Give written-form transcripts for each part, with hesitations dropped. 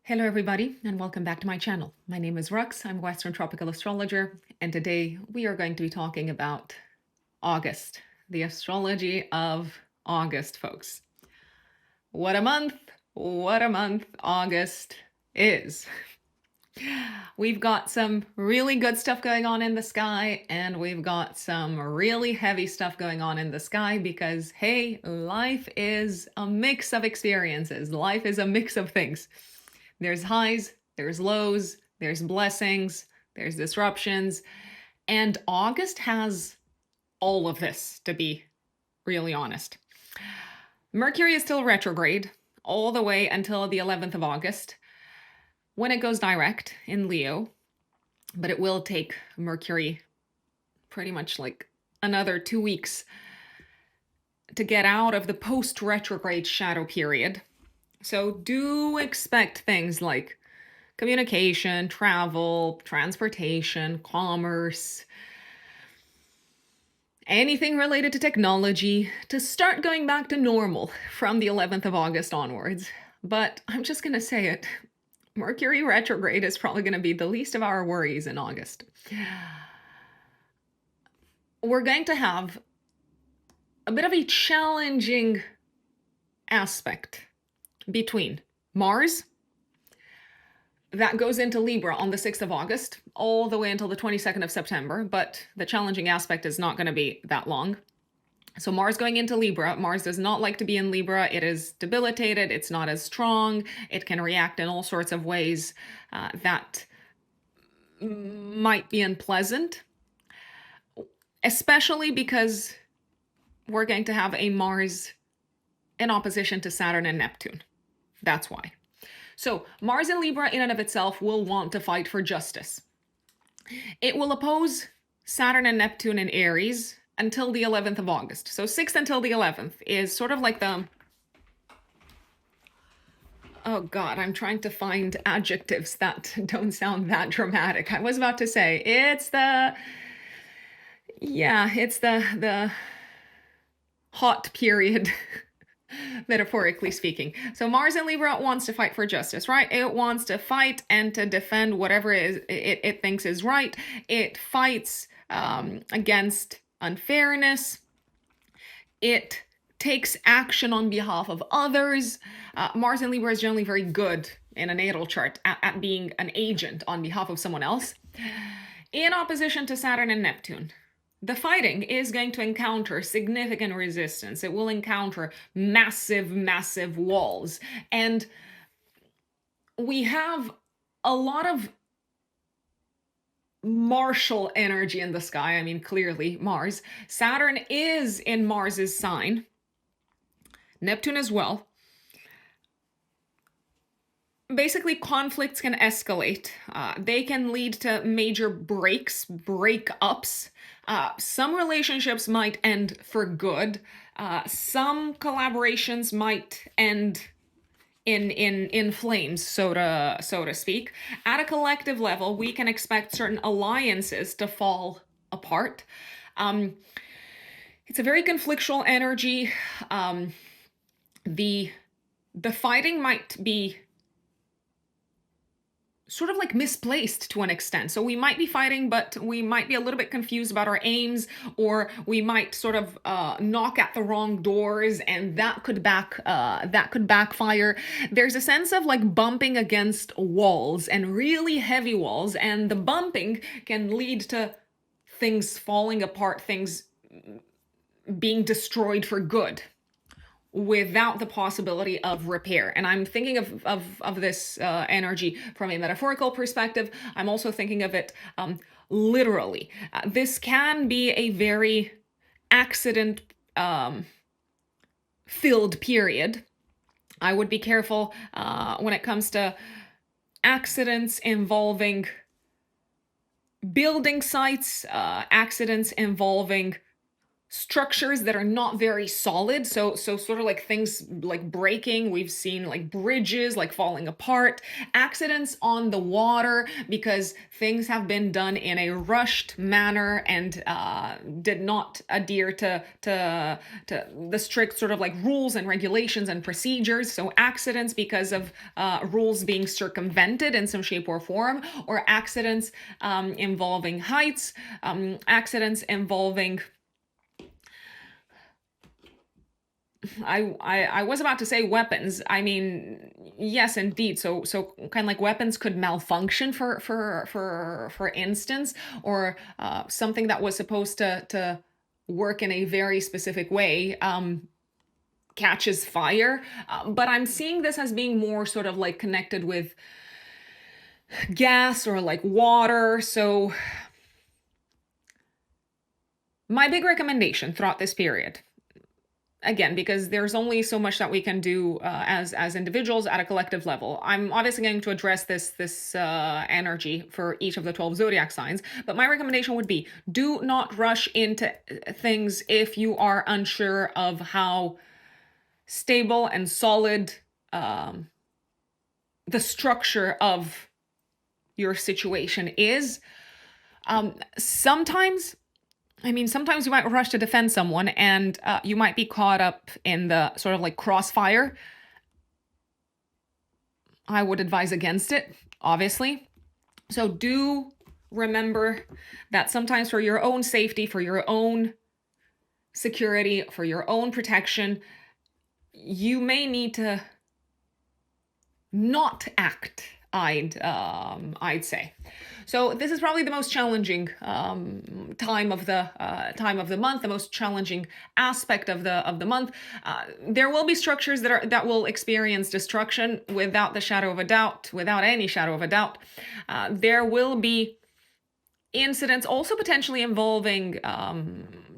Hello everybody and welcome back to my channel. My name is Rux, I'm a Western Tropical Astrologer, and today we are going to be talking about August, the astrology of August, folks. What a month August is. We've got some really good stuff going on in the sky, and we've got some really heavy stuff going on in the sky because, hey, life is a mix of experiences. Life is a mix of things. There's highs, there's lows, there's blessings, there's disruptions, and August has all of this, to be really honest. Mercury is still retrograde all the way until the 11th of August, when it goes direct in Leo, but it will take Mercury pretty much like another 2 weeks to get out of the post-retrograde shadow period. So do expect things like communication, travel, transportation, commerce, anything related to technology to start going back to normal from the 11th of August onwards. But I'm just going to say it. Mercury retrograde is probably going to be the least of our worries in August. We're going to have a bit of a challenging aspect between Mars, that goes into Libra on the 6th of August, all the way until the 22nd of September, but the challenging aspect is not going to be that long. So Mars going into Libra, Mars does not like to be in Libra. It is debilitated, it's not as strong, it can react in all sorts of ways that might be unpleasant, especially because we're going to have a Mars in opposition to Saturn and Neptune. That's why. So Mars in Libra in and of itself will want to fight for justice. It will oppose Saturn and Neptune in Aries until the 11th of August. So 6th until the 11th is sort of like the... Oh God, I'm trying to find adjectives that don't sound that dramatic. I was about to say, it's the... Yeah, it's the hot period. Metaphorically speaking. So Mars in Libra wants to fight for justice, right? It wants to fight and to defend whatever it thinks is right. It fights against unfairness. It takes action on behalf of others. Mars in Libra is generally very good in a natal chart at being an agent on behalf of someone else, in opposition to Saturn and Neptune. The fighting is going to encounter significant resistance. It will encounter massive, massive walls. And we have a lot of martial energy in the sky. I mean, clearly Mars. Saturn is in Mars's sign. Neptune as well. Basically, conflicts can escalate. They can lead to major breakups. Some relationships might end for good. Some collaborations might end in flames, so to speak. At a collective level, we can expect certain alliances to fall apart. It's a very conflictual energy. The fighting might be sort of like misplaced to an extent. So we might be fighting, but we might be a little bit confused about our aims, or we might sort of knock at the wrong doors, and that could backfire. There's a sense of like bumping against walls, and really heavy walls, and the bumping can lead to things falling apart, things being destroyed for good, without the possibility of repair. And I'm thinking of this energy from a metaphorical perspective. I'm also thinking of it literally. This can be a very accident filled period. I would be careful when it comes to accidents involving building sites, accidents involving structures that are not very solid, so sort of like things like breaking. We've seen like bridges like falling apart, accidents on the water because things have been done in a rushed manner and did not adhere to the strict sort of like rules and regulations and procedures. So accidents because of rules being circumvented in some shape or form, or accidents involving heights, accidents involving I was about to say weapons. I mean, yes, indeed. So kind of like weapons could malfunction for instance, or something that was supposed to work in a very specific way catches fire. But I'm seeing this as being more sort of like connected with gas or like water. So my big recommendation throughout this period, again, because there's only so much that we can do as individuals at a collective level. I'm obviously going to address this energy for each of the 12 zodiac signs, but my recommendation would be do not rush into things if you are unsure of how stable and solid the structure of your situation is. Sometimes you might rush to defend someone and you might be caught up in the sort of like crossfire. I would advise against it, obviously. So do remember that sometimes for your own safety, for your own security, for your own protection, you may need to not act, I'd say. So this is probably the most challenging time of the month, the most challenging aspect of the month. There will be structures that will experience destruction without the shadow of a doubt, without any shadow of a doubt. There will be incidents also potentially involving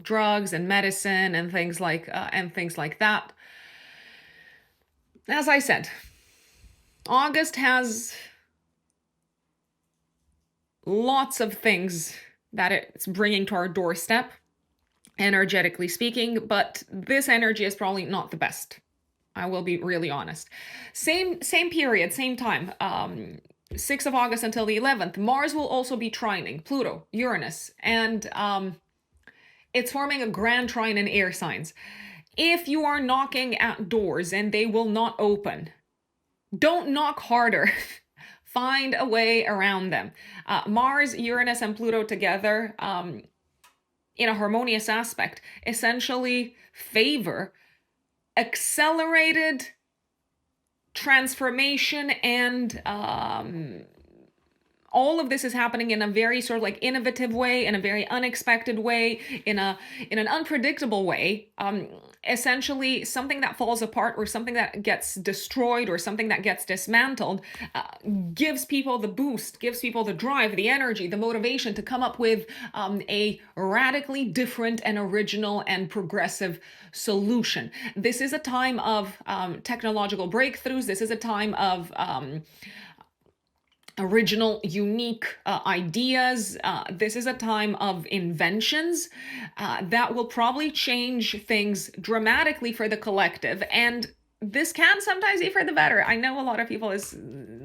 drugs and medicine and things like that. As I said, August has lots of things that it's bringing to our doorstep, energetically speaking, but this energy is probably not the best. I will be really honest. Same period, same time. 6th of August until the 11th, Mars will also be trining Pluto, Uranus, and it's forming a grand trine in air signs. If you are knocking at doors and they will not open, don't knock harder. Find a way around them. Mars, Uranus, and Pluto together in a harmonious aspect essentially favor accelerated transformation, and all of this is happening in a very sort of like innovative way, in a very unexpected way, in an unpredictable way. Essentially, something that falls apart or something that gets destroyed or something that gets dismantled gives people the boost, gives people the drive, the energy, the motivation to come up with a radically different and original and progressive solution. This is a time of technological breakthroughs. This is a time of original, unique ideas. This is a time of inventions that will probably change things dramatically for the collective, and this can sometimes be for the better. I know a lot of people is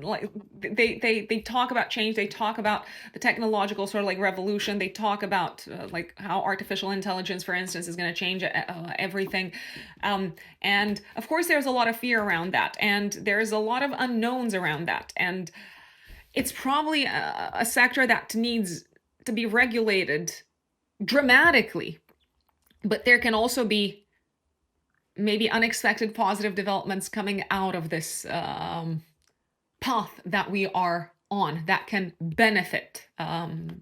like they talk about change, they talk about the technological sort of like revolution, they talk about like how artificial intelligence, for instance, is going to change everything, and of course there's a lot of fear around that, and there's a lot of unknowns around that, and it's probably a sector that needs to be regulated dramatically. But there can also be maybe unexpected positive developments coming out of this path that we are on that can benefit the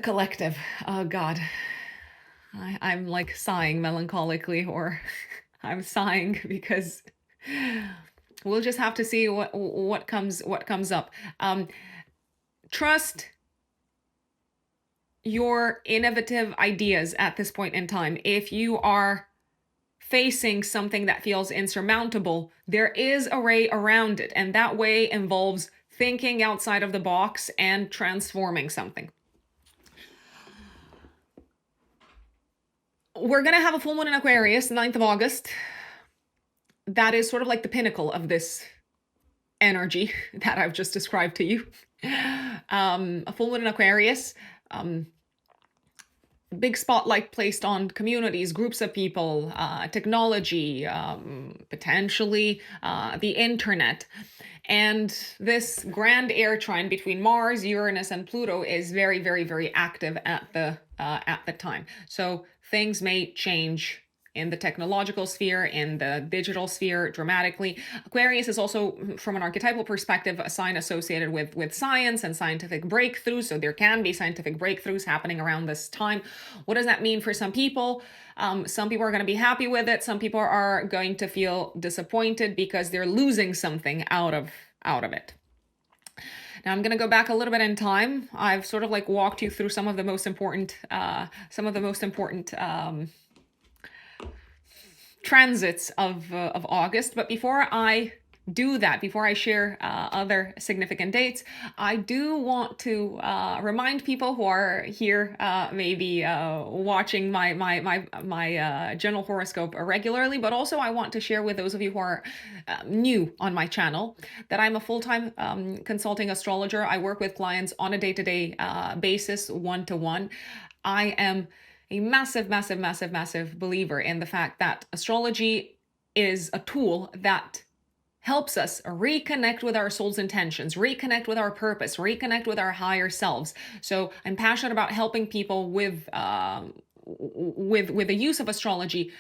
collective. Oh God, I'm like sighing melancholically, or I'm sighing because we'll just have to see what comes up. Trust your innovative ideas at this point in time. If you are facing something that feels insurmountable, there is a way around it, and that way involves thinking outside of the box and transforming something. We're going to have a full moon in Aquarius, 9th of August. That is sort of like the pinnacle of this energy that I've just described to you. A full moon in Aquarius, big spotlight placed on communities, groups of people, technology, potentially the internet. And this grand air trine between Mars, Uranus, and Pluto is very, very, very active at the time. So things may change in the technological sphere, in the digital sphere, dramatically. Aquarius is also, from an archetypal perspective, a sign associated with science and scientific breakthroughs. So there can be scientific breakthroughs happening around this time. What does that mean for some people? Some people are going to be happy with it. Some people are going to feel disappointed because they're losing something out of it. Now I'm going to go back a little bit in time. I've sort of like walked you through some of the most important transits of August. But before I do that, before I share other significant dates, I do want to remind people who are here, maybe watching my general horoscope regularly, but also I want to share with those of you who are new on my channel that I'm a full-time consulting astrologer. I work with clients on a day-to-day basis, one-to-one. I am a massive, massive, massive, massive believer in the fact that astrology is a tool that helps us reconnect with our soul's intentions, reconnect with our purpose, reconnect with our higher selves. So I'm passionate about helping people with the use of astrology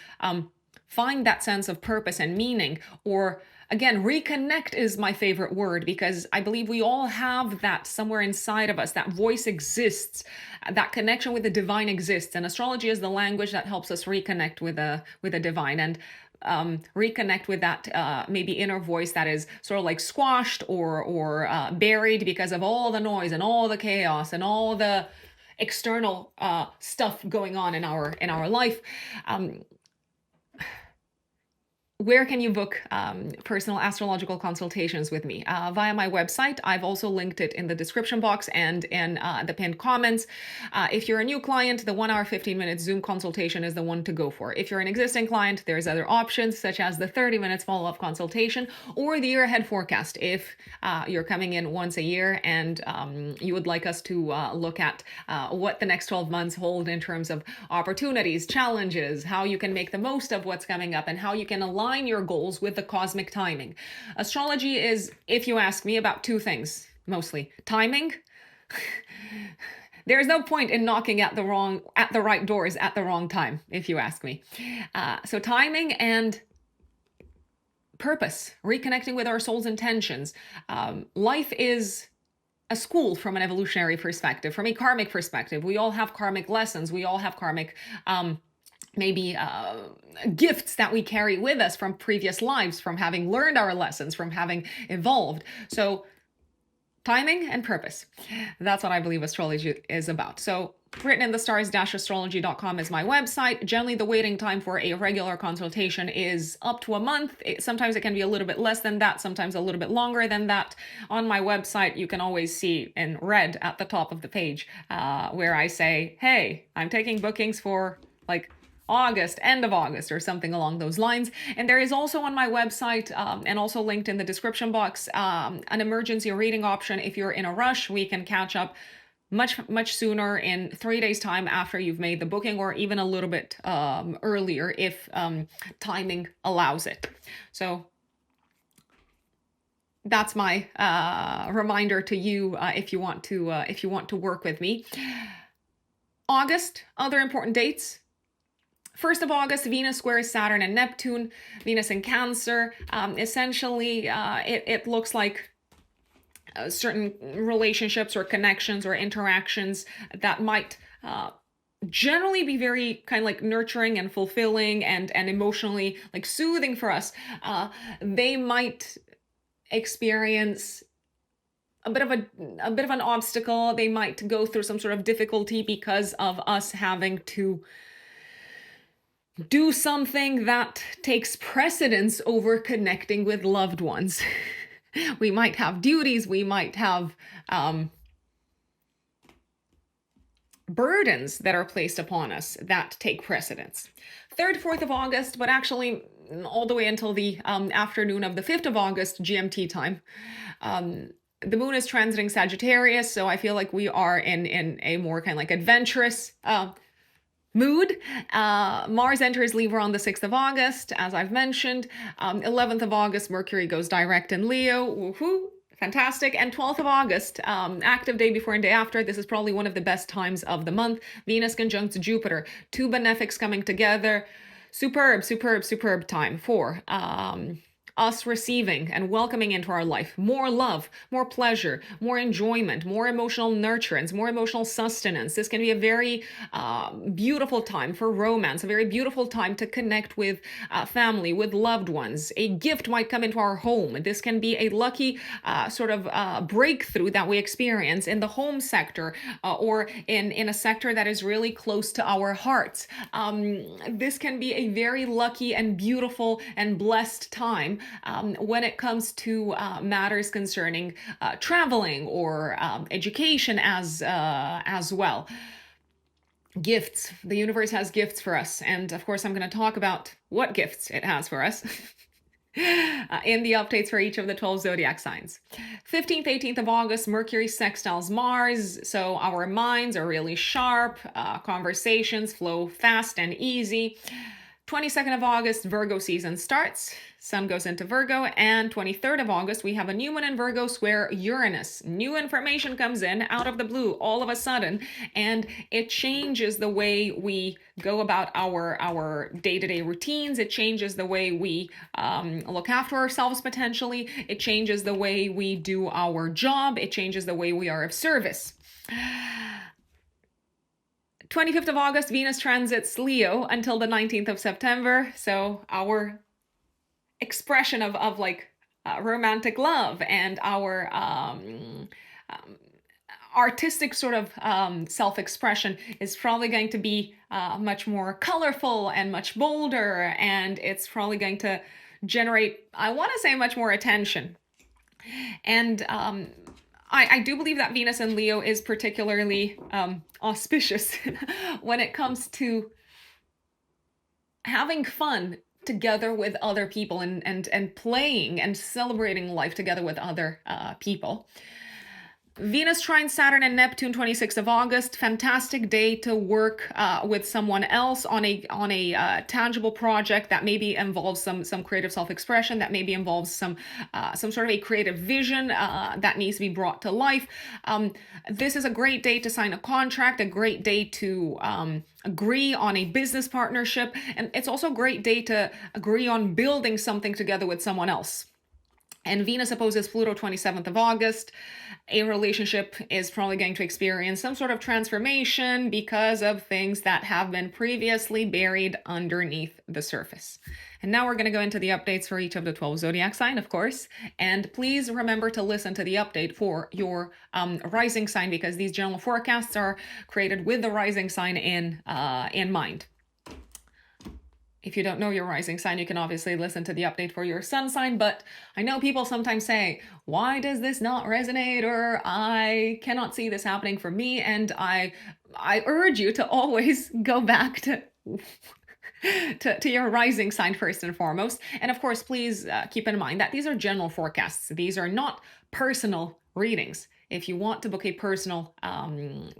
find that sense of purpose and meaning, or again, reconnect is my favorite word because I believe we all have that somewhere inside of us. That voice exists, that connection with the divine exists, and astrology is the language that helps us reconnect with the divine and reconnect with that maybe inner voice that is sort of like squashed or buried because of all the noise and all the chaos and all the external stuff going on in our life. Where can you book personal astrological consultations with me? Via my website. I've also linked it in the description box and in the pinned comments. If you're a new client, the 1 hour, 15-minute Zoom consultation is the one to go for. If you're an existing client, there's other options such as the 30 minutes follow-up consultation or the year ahead forecast. If you're coming in once a year and you would like us to look at what the next 12 months hold in terms of opportunities, challenges, how you can make the most of what's coming up, and how you can align your goals with the cosmic timing. Astrology is, if you ask me, about two things, mostly. Timing. There's no point in knocking at the right doors at the wrong time, if you ask me. So timing and purpose, reconnecting with our soul's intentions. Life is a school from an evolutionary perspective, from a karmic perspective. We all have karmic lessons. We all have karmic maybe gifts that we carry with us from previous lives, from having learned our lessons, from having evolved. So timing and purpose. That's what I believe astrology is about. So written in the stars-astrology.com is my website. Generally, the waiting time for a regular consultation is up to a month. Sometimes it can be a little bit less than that, sometimes a little bit longer than that. On my website, you can always see in red at the top of the page where I say, hey, I'm taking bookings for like August, end of August, or something along those lines. And there is also on my website, and also linked in the description box, an emergency reading option. If you're in a rush, we can catch up much sooner, in 3 days time after you've made the booking, or even a little bit earlier if timing allows it. So that's my reminder to you if you want to work with me. August, other important dates. 1st of August, Venus squares Saturn and Neptune, Venus in Cancer. Essentially, it looks like certain relationships or connections or interactions that might generally be very kind of like nurturing and fulfilling and emotionally like soothing for us. They might experience a bit of an obstacle. They might go through some sort of difficulty because of us having to do something that takes precedence over connecting with loved ones. We might have duties, we might have burdens that are placed upon us that take precedence. 3rd, 4th of August, but actually all the way until the afternoon of the 5th of August GMT time. The moon is transiting Sagittarius, so I feel like we are in a more kind of like adventurous mood. Mars enters Libra on the 6th of August, as I've mentioned. 11th of August, Mercury goes direct in Leo. Woohoo! Fantastic. And 12th of August, active day before and day after. This is probably one of the best times of the month. Venus conjunct Jupiter. 2 benefics coming together. Superb, superb, superb time for us receiving and welcoming into our life more love, more pleasure, more enjoyment, more emotional nurturance, more emotional sustenance. This can be a very beautiful time for romance, a very beautiful time to connect with family, with loved ones. A gift might come into our home. This can be a lucky sort of breakthrough that we experience in the home sector or in a sector that is really close to our hearts. This can be a very lucky and beautiful and blessed time when it comes to matters concerning traveling or education as well. Gifts. The universe has gifts for us. And of course, I'm going to talk about what gifts it has for us in the updates for each of the 12 zodiac signs. 15th, 18th of August, Mercury sextiles Mars. So our minds are really sharp. Conversations flow fast and easy. 22nd of August, Virgo season starts. Sun goes into Virgo. And 23rd of August, we have a new moon in Virgo square Uranus. New information comes in out of the blue all of a sudden, and it changes the way we go about our day-to-day routines. It changes the way we look after ourselves potentially. It changes the way we do our job. It changes the way we are of service. 25th of August, Venus transits Leo until the 19th of September. So our expression of like romantic love and our artistic sort of self-expression is probably going to be much more colorful and much bolder, and it's probably going to generate, I want to say, much more attention. And I do believe that Venus in Leo is particularly auspicious when it comes to having fun together with other people and playing and celebrating life together with other people. Venus trines Saturn and Neptune, 26th of August. Fantastic day to work with someone else on a tangible project that maybe involves some creative self-expression, that maybe involves some sort of a creative vision that needs to be brought to life. This is a great day to sign a contract, a great day to agree on a business partnership, and it's also a great day to agree on building something together with someone else. And Venus opposes Pluto, 27th of August. A relationship is probably going to experience some sort of transformation because of things that have been previously buried underneath the surface. And now we're going to go into the updates for each of the 12 zodiac sign, of course. And please remember to listen to the update for your rising sign, because these general forecasts are created with the rising sign in mind. If you don't know your rising sign, you can obviously listen to the update for your sun sign, but I know people sometimes say, why does this not resonate? Or I cannot see this happening for me. And I urge you to always go back to your rising sign first and foremost. And of course, please keep in mind that these are general forecasts. These are not personal readings. If you want to book a personal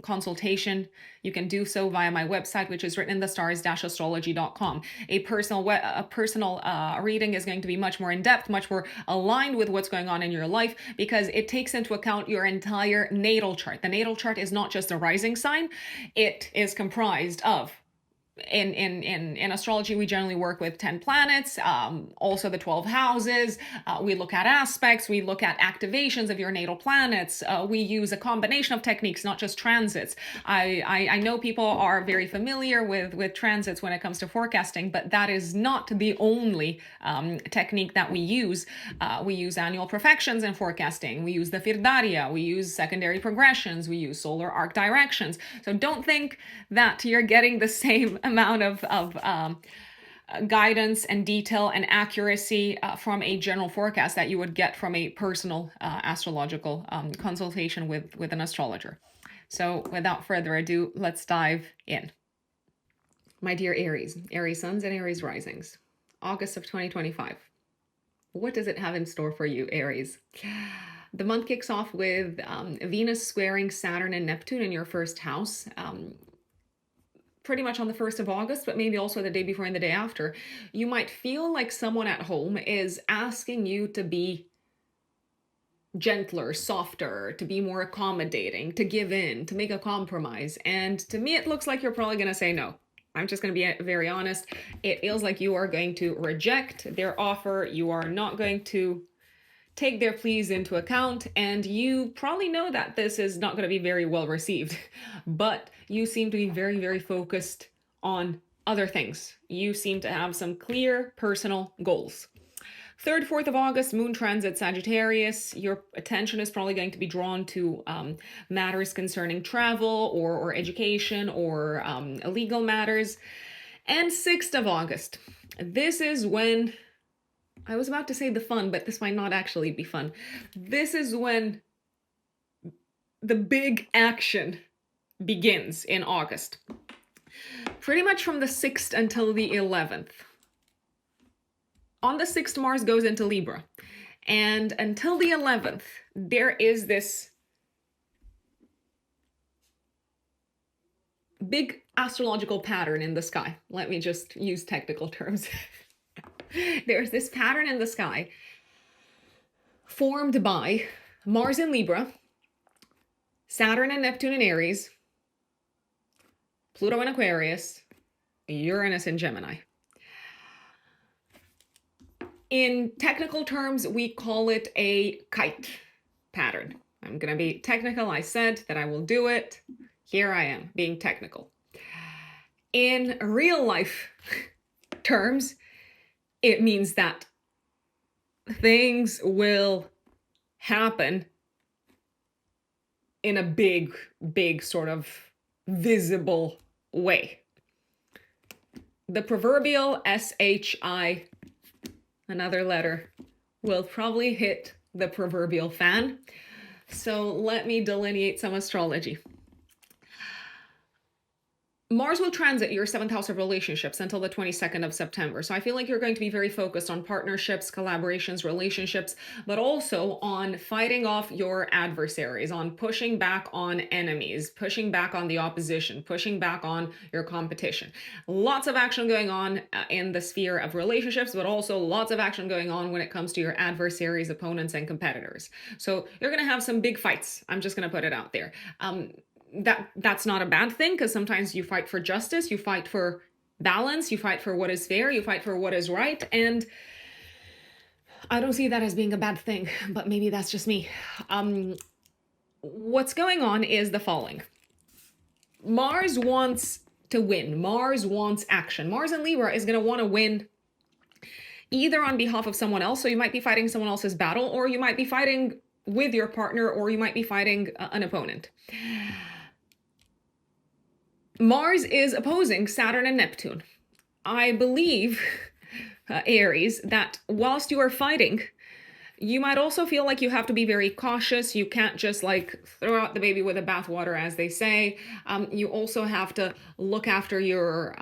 consultation, you can do so via my website, which is written in the stars-astrology.com. A personal reading is going to be much more in-depth, much more aligned with what's going on in your life, because it takes into account your entire natal chart. The natal chart is not just a rising sign. It is comprised of, in astrology, we generally work with 10 planets, also the 12 houses. We look at aspects, we look at activations of your natal planets. We use a combination of techniques, not just transits. I know people are very familiar with transits when it comes to forecasting, but that is not the only technique that we use. We use annual perfections in forecasting. We use the Firdaria. We use secondary progressions. We use solar arc directions. So don't think that you're getting the same amount of guidance and detail and accuracy from a general forecast that you would get from a personal astrological consultation with an astrologer. So without further ado, let's dive in. My dear Aries, Aries suns and Aries risings, August of 2025. What does it have in store for you, Aries? The month kicks off with Venus squaring Saturn and Neptune in your first house, pretty much on the 1st of August, but maybe also the day before and the day after. You might feel like someone at home is asking you to be gentler, softer, to be more accommodating, to give in, to make a compromise. And to me, it looks like you're probably going to say no. I'm just going to be very honest. It feels like you are going to reject their offer. You are not going to take their pleas into account. And you probably know that this is not going to be very well received. But you seem to be very, very focused on other things. You seem to have some clear personal goals. 3rd, 4th of August, moon transit Sagittarius. Your attention is probably going to be drawn to matters concerning travel or education or legal matters. And 6th of August. This is when, I was about to say the fun, but this might not actually be fun. This is when the big action begins in August. Pretty much from the 6th until the 11th. On the 6th, Mars goes into Libra. And until the 11th, there is this big astrological pattern in the sky. Let me just use technical terms. There's this pattern in the sky formed by Mars in Libra, Saturn and Neptune in Aries, Pluto in Aquarius, Uranus in Gemini. In technical terms, we call it a kite pattern. I'm going to be technical. I said that I will do it. Here I am, being technical. In real life terms, it means that things will happen in a big sort of visible way. The proverbial SHI, another letter, will probably hit the proverbial fan. So let me delineate some astrology. Mars will transit your 7th house of relationships until the 22nd of September. So I feel like you're going to be very focused on partnerships, collaborations, relationships, but also on fighting off your adversaries, on pushing back on enemies, pushing back on the opposition, pushing back on your competition. Lots of action going on in the sphere of relationships, but also lots of action going on when it comes to your adversaries, opponents, and competitors. So you're going to have some big fights. I'm just going to put it out there. That's not a bad thing, because sometimes you fight for justice, you fight for balance, you fight for what is fair, you fight for what is right, and I don't see that as being a bad thing, but maybe that's just me. What's going on is the following. Mars wants to win. Mars wants action. Mars in Libra is going to want to win either on behalf of someone else, so you might be fighting someone else's battle, or you might be fighting with your partner, or you might be fighting an opponent. Mars is opposing Saturn and Neptune. I believe, Aries, that whilst you are fighting, you might also feel like you have to be very cautious. You can't just like throw out the baby with the bathwater, as they say. You also have to look after your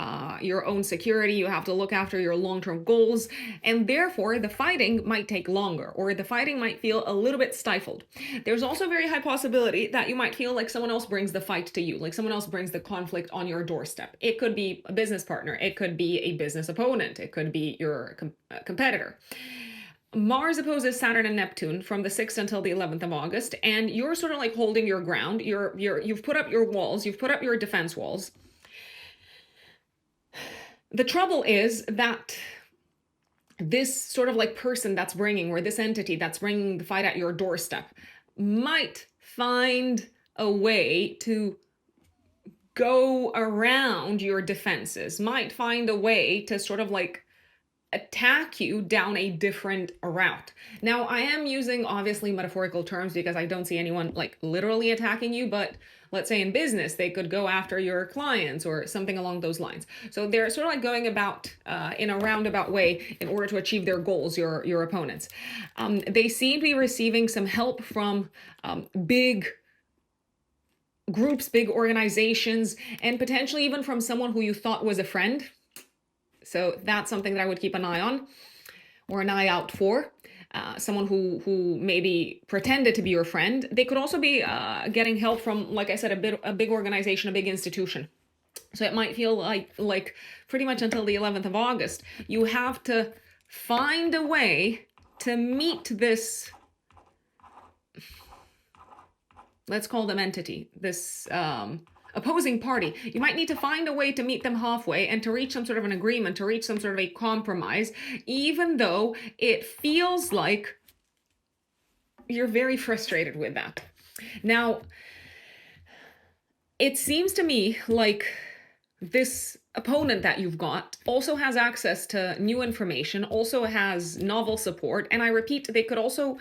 own security. You have to look after your long-term goals. And therefore, the fighting might take longer, or the fighting might feel a little bit stifled. There's also a very high possibility that you might feel like someone else brings the fight to you, like someone else brings the conflict on your doorstep. It could be a business partner. It could be a business opponent. It could be your competitor. Mars opposes Saturn and Neptune from the 6th until the 11th of August, and you're sort of like holding your ground. You've put up your walls, you've put up your defense walls. The trouble is that this sort of like person that's bringing, or this entity that's bringing the fight at your doorstep, might find a way to go around your defenses, might find a way to sort of like attack you down a different route. Now, I am using obviously metaphorical terms because I don't see anyone like literally attacking you, but let's say in business, they could go after your clients or something along those lines. So they're sort of like going about in a roundabout way in order to achieve their goals, your opponents. They seem to be receiving some help from big groups, big organizations, and potentially even from someone who you thought was a friend. So that's something that I would keep an eye on, or an eye out for. Someone who maybe pretended to be your friend. They could also be getting help from, like I said, a big organization, a big institution. So it might feel like pretty much until the 11th of August, you have to find a way to meet this, let's call them entity, this opposing party. You might need to find a way to meet them halfway and to reach some sort of an agreement, to reach some sort of a compromise, even though it feels like you're very frustrated with that. Now, it seems to me like this opponent that you've got also has access to new information, also has novel support, and I repeat, they could also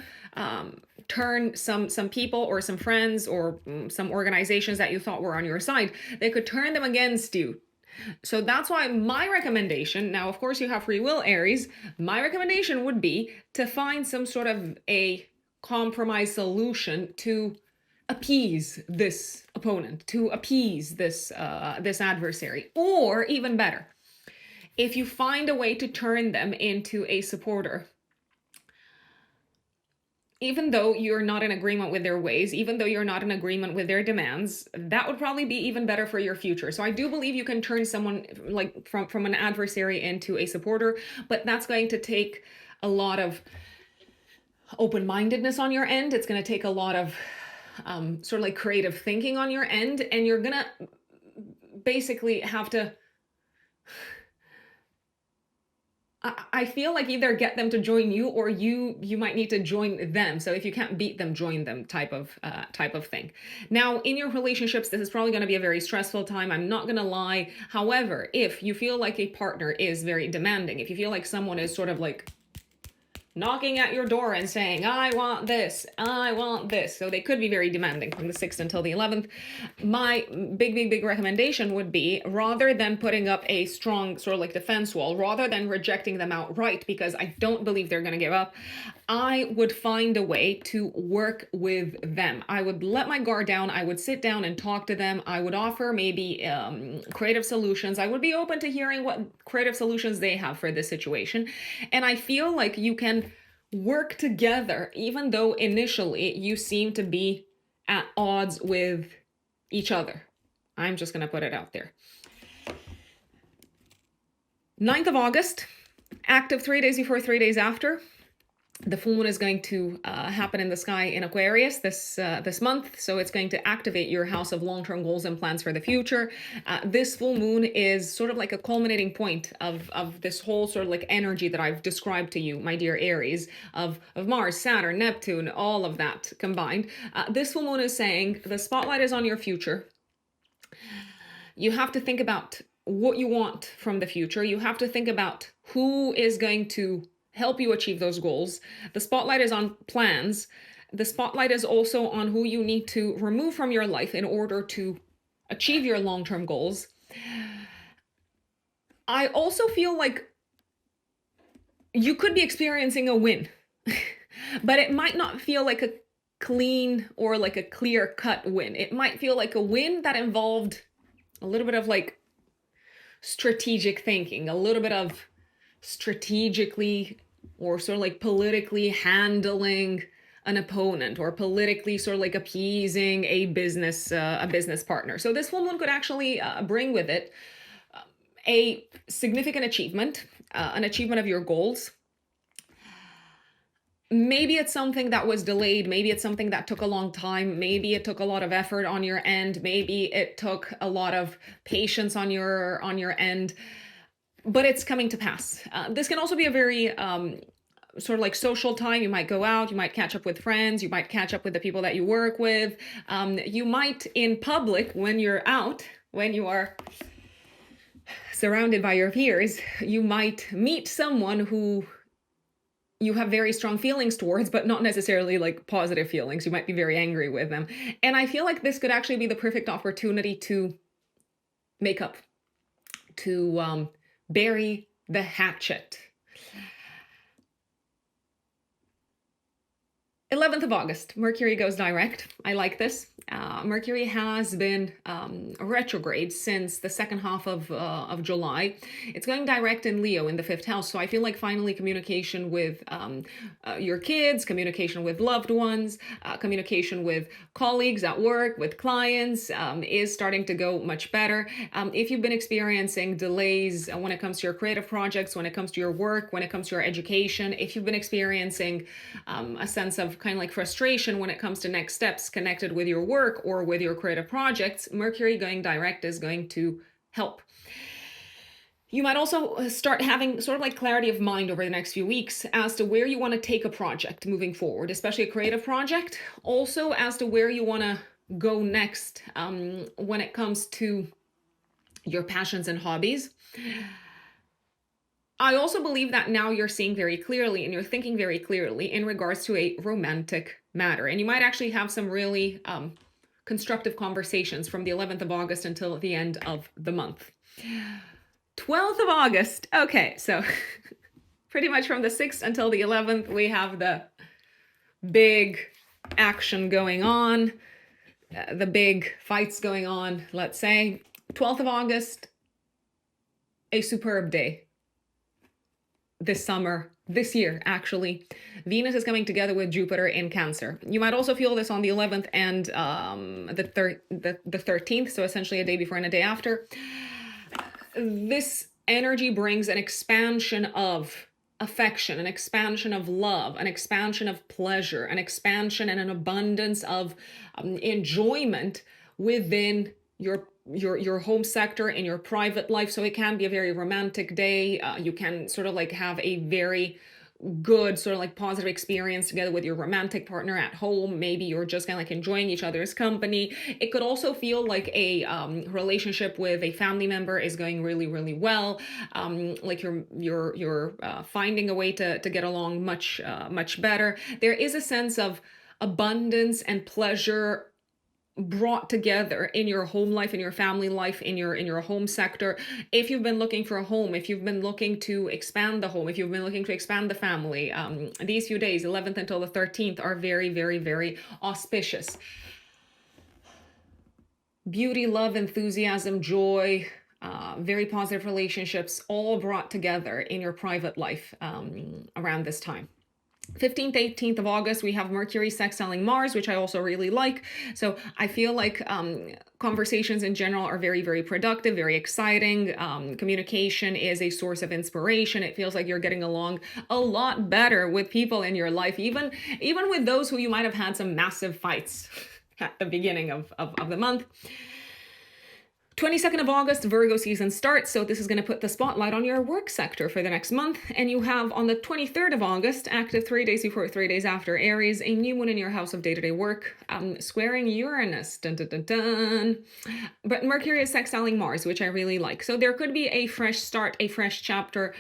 turn some people or some friends or some organizations that you thought were on your side, they could turn them against you. So that's why my recommendation, now of course you have free will, Aries, my recommendation would be to find some sort of a compromise solution to appease this opponent, to appease this this adversary, or even better, if you find a way to turn them into a supporter, even though you're not in agreement with their ways, even though you're not in agreement with their demands, that would probably be even better for your future. So I do believe you can turn someone like from an adversary into a supporter, but that's going to take a lot of open-mindedness on your end. It's going to take a lot of sort of like creative thinking on your end, and you're gonna basically have to, I feel like, either get them to join you, or you might need to join them. So if you can't beat them, join them, type of thing. Now, in your relationships, this is probably going to be a very stressful time, I'm not gonna lie. However, if you feel like a partner is very demanding, if you feel like someone is sort of like knocking at your door and saying, I want this, so they could be very demanding from the 6th until the 11th. My big recommendation would be, rather than putting up a strong sort of like defense wall, rather than rejecting them outright, because I don't believe they're going to give up, I would find a way to work with them. I would let my guard down, I would sit down and talk to them, I would offer maybe creative solutions, I would be open to hearing what creative solutions they have for this situation, and I feel like you can work together, even though initially you seem to be at odds with each other. I'm just going to put it out there. 9th of August, active 3 days before, 3 days after. The full moon is going to happen in the sky in Aquarius this month, so it's going to activate your house of long-term goals and plans for the future. This full moon is sort of like a culminating point of this whole sort of like energy that I've described to you, my dear Aries, of Mars, Saturn, Neptune, all of that combined. This full moon is saying the spotlight is on your future. You have to think about what you want from the future. You have to think about who is going to help you achieve those goals. The spotlight is on plans. The spotlight is also on who you need to remove from your life in order to achieve your long-term goals. I also feel like you could be experiencing a win, but it might not feel like a clean or like a clear-cut win. It might feel like a win that involved a little bit of like strategic thinking, a little bit of strategically or sort of like politically handling an opponent, or politically sort of like appeasing a business partner. So this full moon could actually bring with it a significant achievement, an achievement of your goals. Maybe it's something that was delayed. Maybe it's something that took a long time. Maybe it took a lot of effort on your end. Maybe it took a lot of patience on your end. But it's coming to pass. This can also be a very sort of like social time. You might go out, you might catch up with friends, you might catch up with the people that you work with. You might, in public, when you're out, when you are surrounded by your peers, you might meet someone who you have very strong feelings towards, but not necessarily like positive feelings. You might be very angry with them. And I feel like this could actually be the perfect opportunity to make up, to bury the hatchet. 11th of August, Mercury goes direct. I like this. Mercury has been retrograde since the second half of July. It's going direct in Leo in the fifth house. So I feel like finally communication with your kids, communication with loved ones, communication with colleagues at work, with clients is starting to go much better. If you've been experiencing delays when it comes to your creative projects, when it comes to your work, when it comes to your education, if you've been experiencing a sense of kind of like frustration when it comes to next steps connected with your work or with your creative projects, Mercury going direct is going to help. You might also start having sort of like clarity of mind over the next few weeks as to where you want to take a project moving forward, especially a creative project. Also as to where you want to go next when it comes to your passions and hobbies. I also believe that now you're seeing very clearly and you're thinking very clearly in regards to a romantic matter. And you might actually have some really constructive conversations from the 11th of August until the end of the month. 12th of August. Okay, so pretty much from the 6th until the 11th, we have the big action going on, the big fights going on, let's say. 12th of August, a superb day. This summer, this year, actually. Venus is coming together with Jupiter in Cancer. You might also feel this on the 11th and the 13th, so essentially a day before and a day after. This energy brings an expansion of affection, an expansion of love, an expansion of pleasure, an expansion and an abundance of enjoyment within your home sector, in your private life. So it can be a very romantic day. You can sort of like have a very good sort of like positive experience together with your romantic partner at home. Maybe you're just kind of like enjoying each other's company. It could also feel like a relationship with a family member is going really, really well. Like you're finding a way to get along much better. There is a sense of abundance and pleasure brought together in your home life, in your family life, in your home sector. If you've been looking for a home, if you've been looking to expand the home, if you've been looking to expand the family, these few days, 11th until the 13th, are very, very, very auspicious. Beauty, love, enthusiasm, joy, very positive relationships, all brought together in your private life around this time. 15th, 18th of August, we have Mercury sextiling Mars, which I also really like. So I feel like conversations in general are very, very productive, very exciting. Communication is a source of inspiration. It feels like you're getting along a lot better with people in your life, even with those who you might have had some massive fights at the beginning of the month. 22nd of August, Virgo season starts, so this is going to put the spotlight on your work sector for the next month. And you have on the 23rd of August, active 3 days before, 3 days after Aries, a new moon in your house of day-to-day work, squaring Uranus. Dun, dun, dun, dun. But Mercury is sextiling Mars, which I really like. So there could be a fresh start, a fresh chapter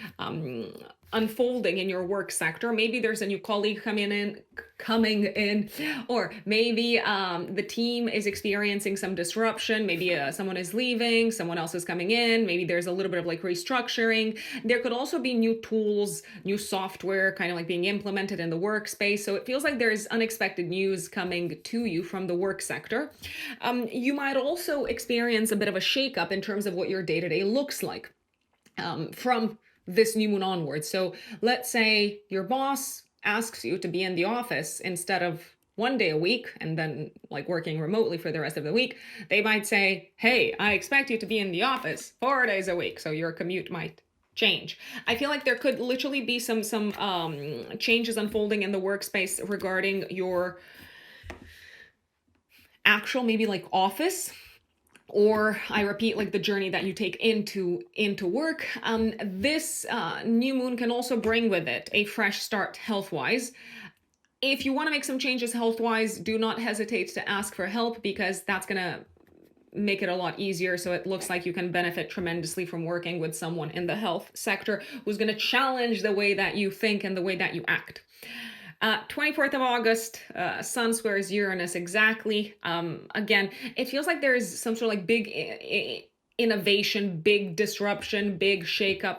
unfolding in your work sector. Maybe there's a new colleague coming in, or maybe the team is experiencing some disruption. Maybe someone is leaving, someone else is coming in. Maybe there's a little bit of like restructuring. There could also be new tools, new software kind of like being implemented in the workspace. So it feels like there's unexpected news coming to you from the work sector. You might also experience a bit of a shakeup in terms of what your day-to-day looks like from this new moon onwards. So let's say your boss asks you to be in the office instead of 1 day a week and then like working remotely for the rest of the week. They might say, hey, I expect you to be in the office 4 days a week. So your commute might change. I feel like there could literally be some changes unfolding in the workspace regarding your actual maybe like office, or I repeat, like the journey that you take into work. This new moon can also bring with it a fresh start health-wise. If you want to make some changes health-wise, do not hesitate to ask for help, because that's going to make it a lot easier. So it looks like you can benefit tremendously from working with someone in the health sector who's going to challenge the way that you think and the way that you act. 24th of August, Sun squares Uranus exactly. Again, it feels like there is some sort of like big innovation, big disruption, big shakeup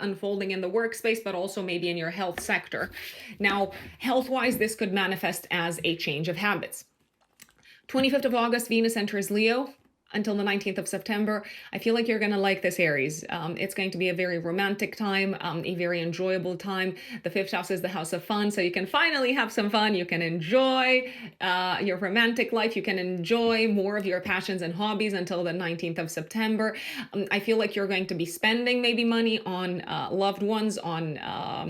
unfolding in the workspace, but also maybe in your health sector. Now, health-wise, this could manifest as a change of habits. 25th of August, Venus enters Leo until the 19th of September. I feel like you're going to like this, Aries. It's going to be a very romantic time, a very enjoyable time. The fifth house is the house of fun, so you can finally have some fun. You can enjoy your romantic life. You can enjoy more of your passions and hobbies until the 19th of September. I feel like you're going to be spending maybe money on loved ones, on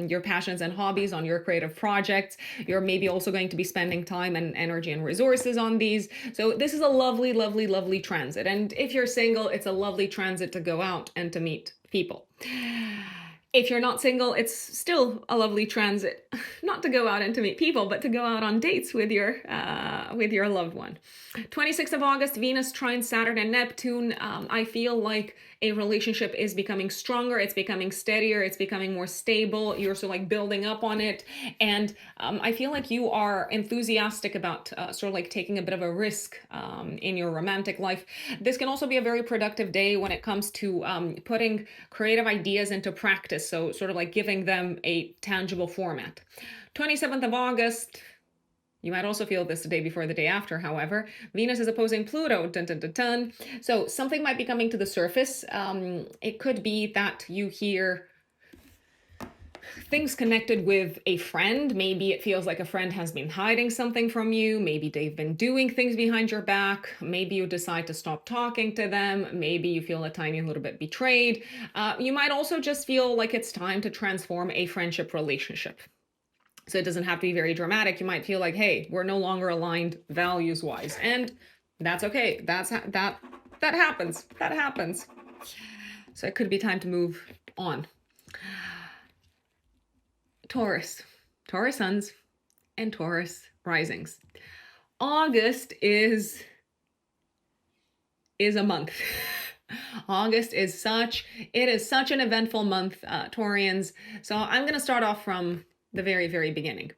your passions and hobbies, on your creative projects. You're maybe also going to be spending time and energy and resources on these. So this is a lovely, lovely, lovely transit. And if you're single, it's a lovely transit to go out and to meet people. If you're not single, it's still a lovely transit, not to go out and to meet people, but to go out on dates with your loved one. 26th of August, Venus trines Saturn and Neptune. I feel like a relationship is becoming stronger. It's becoming steadier. It's becoming more stable. You're sort of like building up on it. And I feel like you are enthusiastic about sort of like taking a bit of a risk in your romantic life. This can also be a very productive day when it comes to putting creative ideas into practice. So sort of like giving them a tangible format. 27th of August, you might also feel this the day before, the day after, however. Venus is opposing Pluto. Dun, dun, dun, dun. So something might be coming to the surface. It could be that you hear things connected with a friend. Maybe it feels like a friend has been hiding something from you. Maybe they've been doing things behind your back. Maybe you decide to stop talking to them. Maybe you feel a tiny little bit betrayed. You might also just feel like it's time to transform a friendship relationship. So it doesn't have to be very dramatic. You might feel like, hey, we're no longer aligned values-wise. And that's okay. That happens. That happens. So it could be time to move on. Taurus suns and Taurus risings. August is a month. August is such an eventful month, Taurians. So I'm going to start off from the very, very beginning.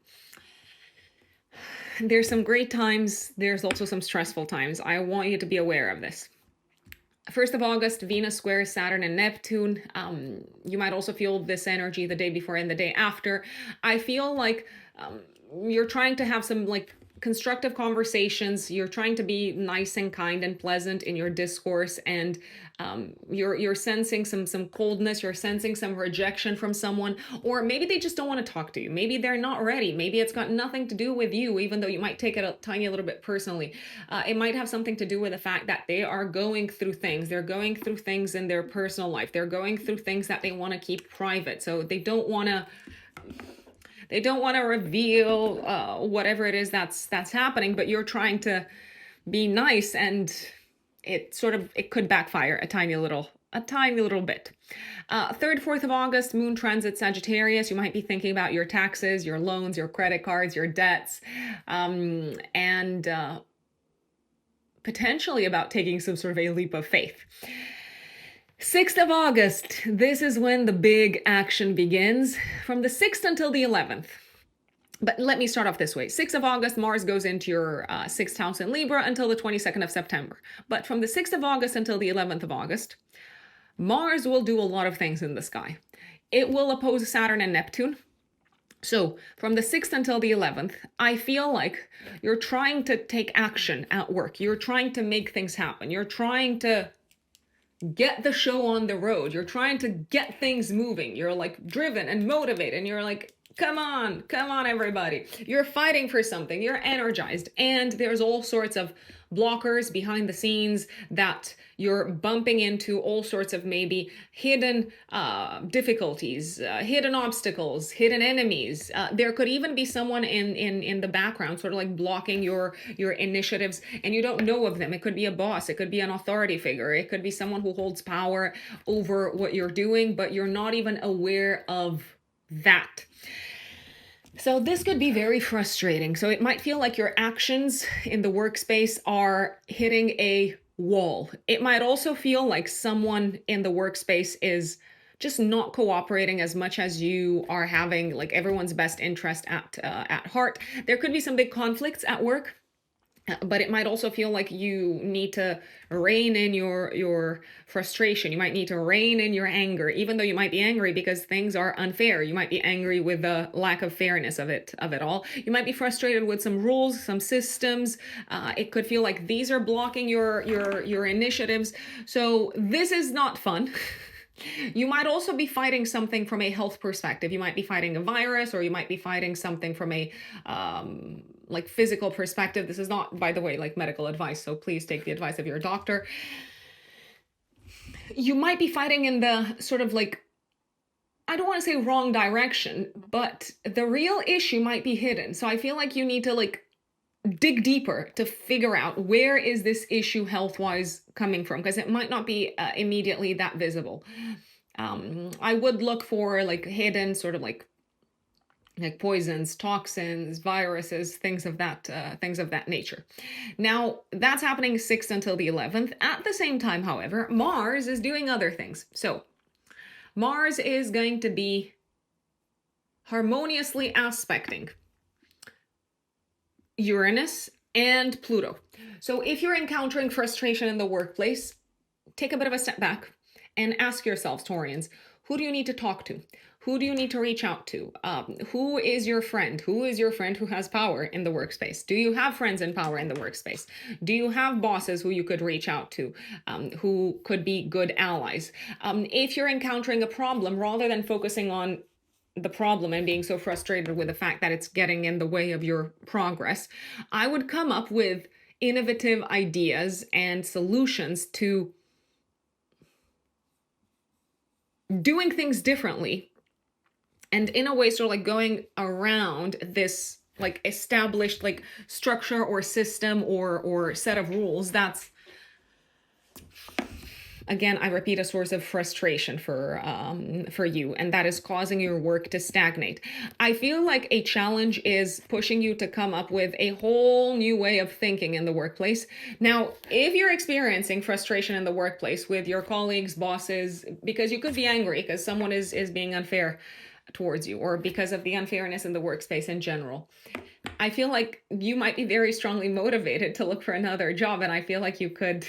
There's some great times. There's also some stressful times. I want you to be aware of this. 1st of August, Venus squares Saturn and Neptune. You might also feel this energy the day before and the day after. I feel like you're trying to have some like constructive conversations. You're trying to be nice and kind and pleasant in your discourse, and you're sensing some coldness. You're sensing some rejection from someone, or maybe they just don't want to talk to you. Maybe they're not ready. Maybe it's got nothing to do with you, even though you might take it a tiny little bit personally. It might have something to do with the fact that they are going through things. They're going through things in their personal life. They're going through things that they want to keep private. So they don't want to reveal whatever it is that's happening, but you're trying to be nice, and it could backfire a tiny little bit. 3rd, 4th of August, Moon transit Sagittarius. You might be thinking about your taxes, your loans, your credit cards, your debts, and potentially about taking some sort of a leap of faith. 6th of August, this is when the big action begins, from the 6th until the 11th. But let me start off this way. 6th of August, Mars goes into your 6th house in Libra until the 22nd of September. But from the 6th of August until the 11th of August, Mars will do a lot of things in the sky. It will oppose Saturn and Neptune. So from the 6th until the 11th, I feel like you're trying to take action at work. You're trying to make things happen. You're trying to get the show on the road. You're trying to get things moving. You're like driven and motivated, and you're like, come on, everybody. You're fighting for something. You're energized. And there's all sorts of blockers behind the scenes that you're bumping into, all sorts of maybe hidden difficulties, hidden obstacles, hidden enemies. There could even be someone in the background sort of like blocking your initiatives, and you don't know of them. It could be a boss. It could be an authority figure. It could be someone who holds power over what you're doing, but you're not even aware of that. So this could be very frustrating. So it might feel like your actions in the workspace are hitting a wall. It might also feel like someone in the workspace is just not cooperating as much as you are having like everyone's best interest at heart. There could be some big conflicts at work. But it might also feel like you need to rein in your frustration. You might need to rein in your anger, even though you might be angry because things are unfair. You might be angry with the lack of fairness of it all. You might be frustrated with some rules, some systems. It could feel like these are blocking your initiatives. So this is not fun. You might also be fighting something from a health perspective. You might be fighting a virus, or you might be fighting something from a like physical perspective. This is not, by the way, like medical advice, so please take the advice of your doctor. You might be fighting in the sort of like, I don't want to say wrong direction, but the real issue might be hidden. So I feel like you need to like dig deeper to figure out where is this issue health-wise coming from, because it might not be immediately that visible. I would look for like hidden sort of like poisons, toxins, viruses, things of that nature. Now that's happening 6th until the 11th. At the same time, however, Mars is doing other things. So Mars is going to be harmoniously aspecting Uranus and Pluto. So if you're encountering frustration in the workplace, take a bit of a step back and ask yourselves, Taurians, who do you need to talk to? Who do you need to reach out to? Who is your friend? Who is your friend who has power in the workspace? Do you have friends in power in the workspace? Do you have bosses who you could reach out to, who could be good allies? If you're encountering a problem, rather than focusing on the problem and being so frustrated with the fact that it's getting in the way of your progress, I would come up with innovative ideas and solutions to doing things differently, and in a way sort of like going around this like established like structure or system or set of rules that's, again, I repeat, a source of frustration for you, and that is causing your work to stagnate. I feel like a challenge is pushing you to come up with a whole new way of thinking in the workplace. Now, if you're experiencing frustration in the workplace with your colleagues, bosses, because you could be angry because someone is being unfair towards you, or because of the unfairness in the workspace in general, I feel like you might be very strongly motivated to look for another job, and I feel like you could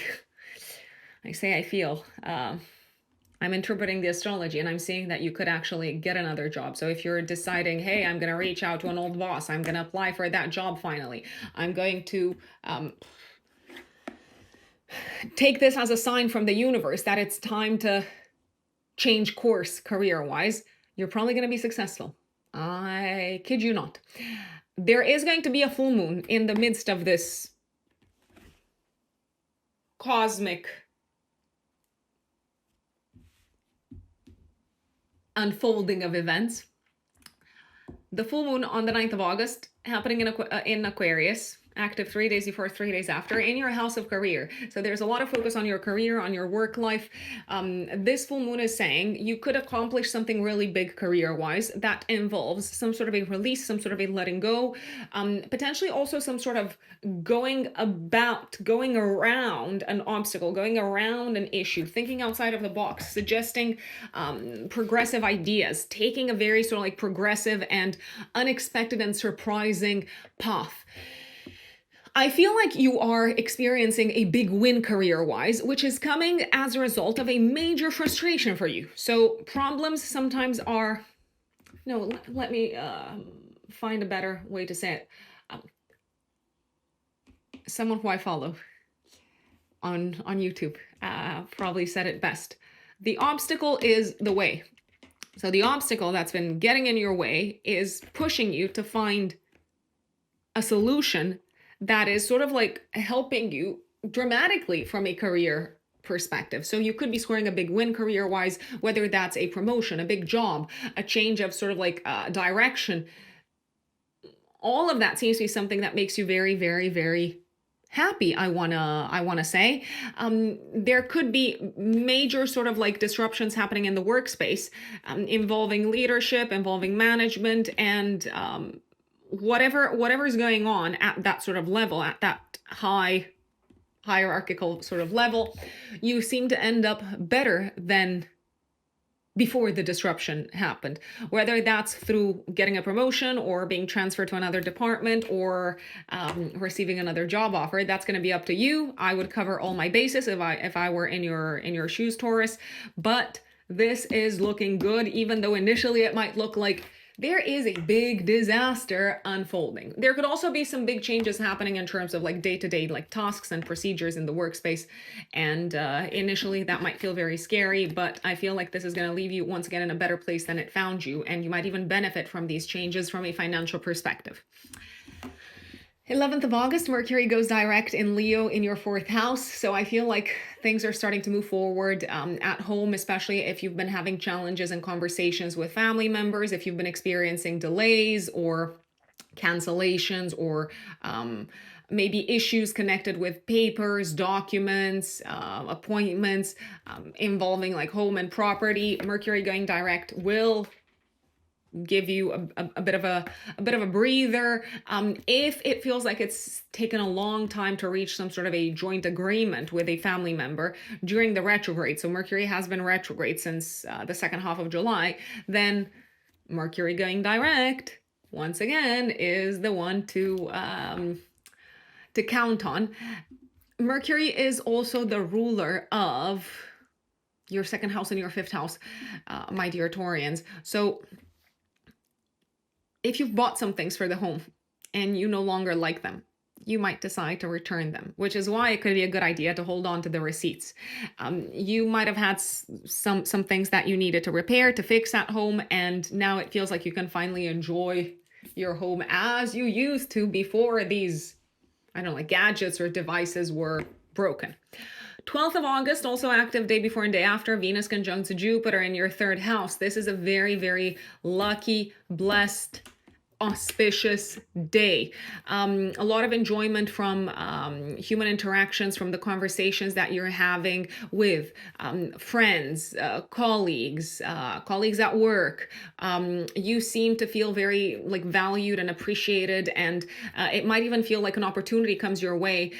I'm interpreting the astrology and I'm seeing that you could actually get another job. So if you're deciding, hey, I'm going to reach out to an old boss, I'm going to apply for that job finally, I'm going to take this as a sign from the universe that it's time to change course career-wise, you're probably going to be successful. I kid you not. There is going to be a full moon in the midst of this cosmic unfolding of events. The full moon on the 9th of August, happening in Aquarius, active 3 days before, 3 days after, in your house of career. So there's a lot of focus on your career, on your work life. This full moon is saying you could accomplish something really big career-wise that involves some sort of a release, some sort of a letting go, potentially also some sort of going around an obstacle, going around an issue, thinking outside of the box, suggesting progressive ideas, taking a very sort of like progressive and unexpected and surprising path. I feel like you are experiencing a big win career-wise, which is coming as a result of a major frustration for you. So problems sometimes are, no, let me find a better way to say it. Someone who I follow on YouTube probably said it best. The obstacle is the way. So the obstacle that's been getting in your way is pushing you to find a solution that is sort of like helping you dramatically from a career perspective. So you could be scoring a big win career-wise, whether that's a promotion, a big job, a change of sort of like direction. All of that seems to be something that makes you very, very, very happy, I wanna say. There could be major sort of like disruptions happening in the workspace, involving leadership, involving management, and whatever's going on at that sort of level, at that hierarchical sort of level, you seem to end up better than before the disruption happened, whether that's through getting a promotion or being transferred to another department or receiving another job offer. That's going to be up to you. I would cover all my bases if I were in your shoes, Taurus, but this is looking good, even though initially it might look like there is a big disaster unfolding. There could also be some big changes happening in terms of like day-to-day like tasks and procedures in the workspace. And initially that might feel very scary, but I feel like this is going to leave you once again in a better place than it found you. And you might even benefit from these changes from a financial perspective. 11th of August, Mercury goes direct in Leo in your 4th house. So I feel like things are starting to move forward at home, especially if you've been having challenges and conversations with family members, if you've been experiencing delays or cancellations or maybe issues connected with papers, documents, appointments involving like home and property. Mercury going direct will give you a bit of a breather. If it feels like it's taken a long time to reach some sort of a joint agreement with a family member during the retrograde, so Mercury has been retrograde since the second half of July, then Mercury going direct once again is the one to count on. Mercury is also the ruler of your 2nd house and your 5th house, my dear Taurians. So if you've bought some things for the home and you no longer like them, you might decide to return them, which is why it could be a good idea to hold on to the receipts. You might have had some things that you needed to repair, to fix at home, and now it feels like you can finally enjoy your home as you used to before these, I don't know, like gadgets or devices were broken. 12th of August, also active day before and day after, Venus conjunct Jupiter in your 3rd house. This is a very, very lucky, blessed, auspicious day. A lot of enjoyment from human interactions, from the conversations that you're having with friends, colleagues at work. You seem to feel very like valued and appreciated, and it might even feel like an opportunity comes your way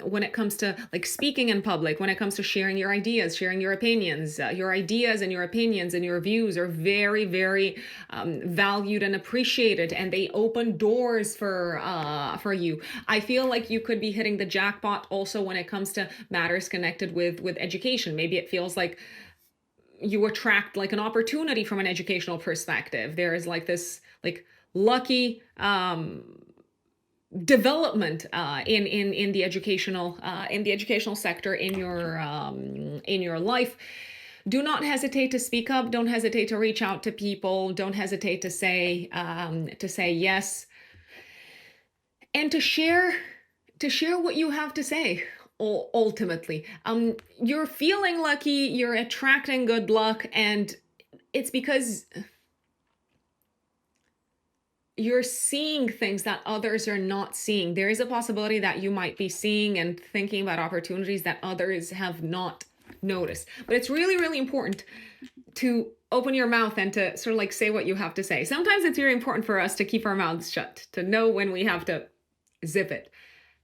when it comes to like speaking in public, when it comes to sharing your ideas, sharing your opinions. Your ideas and your opinions and your views are very, very valued and appreciated, and they open doors for you. I feel like you could be hitting the jackpot also when it comes to matters connected with education. Maybe it feels like you attract like an opportunity from an educational perspective. There is like this like lucky development in the educational sector in your life. Do not hesitate to speak up. Don't hesitate to reach out to people. Don't hesitate to say yes, and to share what you have to say. Ultimately, you're feeling lucky. You're attracting good luck, and it's because you're seeing things that others are not seeing. There is a possibility that you might be seeing and thinking about opportunities that others have not noticed. But it's really, really important to open your mouth and to sort of like say what you have to say. Sometimes it's very important for us to keep our mouths shut, to know when we have to zip it.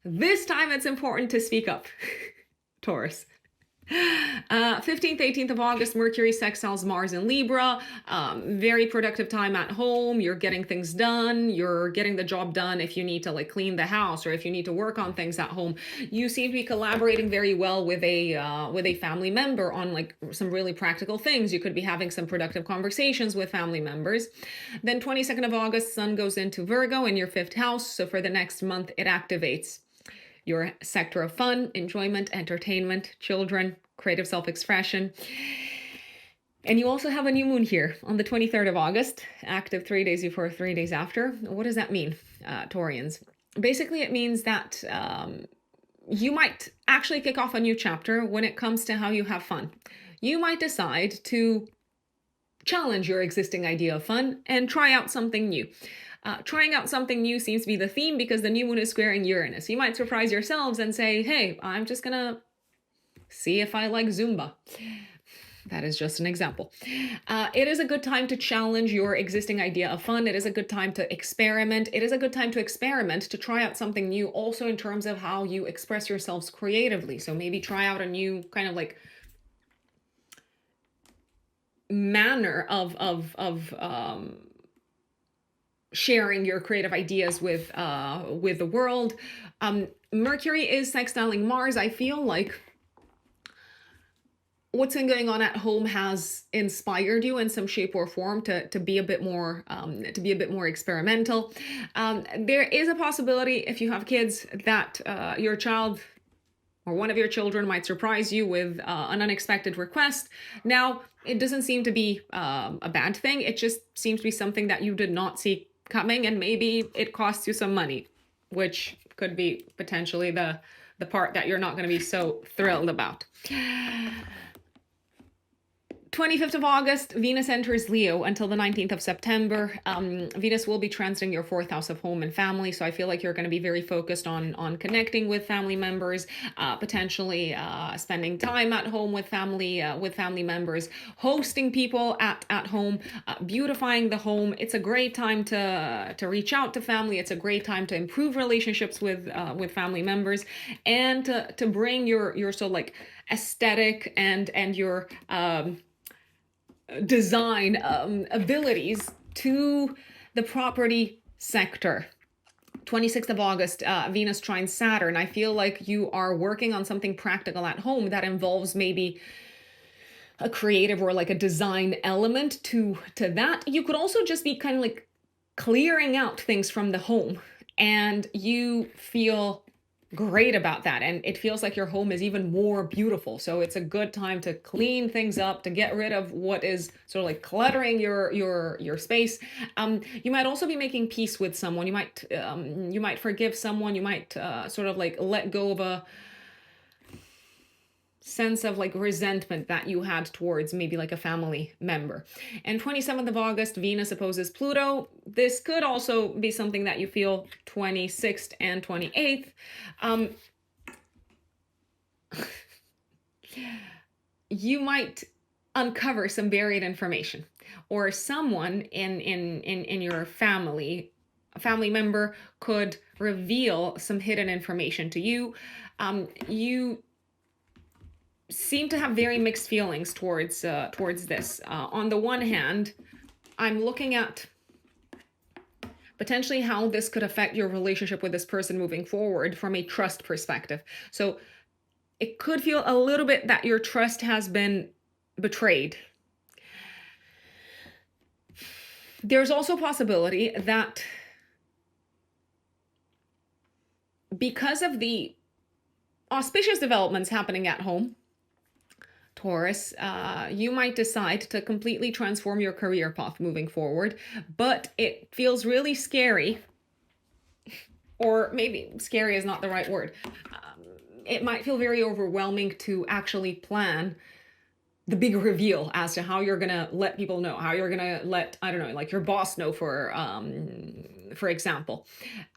This time it's important to speak up, Taurus. 15th, 18th of August, Mercury sextiles Mars in Libra. Very productive time at home. You're getting things done. You're getting the job done if you need to like clean the house or if you need to work on things at home. You seem to be collaborating very well with a family member on like some really practical things. You could be having some productive conversations with family members. Then 22nd of August, Sun goes into Virgo in your 5th house. So for the next month, it activates your sector of fun, enjoyment, entertainment, children, creative self-expression. And you also have a new moon here on the 23rd of August, active 3 days before, 3 days after. What does that mean, Taurians? Basically, it means that you might actually kick off a new chapter when it comes to how you have fun. You might decide to challenge your existing idea of fun and try out something new. Trying out something new seems to be the theme because the new moon is squaring Uranus. You might surprise yourselves and say, hey, I'm just gonna see if I like Zumba. That is just an example. It is a good time to challenge your existing idea of fun. It is a good time to experiment. It is a good time to experiment, to try out something new, also in terms of how you express yourselves creatively. So maybe try out a new kind of like manner of sharing your creative ideas with the world. Mercury is sextiling Mars. I feel like what's been going on at home has inspired you in some shape or form to be a bit more experimental. There is a possibility, if you have kids, that your child or one of your children might surprise you with an unexpected request. Now, it doesn't seem to be a bad thing. It just seems to be something that you did not see coming, and maybe it costs you some money, which could be potentially the part that you're not going to be so thrilled about. 25th of August, Venus enters Leo until the 19th of September. Venus will be transiting your 4th house of home and family, so I feel like you're going to be very focused on connecting with family members, potentially spending time at home with family members, hosting people at home, beautifying the home. It's a great time to reach out to family. It's a great time to improve relationships with family members, and to bring your sort of like aesthetic and your design abilities to the property sector. 26th of August, Venus trines Saturn. I feel like you are working on something practical at home that involves maybe a creative or like a design element to that. You could also just be kind of like clearing out things from the home, and you feel great about that, and it feels like your home is even more beautiful. So it's a good time to clean things up, to get rid of what is sort of like cluttering your space. You might also be making peace with someone. You might forgive someone. You might sort of like let go of a sense of like resentment that you had towards maybe like a family member. And 27th of August, Venus opposes Pluto. This could also be something that you feel 26th and 28th. You might uncover some buried information, or someone in your family, a family member, could reveal some hidden information to you. You seem to have very mixed feelings towards this. On the one hand, I'm looking at potentially how this could affect your relationship with this person moving forward from a trust perspective. So it could feel a little bit that your trust has been betrayed. There's also a possibility that because of the auspicious developments happening at home, Taurus, you might decide to completely transform your career path moving forward, but it feels really scary, or maybe scary is not the right word. It might feel very overwhelming to actually plan the big reveal as to how you're gonna let people know, how you're gonna let, I don't know, like your boss know, for example.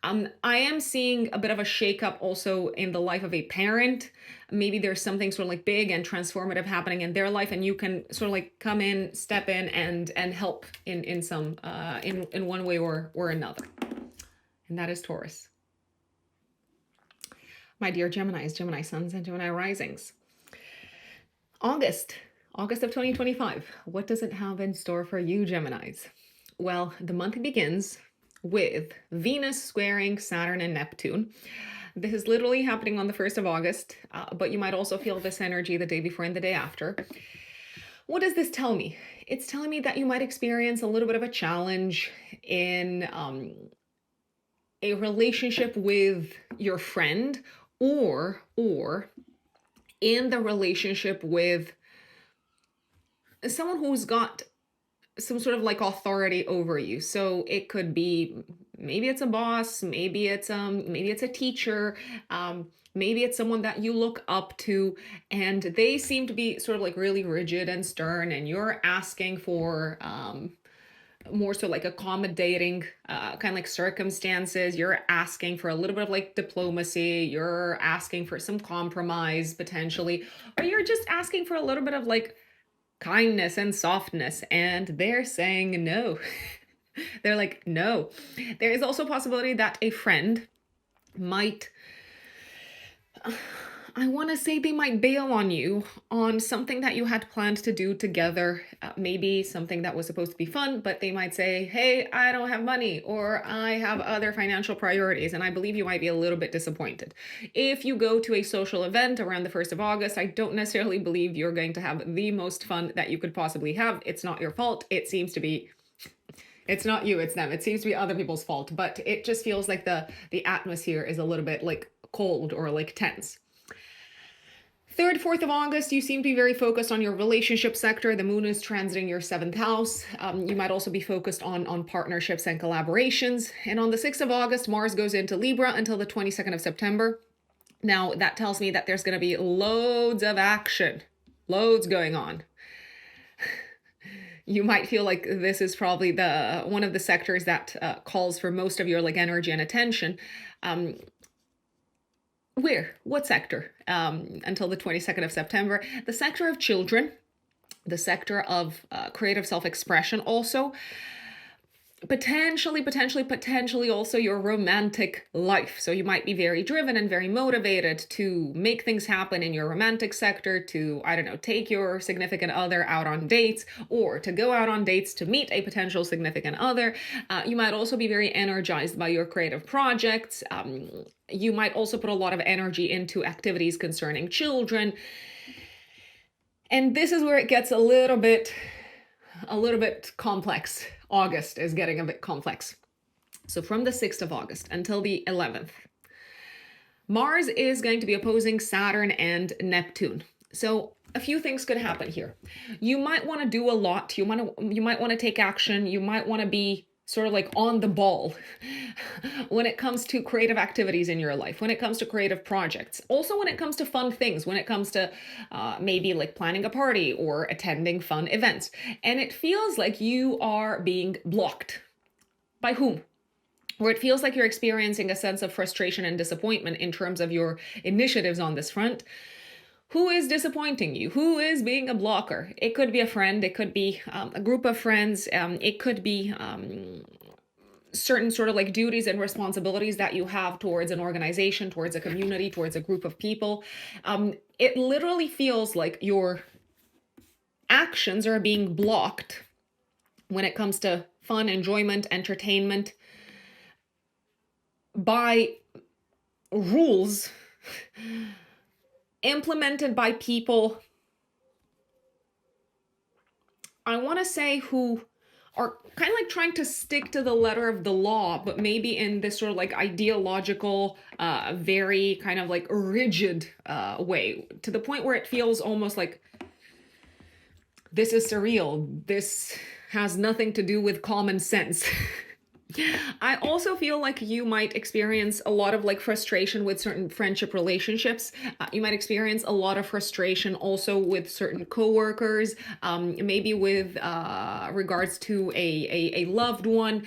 I am seeing a bit of a shakeup also in the life of a parent. Maybe there's something sort of like big and transformative happening in their life, and you can sort of like come in, step in, and help in some in one way or another. And that is Taurus. My dear Geminis, Gemini suns, and Gemini risings. August of 2025. What does it have in store for you, Geminis? Well, the month begins with Venus squaring Saturn and Neptune. This is literally happening on the 1st of August, but you might also feel this energy the day before and the day after. What does this tell me? It's telling me that you might experience a little bit of a challenge in a relationship with your friend, or in the relationship with someone who's got some sort of like authority over you. So it could be, maybe it's a boss, maybe it's a teacher, maybe it's someone that you look up to, and they seem to be sort of like really rigid and stern, and you're asking for more so like accommodating kind of like circumstances. You're asking for a little bit of like diplomacy, you're asking for some compromise potentially, or you're just asking for a little bit of like kindness and softness, and they're saying no. They're like, no. There is also a possibility that a friend might I want to say they might bail on you on something that you had planned to do together. Maybe something that was supposed to be fun, but they might say, hey, I don't have money, or I have other financial priorities. And I believe you might be a little bit disappointed. If you go to a social event around the 1st of August, I don't necessarily believe you're going to have the most fun that you could possibly have. It's not your fault. It seems to be. It's not you, it's them. It seems to be other people's fault, but it just feels like the atmosphere is a little bit like cold or like tense. 3rd, 4th of August, you seem to be very focused on your relationship sector. The moon is transiting your 7th house. You might also be focused on partnerships and collaborations. And on the 6th of August, Mars goes into Libra until the 22nd of September. Now, that tells me that there's going to be loads of action, loads going on. You might feel like this is probably one of the sectors that calls for most of your like energy and attention. What sector? Until the 22nd of September. The sector of children, the sector of creative self-expression also. Potentially also your romantic life. So you might be very driven and very motivated to make things happen in your romantic sector, to, I don't know, take your significant other out on dates, or to go out on dates to meet a potential significant other. You might also be very energized by your creative projects. You might also put a lot of energy into activities concerning children. And this is where it gets a little bit complex. August is getting a bit complex. So from the 6th of August until the 11th, Mars is going to be opposing Saturn and Neptune. So a few things could happen here. You might want to do a lot. You might want to take action. You might want to be sort of like on the ball when it comes to creative activities in your life, when it comes to creative projects, also when it comes to fun things, when it comes to maybe like planning a party or attending fun events. And it feels like you are being blocked. By whom? Or it feels like you're experiencing a sense of frustration and disappointment in terms of your initiatives on this front. Who is disappointing you? Who is being a blocker? It could be a friend. It could be a group of friends. It could be certain sort of like duties and responsibilities that you have towards an organization, towards a community, towards a group of people. It literally feels like your actions are being blocked when it comes to fun, enjoyment, entertainment by rules implemented by people, I want to say, who are kind of like trying to stick to the letter of the law, but maybe in this sort of like ideological, very kind of like rigid way, to the point where it feels almost like this is surreal. This has nothing to do with common sense. I also feel like you might experience a lot of like frustration with certain friendship relationships. You might experience a lot of frustration also with certain coworkers, maybe with regards to a loved one.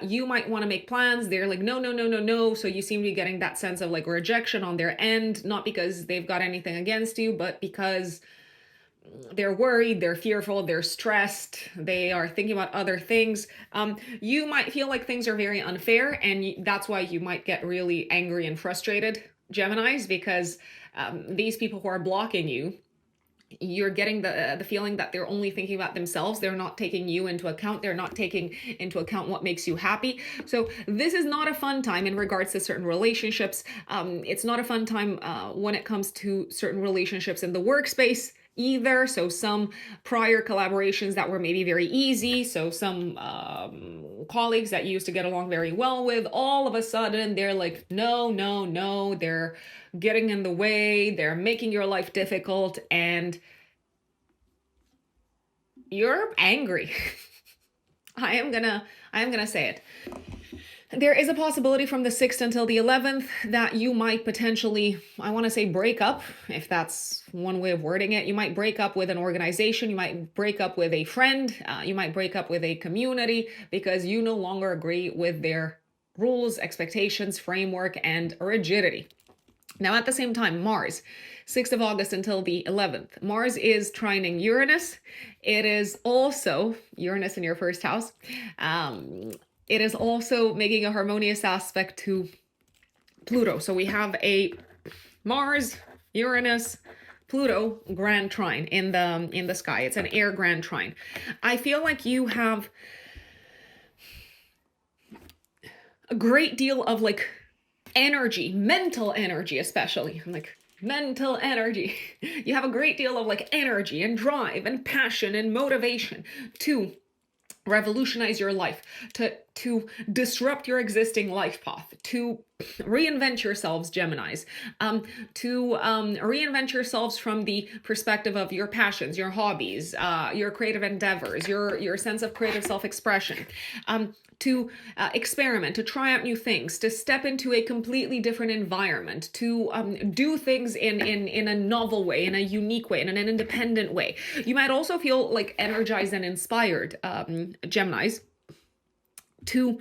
You might want to make plans. They're like, no. So you seem to be getting that sense of like rejection on their end, not because they've got anything against you, but because they're worried, they're fearful, they're stressed, they are thinking about other things. You might feel like things are very unfair, and that's why you might get really angry and frustrated, Geminis, because these people who are blocking you, you're getting the feeling that they're only thinking about themselves. They're not taking you into account. They're not taking into account what makes you happy. So this is not a fun time in regards to certain relationships. It's not a fun time when it comes to certain relationships in the workspace either. So some prior collaborations that were maybe very easy. So some colleagues that you used to get along very well with, all of a sudden they're like, no, they're getting in the way, they're making your life difficult, and you're angry. I am gonna say it. There is a possibility from the 6th until the 11th that you might potentially, I want to say, break up, if that's one way of wording it. You might break up with an organization, you might break up with a friend, you might break up with a community because you no longer agree with their rules, expectations, framework, and rigidity. Now, at the same time, Mars, 6th of August until the 11th, Mars is trining Uranus. It is also Uranus in your first house. It is also making a harmonious aspect to Pluto. So we have a Mars, Uranus, Pluto grand trine in the sky. It's an air grand trine. I feel like you have a great deal of like energy, mental energy, especially like mental energy. You have a great deal of like energy and drive and passion and motivation to revolutionize your life, to disrupt your existing life path, to reinvent yourselves, Geminis, to reinvent yourselves from the perspective of your passions, your hobbies, your creative endeavors, your sense of creative self-expression, to experiment, to try out new things, to step into a completely different environment, to do things in a novel way, in a unique way, in an independent way. You might also feel like energized and inspired, Geminis, to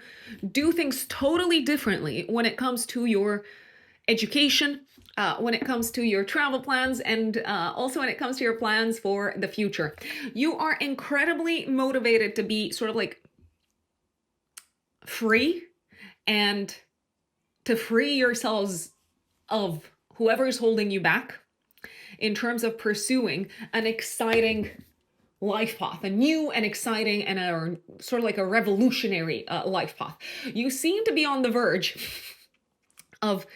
do things totally differently when it comes to your education, when it comes to your travel plans, and also when it comes to your plans for the future. You are incredibly motivated to be sort of like free and to free yourselves of whoever is holding you back in terms of pursuing an exciting life path, a new and exciting and a sort of like a revolutionary life path. You seem to be on the verge of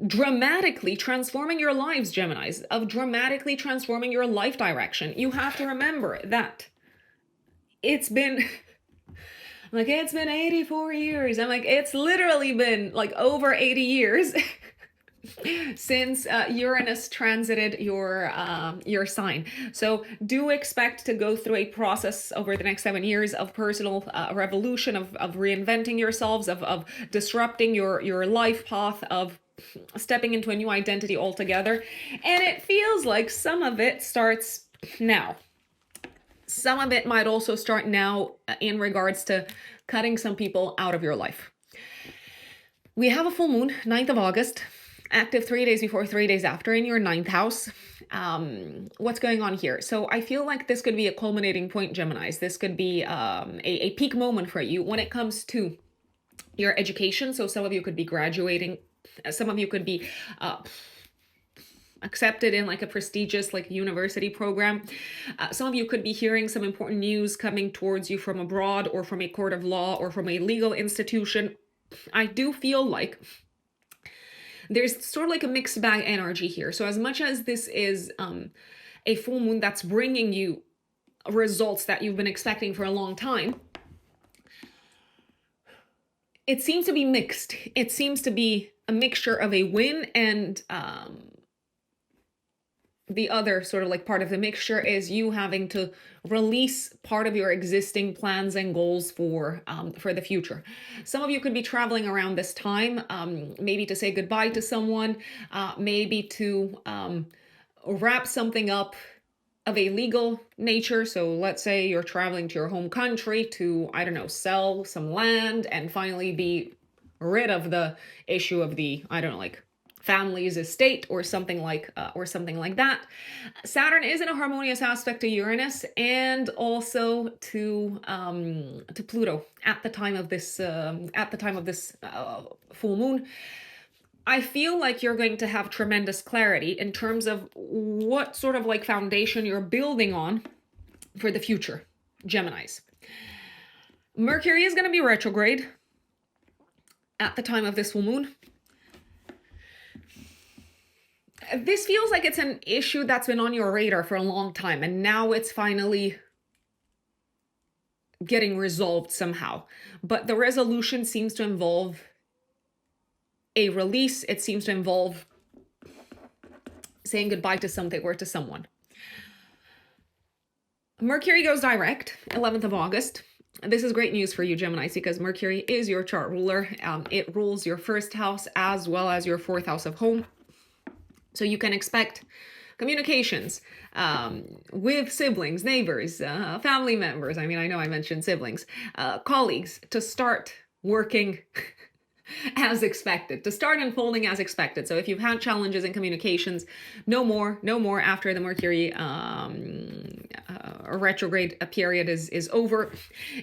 dramatically transforming your lives, Geminis, of dramatically transforming your life direction. You have to remember that it's been like, it's been 84 years. I'm like, it's literally been like over 80 years since Uranus transited your sign. So do expect to go through a process over the next 7 years of personal revolution, of reinventing yourselves, of disrupting your life path, of stepping into a new identity altogether. And it feels like some of it starts now. Some of it might also start now in regards to cutting some people out of your life. We have a full moon, 9th of August, active 3 days before, 3 days after in your 9th house. What's going on here? So I feel like this could be a culminating point, Geminis. This could be a peak moment for you when it comes to your education. So some of you could be graduating. Some of you could be accepted in like a prestigious like university program. Some of you could be hearing some important news coming towards you from abroad or from a court of law or from a legal institution. I do feel like there's sort of like a mixed bag energy here. So as much as this is a full moon that's bringing you results that you've been expecting for a long time, it seems to be mixed. It seems to be a mixture of a win and the other sort of like part of the mixture is you having to release part of your existing plans and goals for the future. Some of you could be traveling around this time, maybe to say goodbye to someone, maybe to wrap something up of a legal nature. So let's say you're traveling to your home country to, I don't know, sell some land and finally be rid of the issue of the, I don't know, like family's estate or something like that. Saturn is in a harmonious aspect to Uranus and also to Pluto at the time of this full moon. I feel like you're going to have tremendous clarity in terms of what sort of like foundation you're building on for the future, Geminis. Mercury is going to be retrograde at the time of this full moon. This feels like it's an issue that's been on your radar for a long time, and now it's finally getting resolved somehow. But the resolution seems to involve a release. It seems to involve saying goodbye to something or to someone. Mercury goes direct, 11th of August. This is great news for you, Geminis, because Mercury is your chart ruler. It rules your first house as well as your fourth house of home. So you can expect communications with siblings, neighbors, family members. I mean, I know I mentioned siblings, colleagues to start working as expected, to start unfolding as expected. So if you've had challenges in communications, no more after the Mercury retrograde period is over.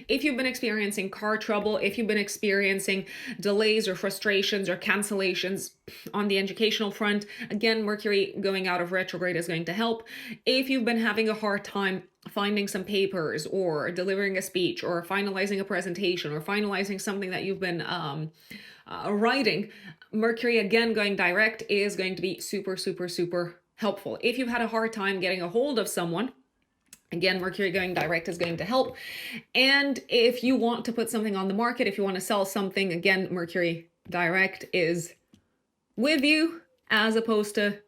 If you've been experiencing car trouble, if you've been experiencing delays or frustrations or cancellations on the educational front, again, Mercury going out of retrograde is going to help. If you've been having a hard time finding some papers or delivering a speech or finalizing a presentation or finalizing something that you've been writing, Mercury again going direct is going to be super, super, super helpful. If you've had a hard time getting a hold of someone, again, Mercury going direct is going to help. And if you want to put something on the market, if you want to sell something, again, Mercury direct is with you, as opposed to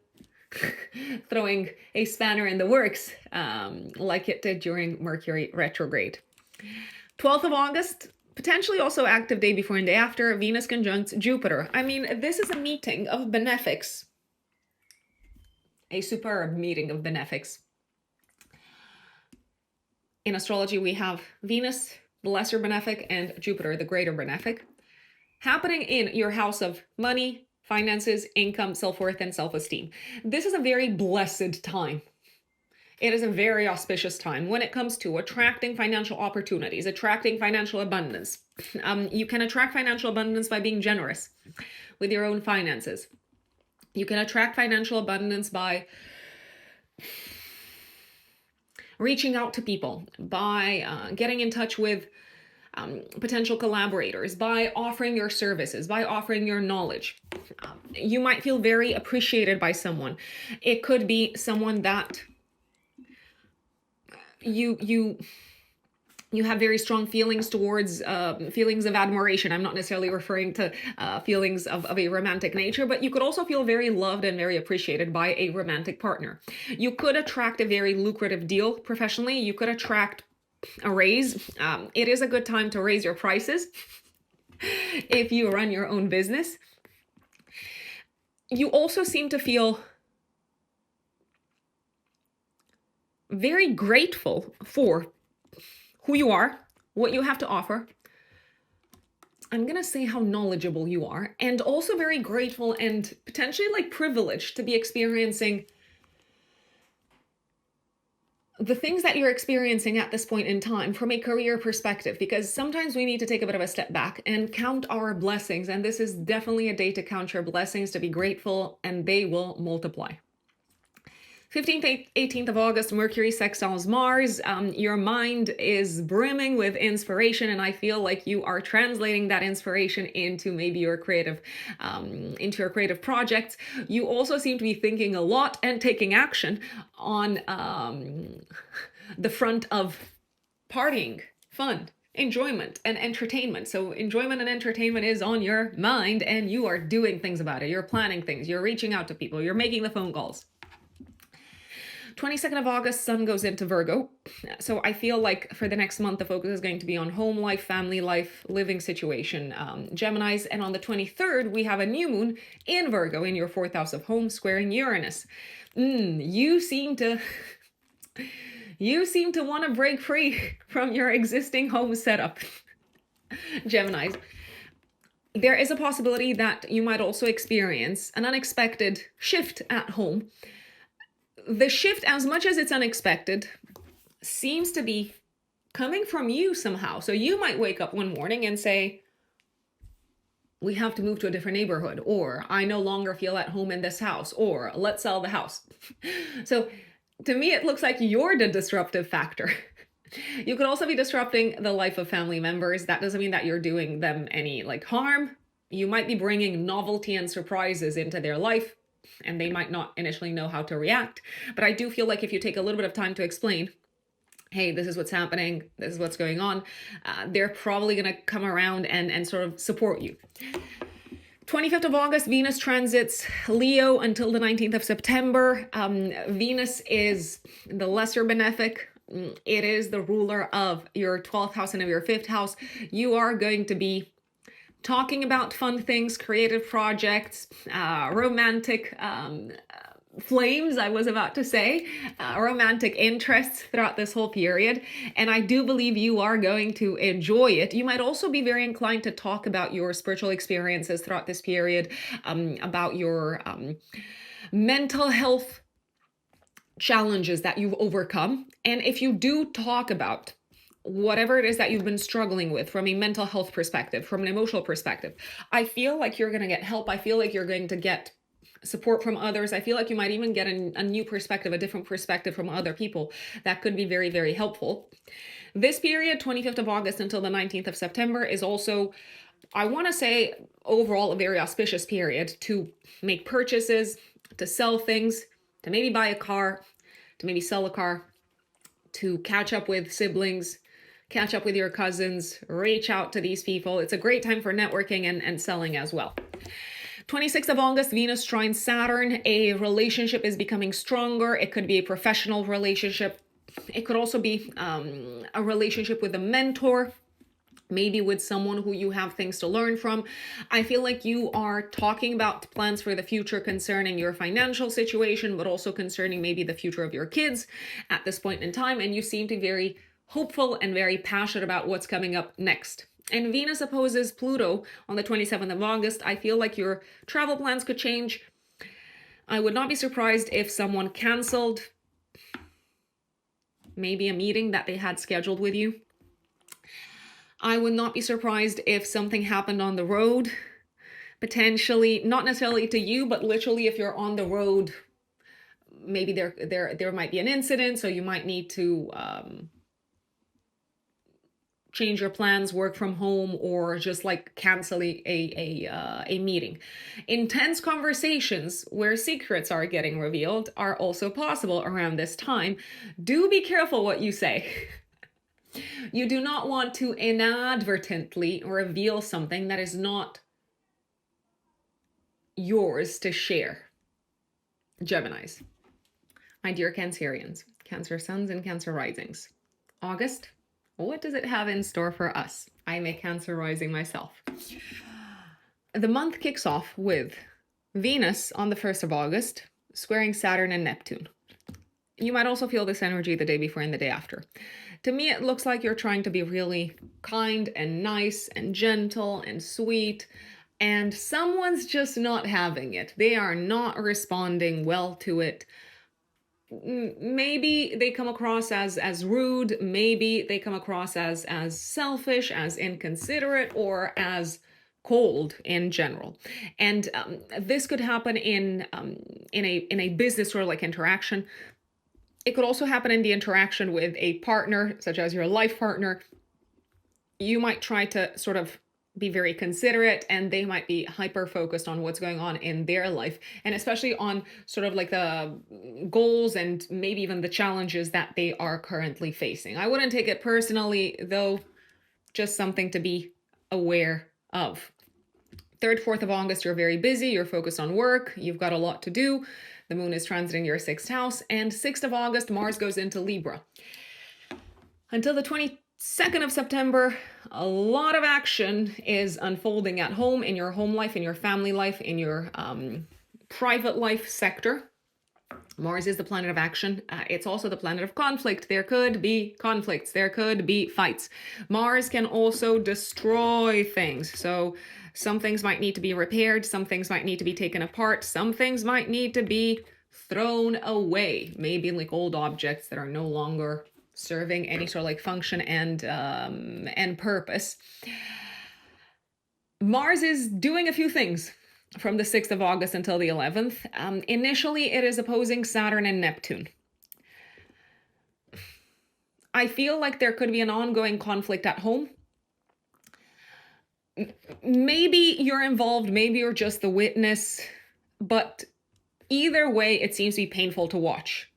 throwing a spanner in the works like it did during Mercury retrograde. 12th of August, potentially also active day before and day after, Venus conjuncts Jupiter. I mean, this is a meeting of Benefics. A superb meeting of Benefics. In astrology, we have Venus, the lesser benefic, and Jupiter, the greater benefic, happening in your house of money, finances, income, self-worth, and self-esteem. This is a very blessed time. It is a very auspicious time when it comes to attracting financial opportunities, attracting financial abundance. You can attract financial abundance by being generous with your own finances. You can attract financial abundance by reaching out to people, by getting in touch with potential collaborators, by offering your services, by offering your knowledge. You might feel very appreciated by someone. It could be someone that you have very strong feelings towards, feelings of admiration. I'm not necessarily referring to feelings of a romantic nature, but you could also feel very loved and very appreciated by a romantic partner. You could attract a very lucrative deal professionally. You could attract a raise. It is a good time to raise your prices if you run your own business. You also seem to feel very grateful for who you are, what you have to offer. I'm going to say how knowledgeable you are, and also very grateful and potentially like privileged to be experiencing the things that you're experiencing at this point in time from a career perspective, because sometimes we need to take a bit of a step back and count our blessings. And this is definitely a day to count your blessings, to be grateful, and they will multiply. 15th, 18th of August, Mercury sextiles Mars. Your mind is brimming with inspiration, and I feel like you are translating that inspiration into maybe your creative projects. You also seem to be thinking a lot and taking action on the front of partying, fun, enjoyment, and entertainment. So enjoyment and entertainment is on your mind, and you are doing things about it. You're planning things. You're reaching out to people. You're making the phone calls. 22nd of August, Sun goes into Virgo. So I feel like for the next month, the focus is going to be on home life, family life, living situation, Geminis. And on the 23rd, we have a new moon in Virgo in your 4th house of home, squaring Uranus. You seem to want to break free from your existing home setup, Geminis. There is a possibility that you might also experience an unexpected shift at home. The shift, as much as it's unexpected, seems to be coming from you somehow. So you might wake up one morning and say, we have to move to a different neighborhood, or I no longer feel at home in this house, or let's sell the house. So to me, it looks like you're the disruptive factor. You could also be disrupting the life of family members. That doesn't mean that you're doing them any harm. You might be bringing novelty and surprises into their life, and they might not initially know how to react. But I do feel like if you take a little bit of time to explain, hey, this is what's happening, this is what's going on, they're probably going to come around and sort of support you. 25th of August, Venus transits Leo until the 19th of September. Venus is the lesser benefic. It is the ruler of your 12th house and of your 5th house. You are going to be talking about fun things, creative projects, romantic flames, I was about to say, romantic interests throughout this whole period. And I do believe you are going to enjoy it. You might also be very inclined to talk about your spiritual experiences throughout this period, about your mental health challenges that you've overcome. And if you do talk about whatever it is that you've been struggling with from a mental health perspective, from an emotional perspective, I feel like you're going to get help. I feel like you're going to get support from others. I feel like you might even get a new perspective, a different perspective from other people that could be very, very helpful. This period, 25th of August until the 19th of September, is also, I want to say, overall a very auspicious period to make purchases, to sell things, to maybe buy a car, to maybe sell a car, to catch up with siblings, catch up with your cousins, reach out to these people. It's a great time for networking and selling as well. 26th of August, Venus trines Saturn. A relationship is becoming stronger. It could be a professional relationship. It could also be a relationship with a mentor, maybe with someone who you have things to learn from. I feel like you are talking about plans for the future concerning your financial situation, but also concerning maybe the future of your kids at this point in time. And you seem to be very hopeful and very passionate about what's coming up next. And Venus opposes Pluto on the 27th of August. I feel like your travel plans could change. I would not be surprised if someone canceled maybe a meeting that they had scheduled with you. I would not be surprised if something happened on the road, potentially, not necessarily to you, but literally if you're on the road, maybe there might be an incident, so you might need to change your plans, work from home, or just like cancel a meeting. Intense conversations where secrets are getting revealed are also possible around this time. Do be careful what you say. You do not want to inadvertently reveal something that is not yours to share. Geminis. My dear Cancerians, Cancer suns and Cancer risings. August, what does it have in store for us? I'm a Cancer rising myself. The month kicks off with Venus on the 1st of August, squaring Saturn and Neptune. You might also feel this energy the day before and the day after. To me, it looks like you're trying to be really kind and nice and gentle and sweet, and someone's just not having it. They are not responding well to it. Maybe they come across as rude, maybe they come across as selfish, as inconsiderate, or as cold in general. And this could happen in a business sort of like interaction. It could also happen in the interaction with a partner, such as your life partner. You might try to sort of be very considerate, and they might be hyper focused on what's going on in their life, and especially on sort of like the goals and maybe even the challenges that they are currently facing. I wouldn't take it personally, though, just something to be aware of. 3rd, 4th of August, you're very busy, you're focused on work, you've got a lot to do. The moon is transiting your 6th house, and 6th of August, Mars goes into Libra. Until the 22nd of September, a lot of action is unfolding at home, in your home life, in your family life, in your private life sector. Mars is the planet of action. It's also the planet of conflict. There could be conflicts. There could be fights. Mars can also destroy things. So some things might need to be repaired. Some things might need to be taken apart. Some things might need to be thrown away. Maybe like old objects that are no longer serving any sort of like function and purpose. Mars is doing a few things from the 6th of August until the 11th. Initially, it is opposing Saturn and Neptune. I feel like there could be an ongoing conflict at home. Maybe you're involved, maybe you're just the witness, but either way, it seems to be painful to watch.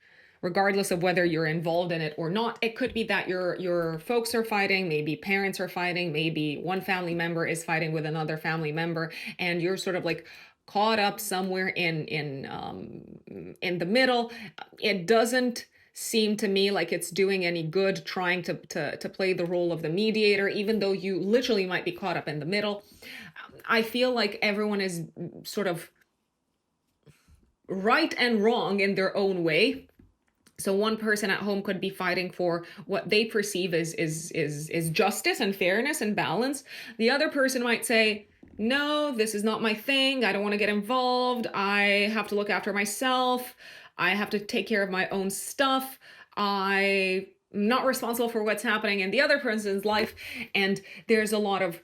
Regardless of whether you're involved in it or not, it could be that your folks are fighting, maybe parents are fighting, maybe one family member is fighting with another family member, and you're sort of like caught up somewhere in the middle. It doesn't seem to me like it's doing any good trying to play the role of the mediator, even though you literally might be caught up in the middle. I feel like everyone is sort of right and wrong in their own way. So one person at home could be fighting for what they perceive is justice and fairness and balance. The other person might say, no, this is not my thing. I don't want to get involved. I have to look after myself. I have to take care of my own stuff. I'm not responsible for what's happening in the other person's life. And there's a lot of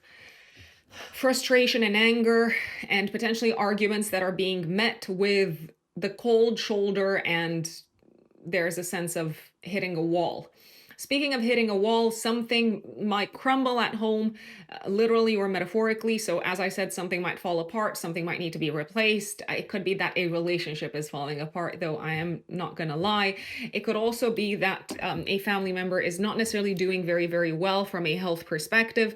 frustration and anger and potentially arguments that are being met with the cold shoulder, and there's a sense of hitting a wall. Speaking of hitting a wall, something might crumble at home, literally or metaphorically. So as I said, something might fall apart, something might need to be replaced. It could be that a relationship is falling apart, though I am not gonna lie. It could also be that a family member is not necessarily doing very, very well from a health perspective.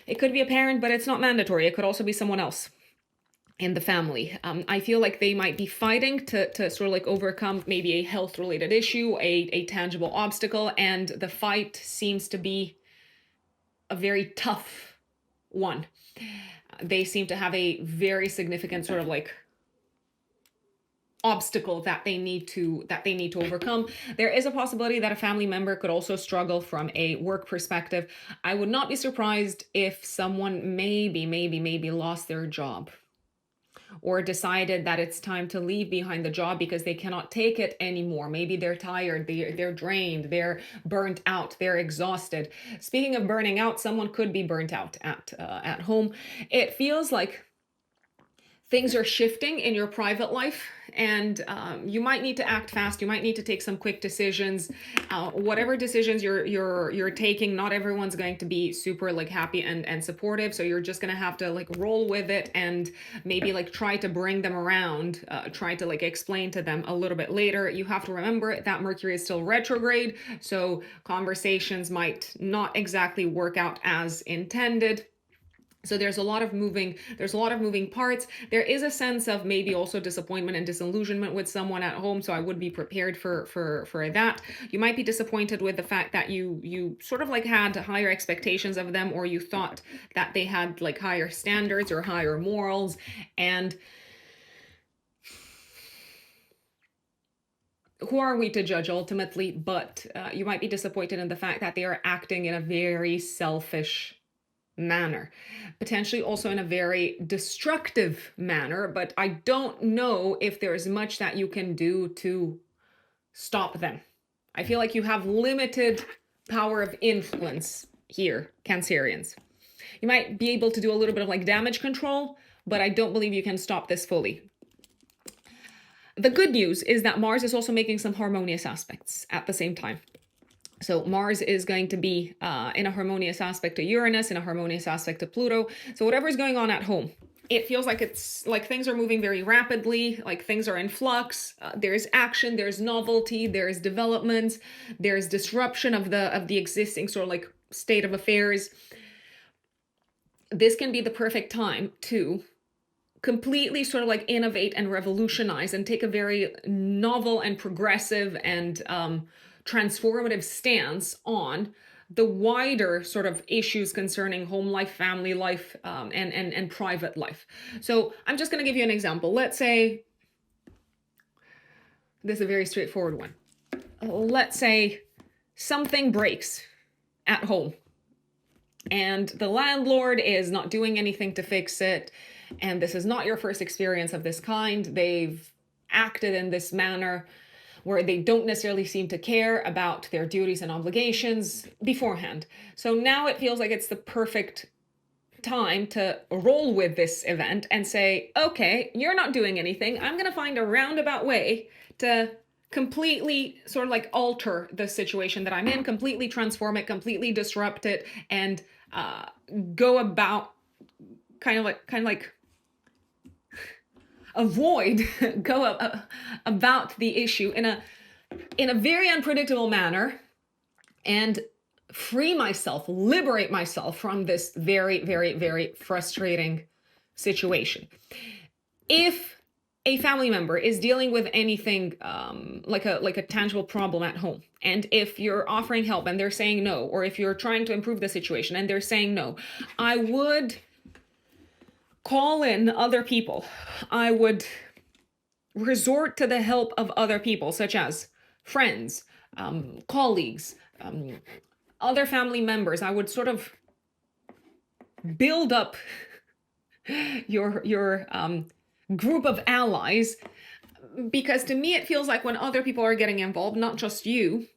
It could be a parent, but it's not mandatory. It could also be someone else in the family. I feel like they might be fighting to sort of like overcome maybe a health related issue, a tangible obstacle, and the fight seems to be a very tough one. They seem to have a very significant sort of like obstacle that they need to overcome. There is a possibility that a family member could also struggle from a work perspective. I would not be surprised if someone maybe lost their job, or decided that it's time to leave behind the job because they cannot take it anymore. Maybe they're tired, they're drained, they're burnt out, they're exhausted. Speaking of burning out, someone could be burnt out at home. It feels like things are shifting in your private life, and you might need to act fast. You might need to take some quick decisions. Whatever decisions you're taking, not everyone's going to be super like happy and supportive. So you're just gonna have to like roll with it and maybe like try to bring them around, try to like explain to them a little bit later. You have to remember that Mercury is still retrograde, so conversations might not exactly work out as intended. So there's a lot of moving parts. There is a sense of maybe also disappointment and disillusionment with someone at home. So I would be prepared for that. You might be disappointed with the fact that you sort of like had higher expectations of them, or you thought that they had like higher standards or higher morals. And who are we to judge ultimately? But you might be disappointed in the fact that they are acting in a very selfish manner, potentially also in a very destructive manner, but I don't know if there's much that you can do to stop them. I feel like you have limited power of influence here, Cancerians. You might be able to do a little bit of like damage control, but I don't believe you can stop this fully. The good news is that Mars is also making some harmonious aspects at the same time. So Mars is going to be in a harmonious aspect to Uranus, in a harmonious aspect to Pluto. So whatever's going on at home, it feels like it's like things are moving very rapidly, like things are in flux. There's action, there's novelty, there's developments, there's disruption of the existing sort of like state of affairs. This can be the perfect time to completely sort of like innovate and revolutionize and take a very novel and progressive and transformative stance on the wider sort of issues concerning home life, family life, and private life. So I'm just going to give you an example. Let's say, this is a very straightforward one. Let's say something breaks at home and the landlord is not doing anything to fix it. And this is not your first experience of this kind. They've acted in this manner where they don't necessarily seem to care about their duties and obligations beforehand. So now it feels like it's the perfect time to roll with this event and say, okay, you're not doing anything. I'm going to find a roundabout way to completely sort of like alter the situation that I'm in, completely transform it, completely disrupt it, and go about kind of like avoid, go about the issue in a very unpredictable manner and free myself, liberate myself from this very, very, very frustrating situation. If a family member is dealing with anything like a tangible problem at home, and if you're offering help and they're saying no, or if you're trying to improve the situation and they're saying no, I would call in other people. I would resort to the help of other people, such as friends, colleagues, other family members. I would sort of build up your group of allies Because to me, it feels like when other people are getting involved, not just you,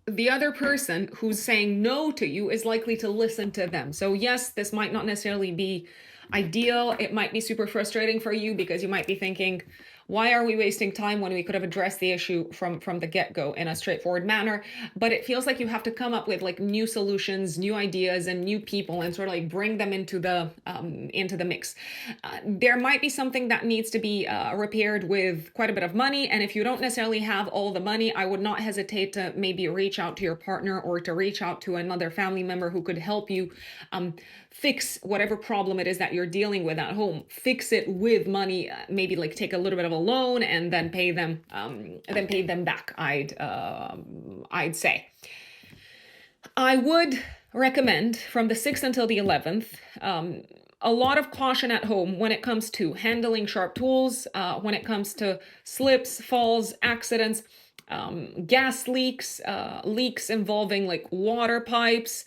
the other person who's saying no to you is likely to listen to them. So yes, this might not necessarily be ideal. It might be super frustrating for you because you might be thinking, why are we wasting time when we could have addressed the issue from the get-go in a straightforward manner? But it feels like you have to come up with like new solutions, new ideas, and new people, and sort of like bring them into the mix. There might be something that needs to be repaired with quite a bit of money, and if you don't necessarily have all the money, I would not hesitate to maybe reach out to your partner or to reach out to another family member who could help you fix whatever problem it is that you're dealing with at home. Fix it with money, maybe like take a little bit of a loan and then pay them back. I'd say. I would recommend from the 6th until the 11th, a lot of caution at home when it comes to handling sharp tools, when it comes to slips, falls, accidents, gas leaks, leaks involving like water pipes,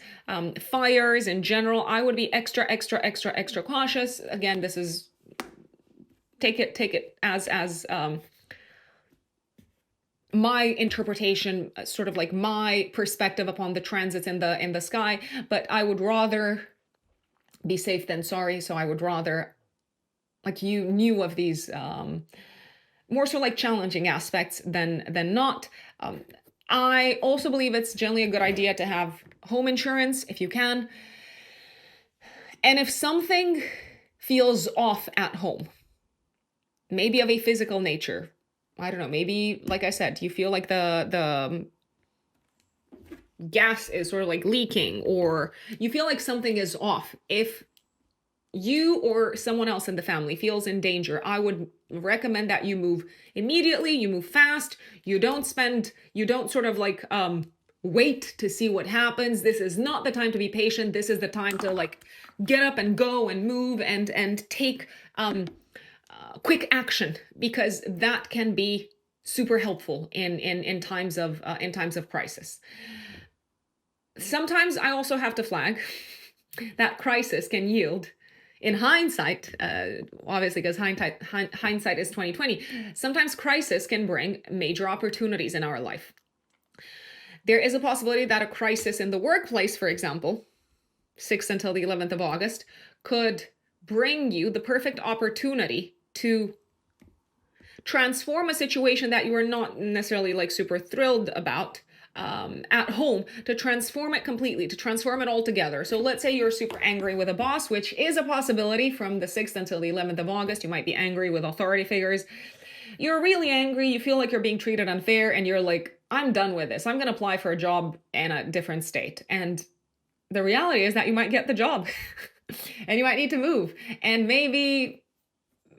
fires in general. I would be extra cautious. Again, this is take it as my interpretation, sort of like my perspective upon the transits in the sky. But I would rather be safe than sorry. So I would rather, like, you knew of these more so like challenging aspects than not. I also believe it's generally a good idea to have home insurance if you can. And if something feels off at home, maybe of a physical nature, I don't know, maybe, like I said, you feel like the gas is sort of like leaking, or you feel like something is off. If you or someone else in the family feels in danger, I would recommend that you move immediately, you move fast, you don't sort of like wait to see what happens. This is not the time to be patient. This is the time to like get up and go and move and take quick action, because that can be super helpful in times of crisis. Sometimes I also have to flag that crisis can yield, in hindsight, obviously, because hindsight is 2020, sometimes crisis can bring major opportunities in our life. There is a possibility that a crisis in the workplace, for example, 6th until the 11th of August, could bring you the perfect opportunity to transform a situation that you are not necessarily like super thrilled about at home, to transform it completely, to transform it altogether. So let's say you're super angry with a boss, which is a possibility from the 6th until the 11th of August. You might be angry with authority figures. You're really angry. You feel like you're being treated unfair, and you're like, I'm done with this. I'm going to apply for a job in a different state. And the reality is that you might get the job and you might need to move. And maybe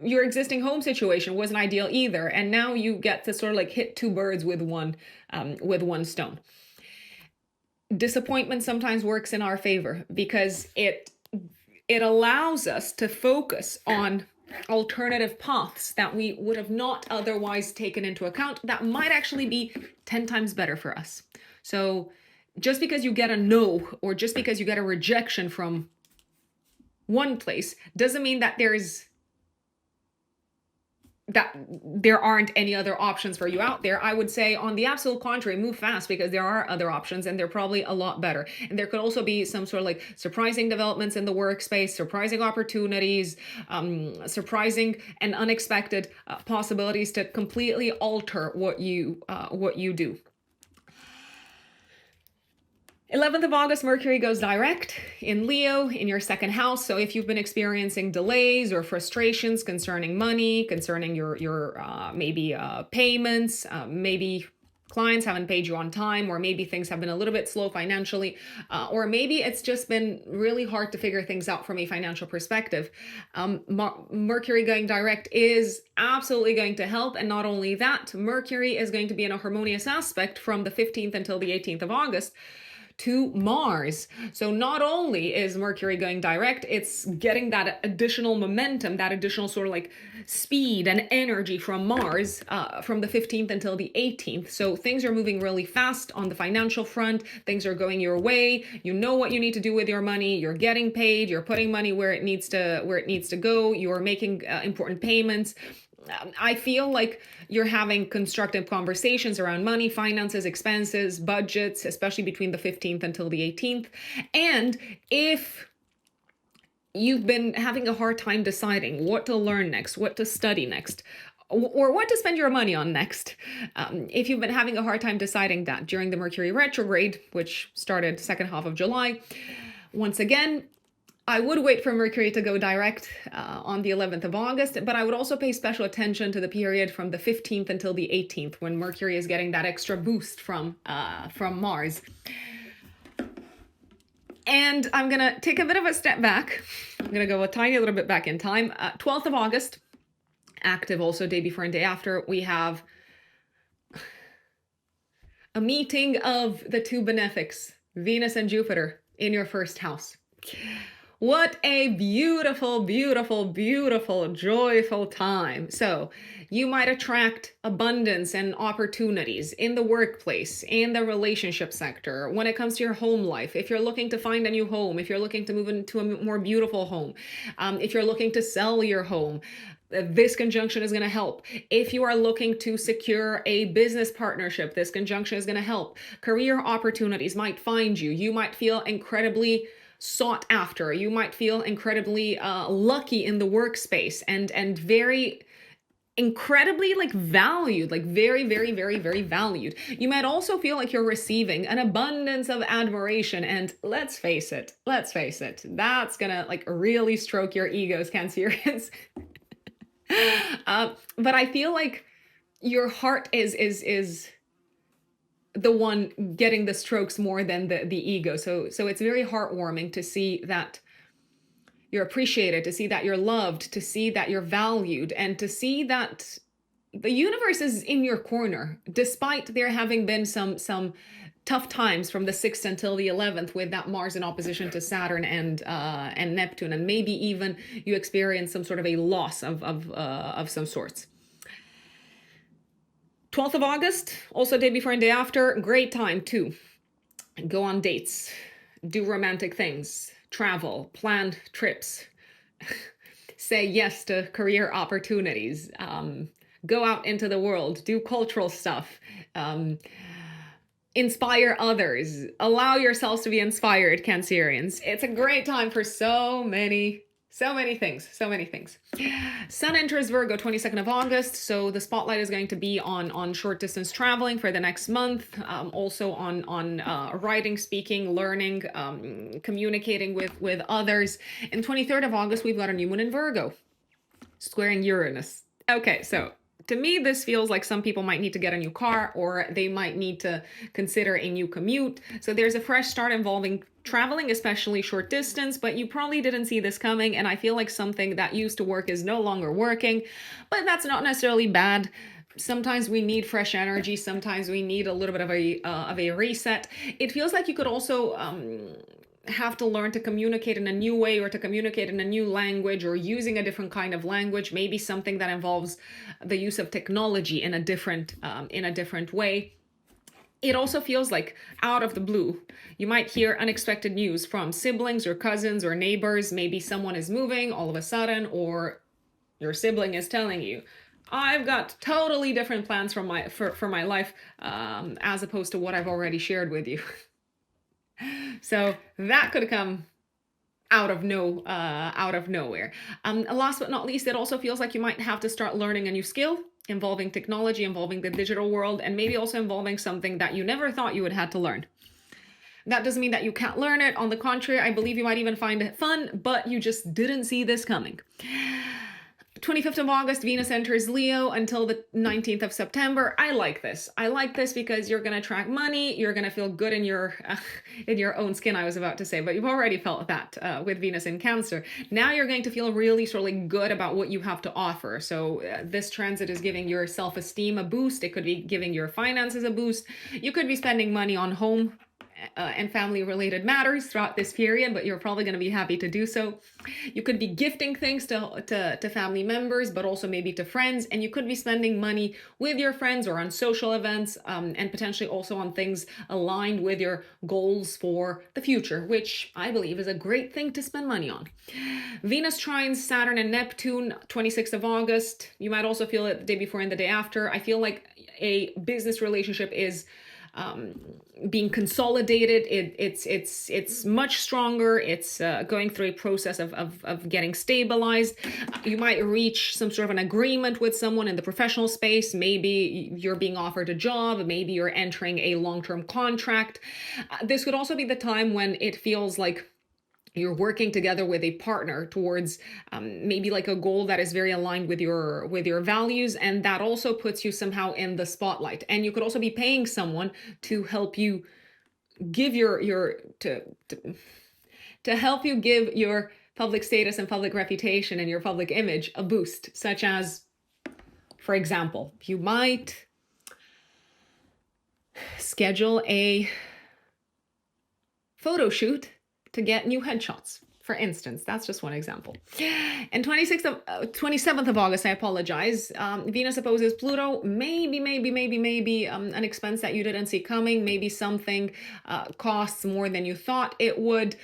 your existing home situation wasn't ideal either, and now you get to sort of like hit two birds with one stone. Disappointment sometimes works in our favor because it allows us to focus on alternative paths that we would have not otherwise taken into account, that might actually be 10 times better for us. So just because you get a no, or just because you get a rejection from one place, doesn't mean that there aren't any other options for you out there. I would say, on the absolute contrary, move fast, because there are other options, and they're probably a lot better. And there could also be some sort of like surprising developments in the workspace, surprising opportunities, surprising and unexpected possibilities to completely alter what you do. 11th of August, Mercury goes direct in Leo, in your second house. So if you've been experiencing delays or frustrations concerning money, concerning your maybe payments, maybe clients haven't paid you on time, or maybe things have been a little bit slow financially, or maybe it's just been really hard to figure things out from a financial perspective, Mercury going direct is absolutely going to help. And not only that, Mercury is going to be in a harmonious aspect from the 15th until the 18th of August to Mars. So not only is Mercury going direct, it's getting that additional momentum, that additional sort of like speed and energy from Mars from the 15th until the 18th. So things are moving really fast on the financial front. Things are going your way. You know what you need to do with your money. You're getting paid. You're putting money where it needs to go. You are making important payments. I feel like you're having constructive conversations around money, finances, expenses, budgets, especially between the 15th until the 18th. And if you've been having a hard time deciding what to learn next, what to study next, or what to spend your money on next. If you've been having a hard time deciding that during the Mercury retrograde, which started second half of July, once again, I would wait for Mercury to go direct on the 11th of August, but I would also pay special attention to the period from the 15th until the 18th, when Mercury is getting that extra boost from Mars. And I'm going to take a bit of a step back. I'm going to go a tiny little bit back in time. 12th of August, active also day before and day after, we have a meeting of the two Benefics, Venus and Jupiter, in your first house. What a beautiful, beautiful, beautiful, joyful time. So you might attract abundance and opportunities in the workplace, in the relationship sector, when it comes to your home life. If you're looking to find a new home, if you're looking to move into a more beautiful home, if you're looking to sell your home, this conjunction is going to help. If you are looking to secure a business partnership, this conjunction is going to help. Career opportunities might find you. You might feel incredibly sought after. You might feel incredibly lucky in the workspace and very incredibly valued, very, very, very, very valued. You might also feel like you're receiving an abundance of admiration, and let's face it, that's gonna really stroke your egos, Cancerians. But I feel like your heart is the one getting the strokes more than the ego. So it's very heartwarming to see that you're appreciated, to see that you're loved, to see that you're valued, and to see that the universe is in your corner, despite there having been some tough times from the 6th until the 11th with that Mars in opposition to Saturn and Neptune, and maybe even you experience some sort of a loss of some sorts. 12th of August, also day before and day after, great time to go on dates, do romantic things, travel, plan trips, say yes to career opportunities, go out into the world, do cultural stuff, inspire others, allow yourselves to be inspired, Cancerians. It's a great time for so many things. Sun enters Virgo 22nd of August, so the spotlight is going to be on short distance traveling for the next month, also on writing, speaking, learning, communicating with others. And 23rd of August, we've got a new moon in Virgo, squaring Uranus. Okay, so to me, this feels like some people might need to get a new car, or they might need to consider a new commute. So there's a fresh start involving traveling, especially short distance, but you probably didn't see this coming. And I feel like something that used to work is no longer working, but that's not necessarily bad. Sometimes we need fresh energy. Sometimes we need a little bit of a reset. It feels like you could also have to learn to communicate in a new way, or to communicate in a new language, or using a different kind of language, maybe something that involves the use of technology in a different way. It also feels like out of the blue, you might hear unexpected news from siblings or cousins or neighbors. Maybe someone is moving all of a sudden, or your sibling is telling you, I've got totally different plans for my life, as opposed to what I've already shared with you. So that could come out of nowhere. Last but not least, it also feels like you might have to start learning a new skill involving technology, involving the digital world, and maybe also involving something that you never thought you would have to learn. That doesn't mean that you can't learn it. On the contrary, I believe you might even find it fun, but you just didn't see this coming. 25th of August, Venus enters Leo until the 19th of September. I like this. Because you're going to attract money. You're going to feel good in your own skin, I was about to say, but you've already felt that with Venus in Cancer. Now you're going to feel really good about what you have to offer. So this transit is giving your self-esteem a boost. It could be giving your finances a boost. You could be spending money on home and family related matters throughout this period, but you're probably going to be happy to do so. You could be gifting things to family members, but also maybe to friends, and you could be spending money with your friends or on social events, and potentially also on things aligned with your goals for the future, which I believe is a great thing to spend money on. Venus trines Saturn and Neptune, 26th of August. You might also feel it the day before and the day after. I feel like a business relationship is being consolidated. It's much stronger. It's going through a process of getting stabilized. You might reach some sort of an agreement with someone in the professional space. Maybe you're being offered a job. Maybe you're entering a long-term contract. This could also be the time when it feels like you're working together with a partner towards maybe like a goal that is very aligned with your values, and that also puts you somehow in the spotlight. And you could also be paying someone to help you give to help you give your public status and public reputation and your public image a boost, such as, for example, you might schedule a photo shoot to get new headshots, for instance. That's just one example. And 27th of August, I apologize, Venus opposes Pluto. Maybe an expense that you didn't see coming. Maybe something costs more than you thought it would.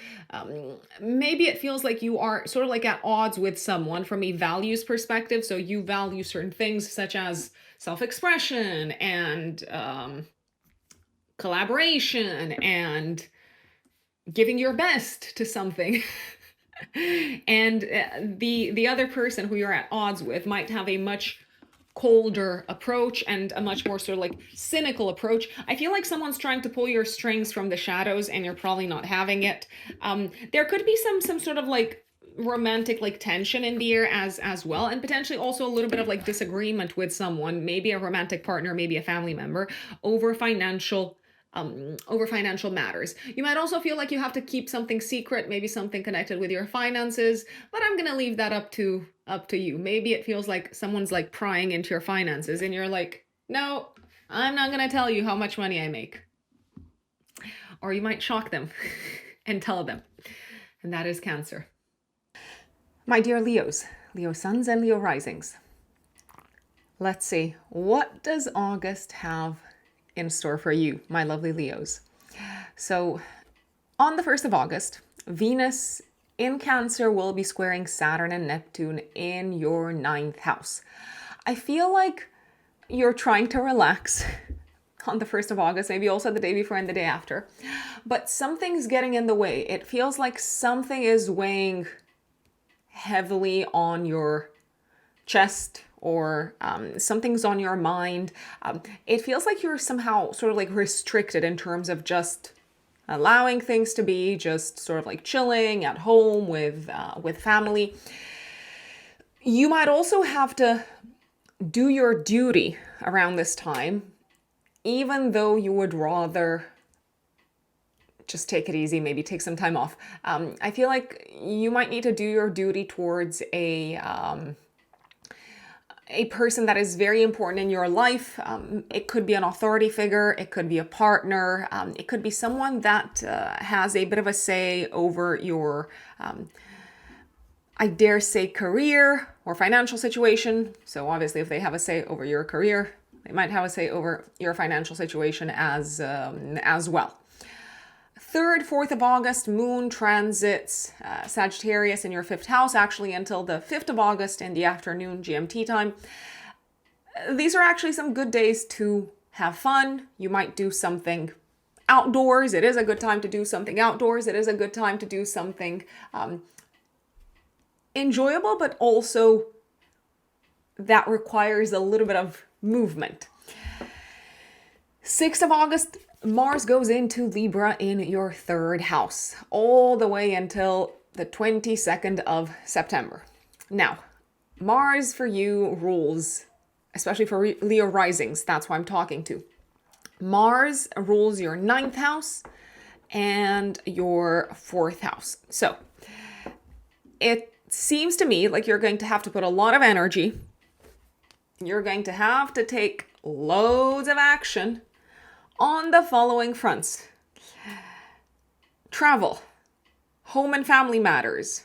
Maybe it feels like you are sort of like at odds with someone from a values perspective. So you value certain things such as self-expression and collaboration and giving your best to something. And the other person who you're at odds with might have a much colder approach and a much more sort of like cynical approach. I feel like someone's trying to pull your strings from the shadows and you're probably not having it. There could be some sort of like romantic like tension in the air as well, and potentially also a little bit of like disagreement with someone, maybe a romantic partner, maybe a family member, over financial matters. You might also feel like you have to keep something secret, maybe something connected with your finances, but I'm gonna leave that up to you. Maybe it feels like someone's like prying into your finances and you're like, no, I'm not gonna tell you how much money I make. Or you might shock them and tell them. And that is Cancer. My dear Leos, Leo suns and Leo risings. Let's see, what does August have in store for you, my lovely Leos? So on the 1st of August, Venus in Cancer will be squaring Saturn and Neptune in your 9th house. I feel like you're trying to relax on the 1st of August, maybe also the day before and the day after, but something's getting in the way. It feels like something is weighing heavily on your chest, or something's on your mind. It feels like you're somehow sort of like restricted in terms of just allowing things to be, just sort of like chilling at home with family. You might also have to do your duty around this time, even though you would rather just take it easy, maybe take some time off. I feel like you might need to do your duty towards a person that is very important in your life. It could be an authority figure, it could be a partner, it could be someone that has a bit of a say over your, I dare say, career or financial situation. So obviously if they have a say over your career, they might have a say over your financial situation as well. 3rd, 4th of August, Moon transits Sagittarius in your 5th house, actually until the 5th of August in the afternoon GMT time. These are actually some good days to have fun. You might do something outdoors. It is a good time to do something outdoors. It is a good time to do something enjoyable, but also that requires a little bit of movement. 6th of August, Mars goes into Libra in your 3rd house, all the way until the 22nd of September. Now, Mars for you rules, especially for Leo risings, that's who I'm talking to. Mars rules your 9th house and your 4th house. So, it seems to me like you're going to have to put a lot of energy. You're going to have to take loads of action on the following fronts. travel, home and family matters,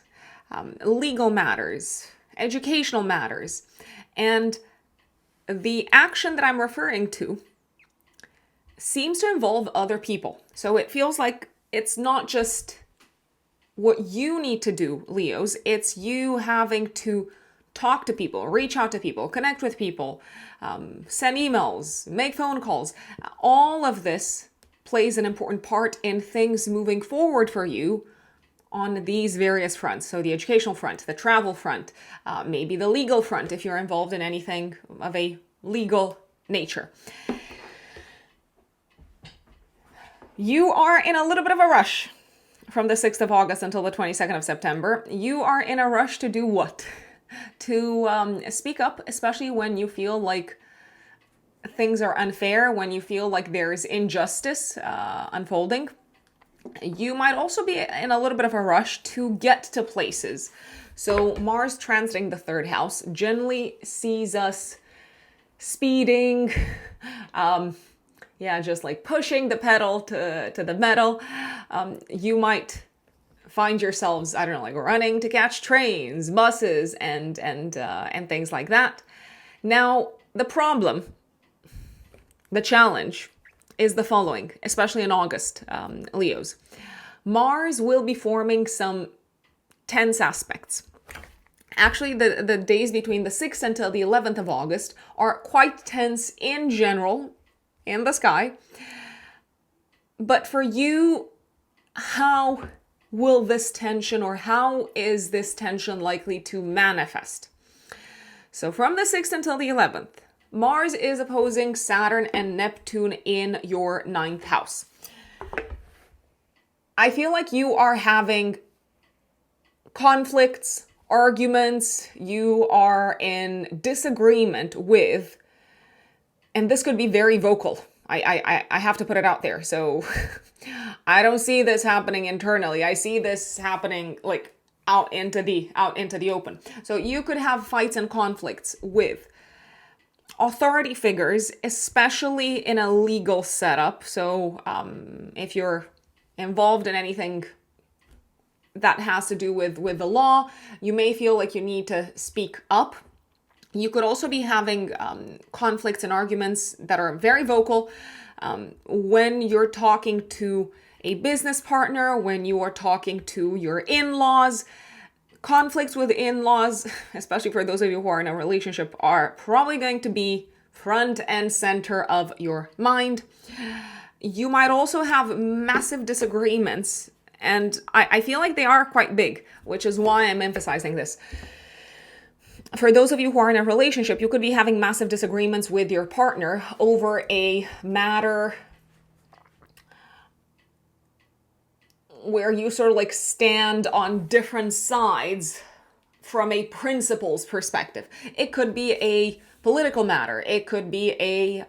legal matters, educational matters. And the action that I'm referring to seems to involve other people. So it feels like it's not just what you need to do, Leos. It's you having to talk to people, reach out to people, connect with people, send emails, make phone calls. All of this plays an important part in things moving forward for you on these various fronts. So the educational front, the travel front, maybe the legal front if you're involved in anything of a legal nature. You are in a little bit of a rush from the 6th of August until the 22nd of September. You are in a rush to do what? To speak up, especially when you feel like things are unfair, when you feel like there's injustice unfolding. You might also be in a little bit of a rush to get to places. So Mars transiting the 3rd house generally sees us speeding, just like pushing the pedal to the metal. You might find yourselves, I don't know, like running to catch trains, buses, and things like that. Now, the problem, the challenge, is the following, especially in August, Leos. Mars will be forming some tense aspects. Actually, the days between the 6th until the 11th of August are quite tense in general in the sky. But for you, how will this tension, or how is this tension likely to manifest? So from the 6th until the 11th, Mars is opposing Saturn and Neptune in your 9th house. I feel like you are having conflicts, arguments, you are in disagreement with, and this could be very vocal. I have to put it out there. So I don't see this happening internally. I see this happening like out into the open. So you could have fights and conflicts with authority figures, especially in a legal setup. So if you're involved in anything that has to do with the law, you may feel like you need to speak up. You could also be having conflicts and arguments that are very vocal when you're talking to a business partner, when you are talking to your in-laws. Conflicts with in-laws, especially for those of you who are in a relationship, are probably going to be front and center of your mind. You might also have massive disagreements, and I feel like they are quite big, which is why I'm emphasizing this. For those of you who are in a relationship, you could be having massive disagreements with your partner over a matter where you sort of like stand on different sides from a principles perspective. It could be a political matter. It could be a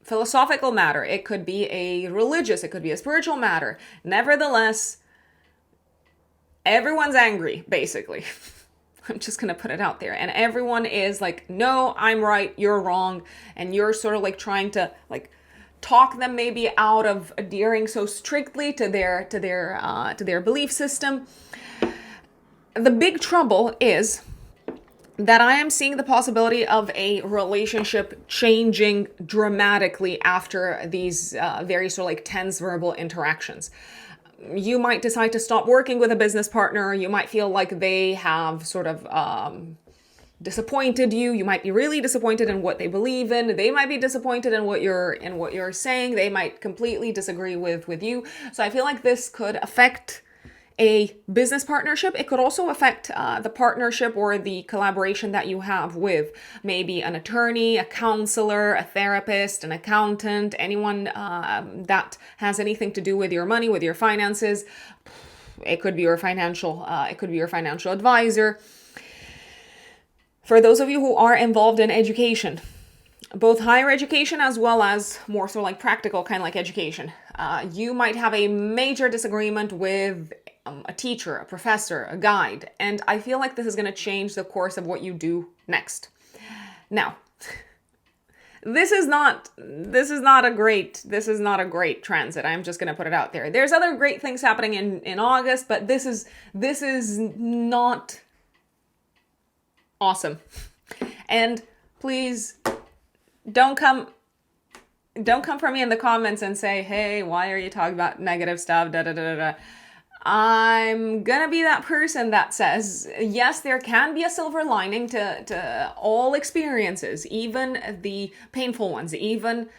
philosophical matter. It could be a religious. It could be a spiritual matter. Nevertheless, everyone's angry, basically. I'm just going to put it out there. And everyone is like, no, I'm right, you're wrong. And you're sort of like trying to like talk them maybe out of adhering so strictly to their belief system. The big trouble is that I am seeing the possibility of a relationship changing dramatically after these very sort of like tense verbal interactions. You might decide to stop working with a business partner. You might feel like they have sort of disappointed you. You might be really disappointed in what they believe in. They might be disappointed in what you're saying. They might completely disagree with you. So I feel like this could affect a business partnership. It could also affect the partnership or the collaboration that you have with maybe an attorney, a counselor, a therapist, an accountant, anyone that has anything to do with your money, with your finances. It could be your financial advisor. For those of you who are involved in education, both higher education as well as more so like practical kind of like education, you might have a major disagreement with a teacher, a professor, a guide, and I feel like this is going to change the course of what you do next. Now, this is not a great transit. I'm just going to put it out there. There's other great things happening in August, but this is not awesome. And please don't come for me in the comments and say, hey, why are you talking about negative stuff? Da da da da da. I'm gonna be that person that says, yes, there can be a silver lining to all experiences, even the painful ones, even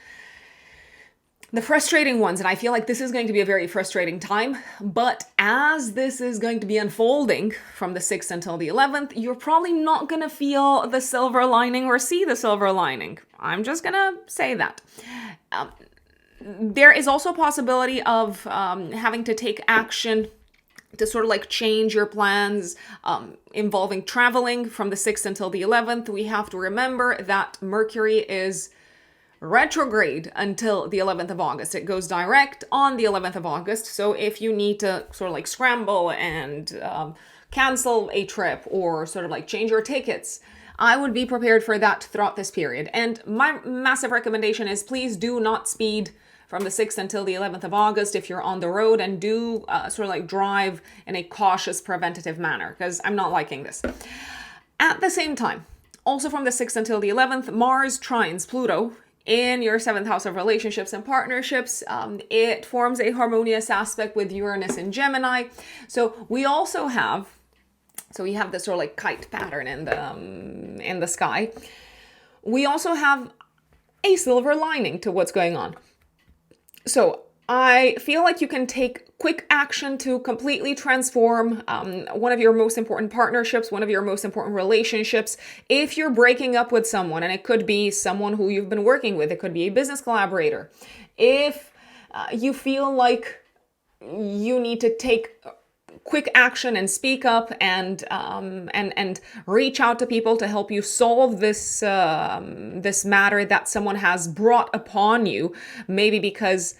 the frustrating ones. And I feel like this is going to be a very frustrating time. But as this is going to be unfolding from the 6th until the 11th, you're probably not going to feel the silver lining or see the silver lining. I'm just going to say that. There is also a possibility of having to take action to sort of like change your plans involving traveling from the 6th until the 11th. We have to remember that Mercury is retrograde until the 11th of August. It goes direct on the 11th of August. So if you need to sort of like scramble and cancel a trip or sort of like change your tickets, I would be prepared for that throughout this period. And my massive recommendation is please do not speed from the 6th until the 11th of August if you're on the road, and do sort of like drive in a cautious, preventative manner, because I'm not liking this. At the same time, also from the 6th until the 11th, Mars trines Pluto in your 7th house of relationships and partnerships. It forms a harmonious aspect with Uranus and Gemini. So we also have, we have this sort of like kite pattern in the sky. We also have a silver lining to what's going on. So I feel like you can take quick action to completely transform one of your most important partnerships, one of your most important relationships. If you're breaking up with someone, and it could be someone who you've been working with, it could be a business collaborator. If you feel like you need to take quick action and speak up and reach out to people to help you solve this this matter that someone has brought upon you, maybe because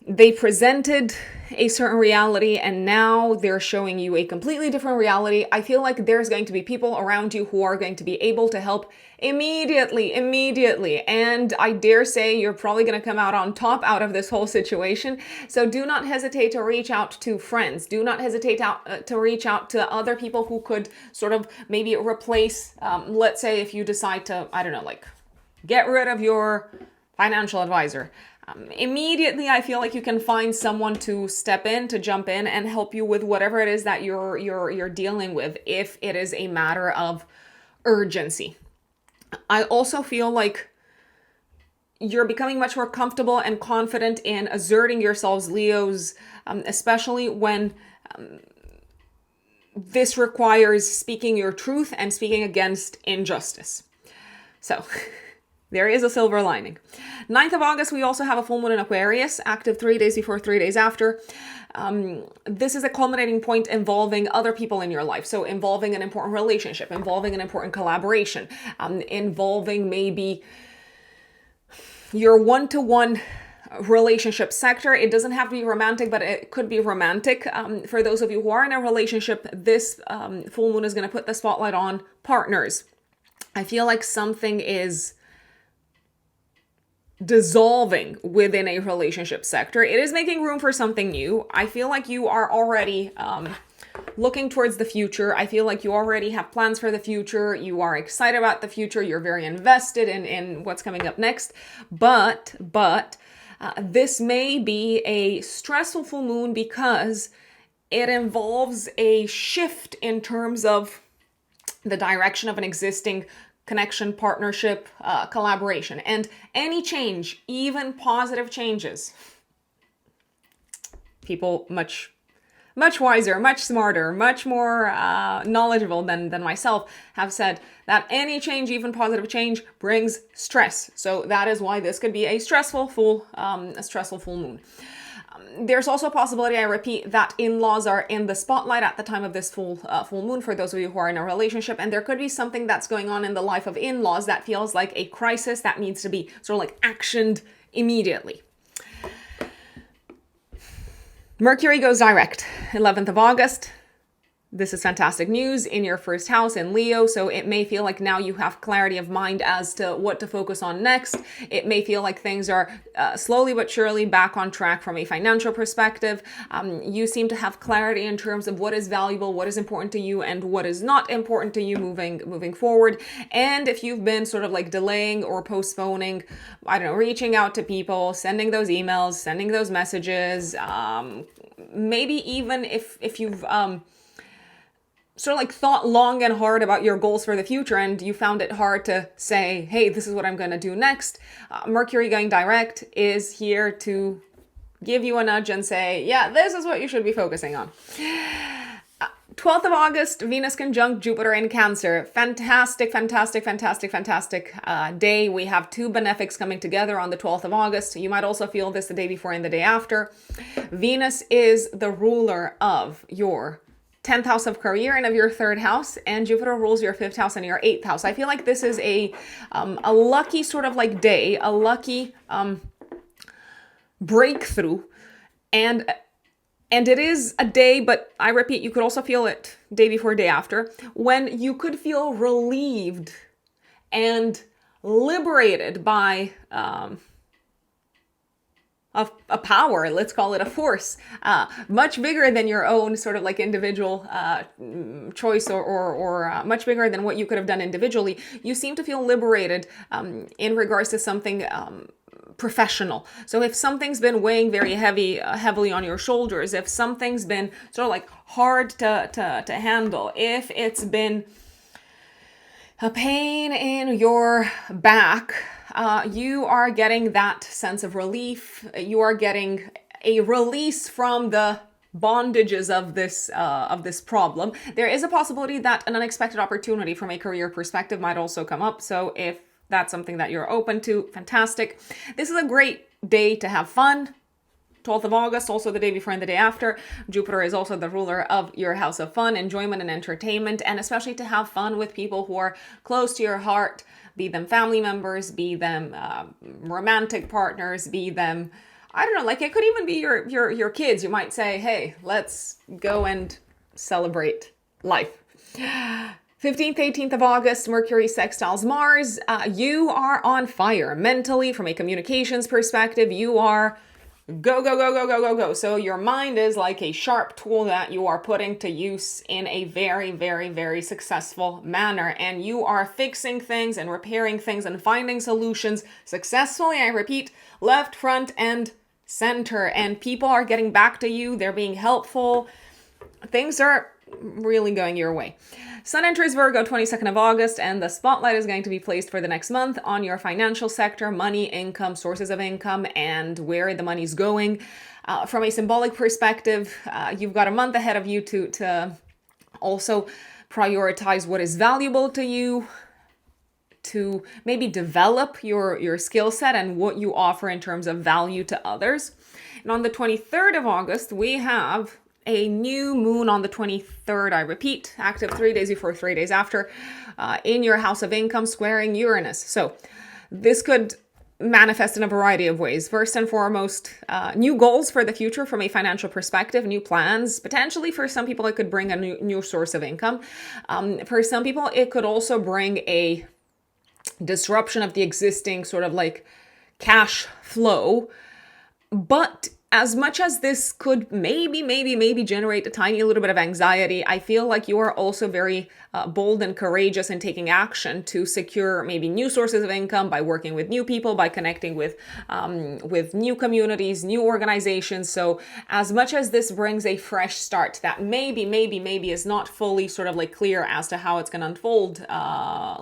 they presented a certain reality and now they're showing you a completely different reality. I feel like there's going to be people around you who are going to be able to help immediately. And I dare say you're probably going to come out on top out of this whole situation. So do not hesitate to reach out to friends. Do not hesitate to reach out to other people who could sort of maybe replace, let's say if you decide to, I don't know, like get rid of your financial advisor. Immediately, I feel like you can find someone to step in, to jump in and help you with whatever it is that you're dealing with, if it is a matter of urgency. I also feel like you're becoming much more comfortable and confident in asserting yourselves, Leos, especially when this requires speaking your truth and speaking against injustice. So there is a silver lining. 9th of August, we also have a full moon in Aquarius, active 3 days before, 3 days after. This is a culminating point involving other people in your life. So involving an important relationship, involving an important collaboration, involving maybe your one-to-one relationship sector. It doesn't have to be romantic, but it could be romantic. For those of you who are in a relationship, this full moon is going to put the spotlight on partners. I feel like something is dissolving within a relationship sector. It is making room for something new. I feel like you are already looking towards the future. I feel like you already have plans for the future. You are excited about the future. You're very invested in what's coming up next. But this may be a stressful full moon because it involves a shift in terms of the direction of an existing connection, partnership, collaboration, and any change, even positive changes. People much wiser, much smarter, much more knowledgeable than myself have said that any change, even positive change, brings stress. So that is why this could be a stressful full moon. There's also a possibility, I repeat, that in-laws are in the spotlight at the time of this full moon for those of you who are in a relationship, and there could be something that's going on in the life of in-laws that feels like a crisis that needs to be sort of like actioned immediately. Mercury goes direct, 11th of August. This is fantastic news in your first house in Leo, so it may feel like now you have clarity of mind as to what to focus on next. It may feel like things are slowly but surely back on track from a financial perspective. You seem to have clarity in terms of what is valuable, what is important to you, and what is not important to you moving forward. And if you've been sort of like delaying or postponing, I don't know, reaching out to people, sending those emails, sending those messages, maybe even if you've sort of like thought long and hard about your goals for the future and you found it hard to say, hey, this is what I'm going to do next. Mercury going direct is here to give you a nudge and say, yeah, this is what you should be focusing on. 12th of August, Venus conjunct Jupiter in Cancer. Fantastic, fantastic, fantastic, fantastic day. We have two Benefics coming together on the 12th of August. You might also feel this the day before and the day after. Venus is the ruler of your 10th house of career and of your 3rd house, and Jupiter rules your 5th house and your 8th house. I feel like this is a lucky sort of like day, a lucky breakthrough, and it is a day, but I repeat, you could also feel it day before, day after, when you could feel relieved and liberated by a power, let's call it a force, much bigger than your own sort of like individual choice or much bigger than what you could have done individually. You seem to feel liberated in regards to something professional. So if something's been weighing very heavily on your shoulders, if something's been sort of like hard to handle, if it's been a pain in your back, you are getting that sense of relief. You are getting a release from the bondages of this problem. There is a possibility that an unexpected opportunity from a career perspective might also come up. So if that's something that you're open to, fantastic. This is a great day to have fun. 12th of August, also the day before and the day after. Jupiter is also the ruler of your house of fun, enjoyment, and entertainment, and especially to have fun with people who are close to your heart, be them family members, be them romantic partners, be them, I don't know, like it could even be your kids. You might say, hey, let's go and celebrate life. 15th, 18th of August, Mercury sextiles Mars. You are on fire mentally from a communications perspective. You are go, go, go, go, go, go, go. So your mind is like a sharp tool that you are putting to use in a very, very, very successful manner. And you are fixing things and repairing things and finding solutions successfully. I repeat, left, front, and center. And people are getting back to you. They're being helpful. Things are really going your way. Sun enters Virgo 22nd of August, and the spotlight is going to be placed for the next month on your financial sector, money, income, sources of income, and where the money's going. From a symbolic perspective, you've got a month ahead of you to also prioritize what is valuable to you, to maybe develop your skill set and what you offer in terms of value to others. And on the 23rd of August, we have a new moon on the 23rd, I repeat, active 3 days before, 3 days after, in your house of income, squaring Uranus. So this could manifest in a variety of ways. First and foremost, new goals for the future from a financial perspective, new plans. Potentially for some people, it could bring a new source of income. For some people, it could also bring a disruption of the existing sort of like cash flow. But as much as this could maybe generate a tiny little bit of anxiety, I feel like you are also very bold and courageous in taking action to secure maybe new sources of income by working with new people, by connecting with new communities, new organizations. So as much as this brings a fresh start that maybe is not fully sort of like clear as to how it's going to unfold,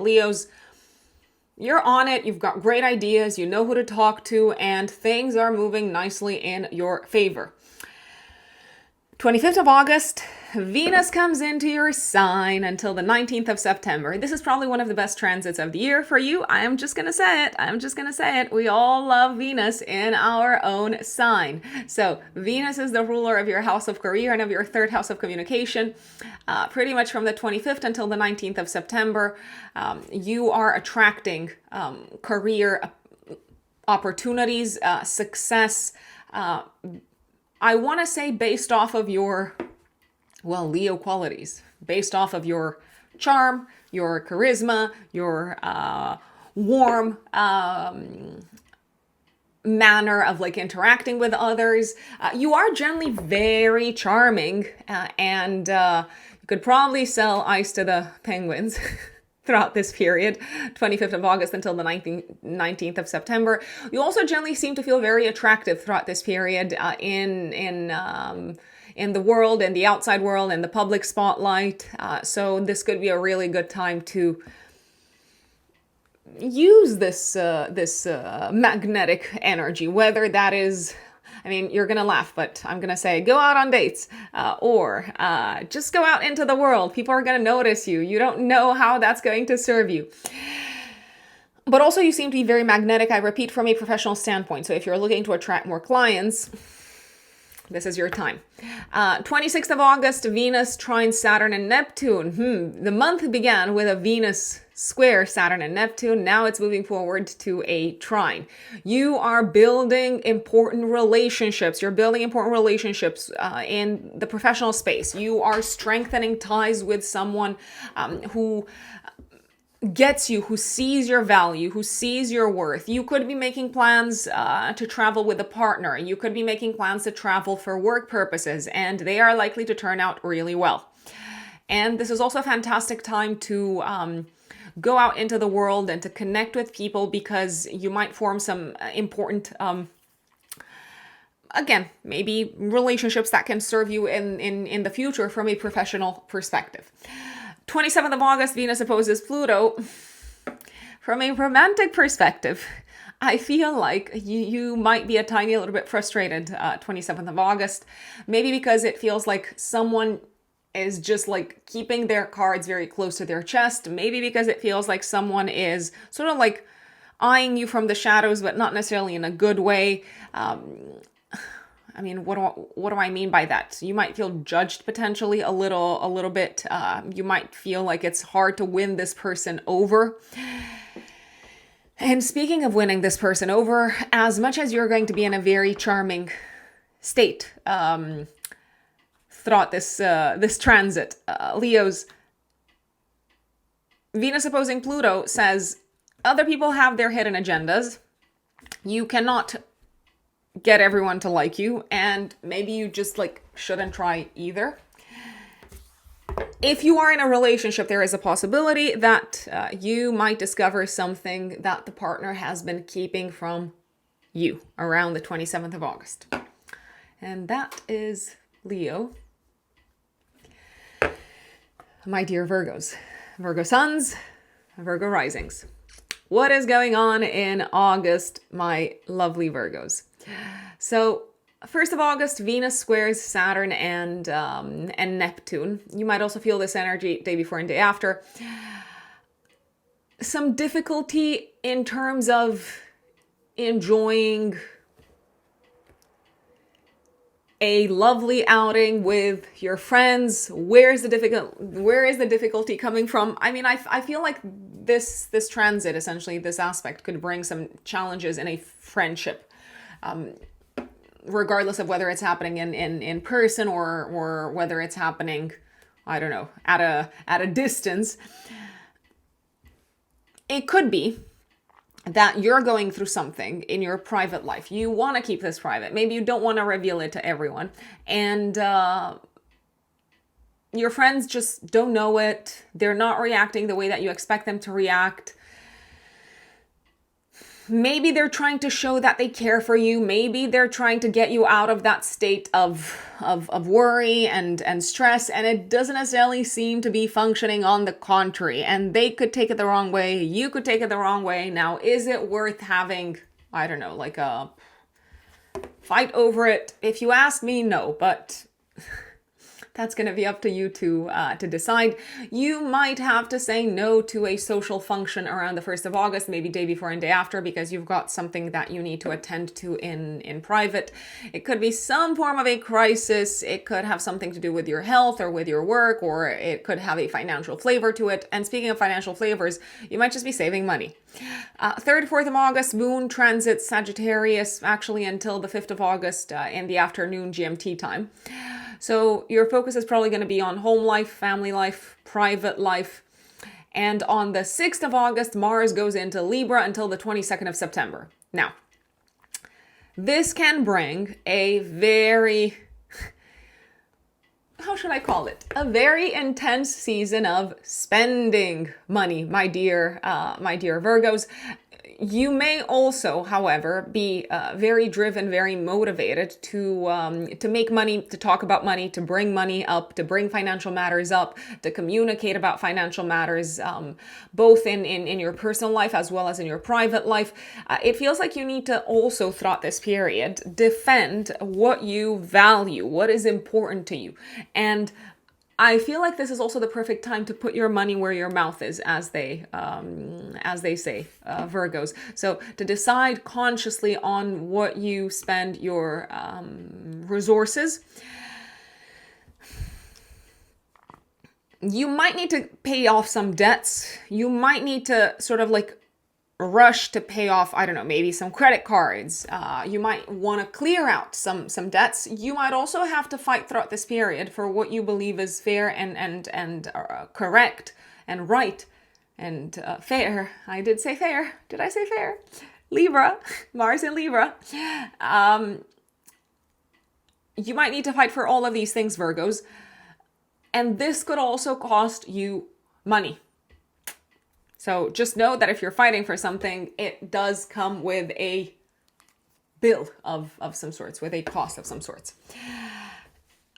Leos, you're on it, you've got great ideas, you know who to talk to, and things are moving nicely in your favor. 25th of August, Venus comes into your sign until the 19th of September. This is probably one of the best transits of the year for you. I'm just going to say it. We all love Venus in our own sign. So Venus is the ruler of your house of career and of your 3rd house of communication. Pretty much from the 25th until the 19th of September, you are attracting career opportunities, success, I want to say based off of your well, Leo qualities based off of your charm, your charisma, your warm manner of like interacting with others. You are generally very charming, and you could probably sell ice to the penguins throughout this period, 25th of August until the 19th of September. You also generally seem to feel very attractive throughout this period in the world, in the outside world, in the public spotlight. So this could be a really good time to use this magnetic energy, whether that is, I mean, you're gonna laugh, but I'm gonna say go out on dates, or just go out into the world. People are gonna notice you. You don't know how that's going to serve you. But also you seem to be very magnetic, I repeat, from a professional standpoint. So if you're looking to attract more clients, this is your time. 26th of August, Venus trines Saturn and Neptune. The month began with a Venus square Saturn and Neptune. Now it's moving forward to a trine. You are building important relationships. You're building important relationships in the professional space. You are strengthening ties with someone who gets you, who sees your value, who sees your worth. You could be making plans to travel with a partner. You could be making plans to travel for work purposes, and they are likely to turn out really well. And this is also a fantastic time to go out into the world and to connect with people, because you might form some important again, maybe relationships that can serve you in the future from a professional perspective. 27th of August, Venus opposes Pluto. From a romantic perspective, I feel like you might be a tiny little bit frustrated 27th of August. Maybe because it feels like someone is just like keeping their cards very close to their chest. Maybe because it feels like someone is sort of like eyeing you from the shadows, but not necessarily in a good way. I mean, what do I mean by that? You might feel judged potentially a little bit. You might feel like it's hard to win this person over. And speaking of winning this person over, as much as you're going to be in a very charming state throughout this transit, Leos, Venus opposing Pluto says other people have their hidden agendas. You cannot get everyone to like you, and maybe you just like shouldn't try either. If you are in a relationship, there is a possibility that you might discover something that the partner has been keeping from you around the 27th of August. And that is Leo. My dear Virgos, Virgo suns, Virgo risings. What is going on in August, my lovely Virgos? So 1st of August, Venus squares Saturn and Neptune. You might also feel this energy day before and day after. Some difficulty in terms of enjoying a lovely outing with your friends. Where is the difficulty coming from? I mean, I feel like this transit, essentially this aspect, could bring some challenges in a friendship. Regardless of whether it's happening in person or whether it's happening, I don't know, at a distance. It could be that you're going through something in your private life. You want to keep this private. Maybe you don't want to reveal it to everyone. And your friends just don't know it. They're not reacting the way that you expect them to react. Maybe they're trying to show that they care for you. Maybe they're trying to get you out of that state of worry and stress, and it doesn't necessarily seem to be functioning. On the contrary, and they could take it the wrong way. You could take it the wrong way. Now, is it worth having, I don't know, like a fight over it? If you ask me, no, but that's going to be up to you to decide. You might have to say no to a social function around the 1st of August, maybe day before and day after, because you've got something that you need to attend to in private. It could be some form of a crisis. It could have something to do with your health or with your work, or it could have a financial flavor to it. And speaking of financial flavors, you might just be saving money. 3rd, 4th of August, Moon transits Sagittarius, actually until the 5th of August in the afternoon GMT time. So your focus is probably going to be on home life, family life, private life. And on the 6th of August, Mars goes into Libra until the 22nd of September. Now, this can bring a very, how should I call it? A very intense season of spending money, my dear Virgos. You may also, however, be very driven, very motivated to make money, to talk about money, to bring money up, to bring financial matters up, to communicate about financial matters, both in your personal life as well as in your private life. It feels like you need to also, throughout this period, defend what you value, what is important to you. And I feel like this is also the perfect time to put your money where your mouth is, as they say, Virgos. So to decide consciously on what you spend your resources. You might need to pay off some debts. You might need to sort of like rush to pay off, I don't know, maybe some credit cards. You might want to clear out some debts. You might also have to fight throughout this period for what you believe is fair and correct and right and fair. I did say fair. Did I say fair? Libra, Mars in Libra. You might need to fight for all of these things, Virgos. And this could also cost you money. So just know that if you're fighting for something, it does come with a bill of some sorts, with a cost of some sorts.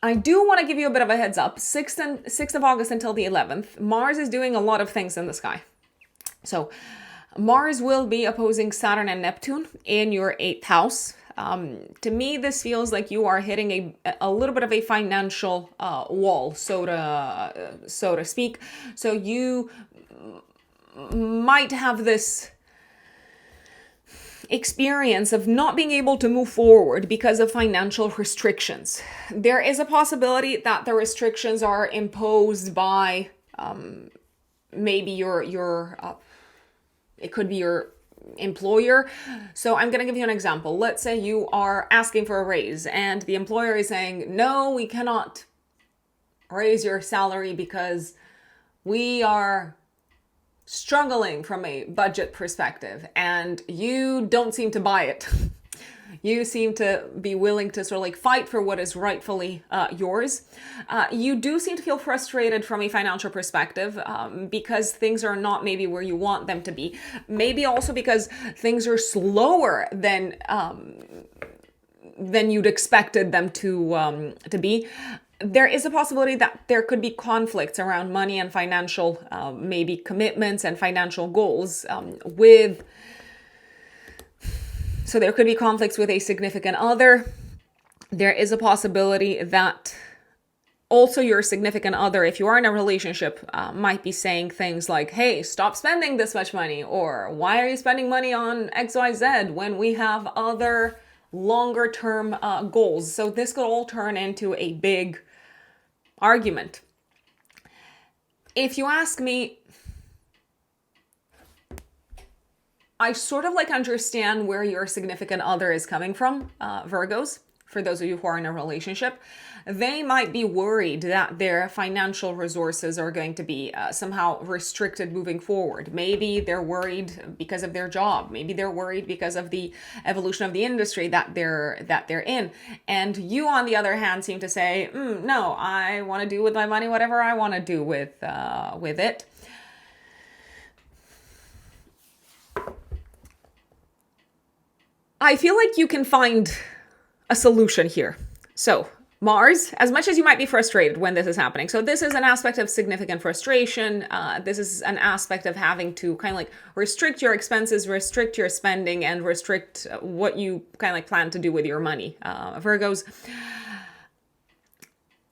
I do want to give you a bit of a heads up. 6th of August until the 11th, Mars is doing a lot of things in the sky. So Mars will be opposing Saturn and Neptune in your 8th house. To me, this feels like you are hitting a little bit of a financial wall, so to speak. So you might have this experience of not being able to move forward because of financial restrictions. There is a possibility that the restrictions are imposed by maybe your it could be your employer. So I'm going to give you an example. Let's say you are asking for a raise and the employer is saying, no, we cannot raise your salary because we are struggling from a budget perspective, and you don't seem to buy it. You seem to be willing to sort of like fight for what is rightfully yours. You do seem to feel frustrated from a financial perspective because things are not maybe where you want them to be. Maybe also because things are slower than you'd expected them to be. There is a possibility that there could be conflicts around money and financial, maybe commitments and financial goals so there could be conflicts with a significant other. There is a possibility that also your significant other, if you are in a relationship, might be saying things like, hey, stop spending this much money, or why are you spending money on XYZ when we have other longer term goals? So this could all turn into a big argument. If you ask me, I sort of like understand where your significant other is coming from, Virgos. For those of you who are in a relationship, they might be worried that their financial resources are going to be somehow restricted moving forward. Maybe they're worried because of their job. Maybe they're worried because of the evolution of the industry that they're in. And you, on the other hand, seem to say, no, I want to do with my money whatever I want to do with it. I feel like you can find a solution here. So Mars, as much as you might be frustrated when this is happening. So this is an aspect of significant frustration. This is an aspect of having to kind of like restrict your expenses, restrict your spending, and restrict what you kind of like plan to do with your money. Virgos,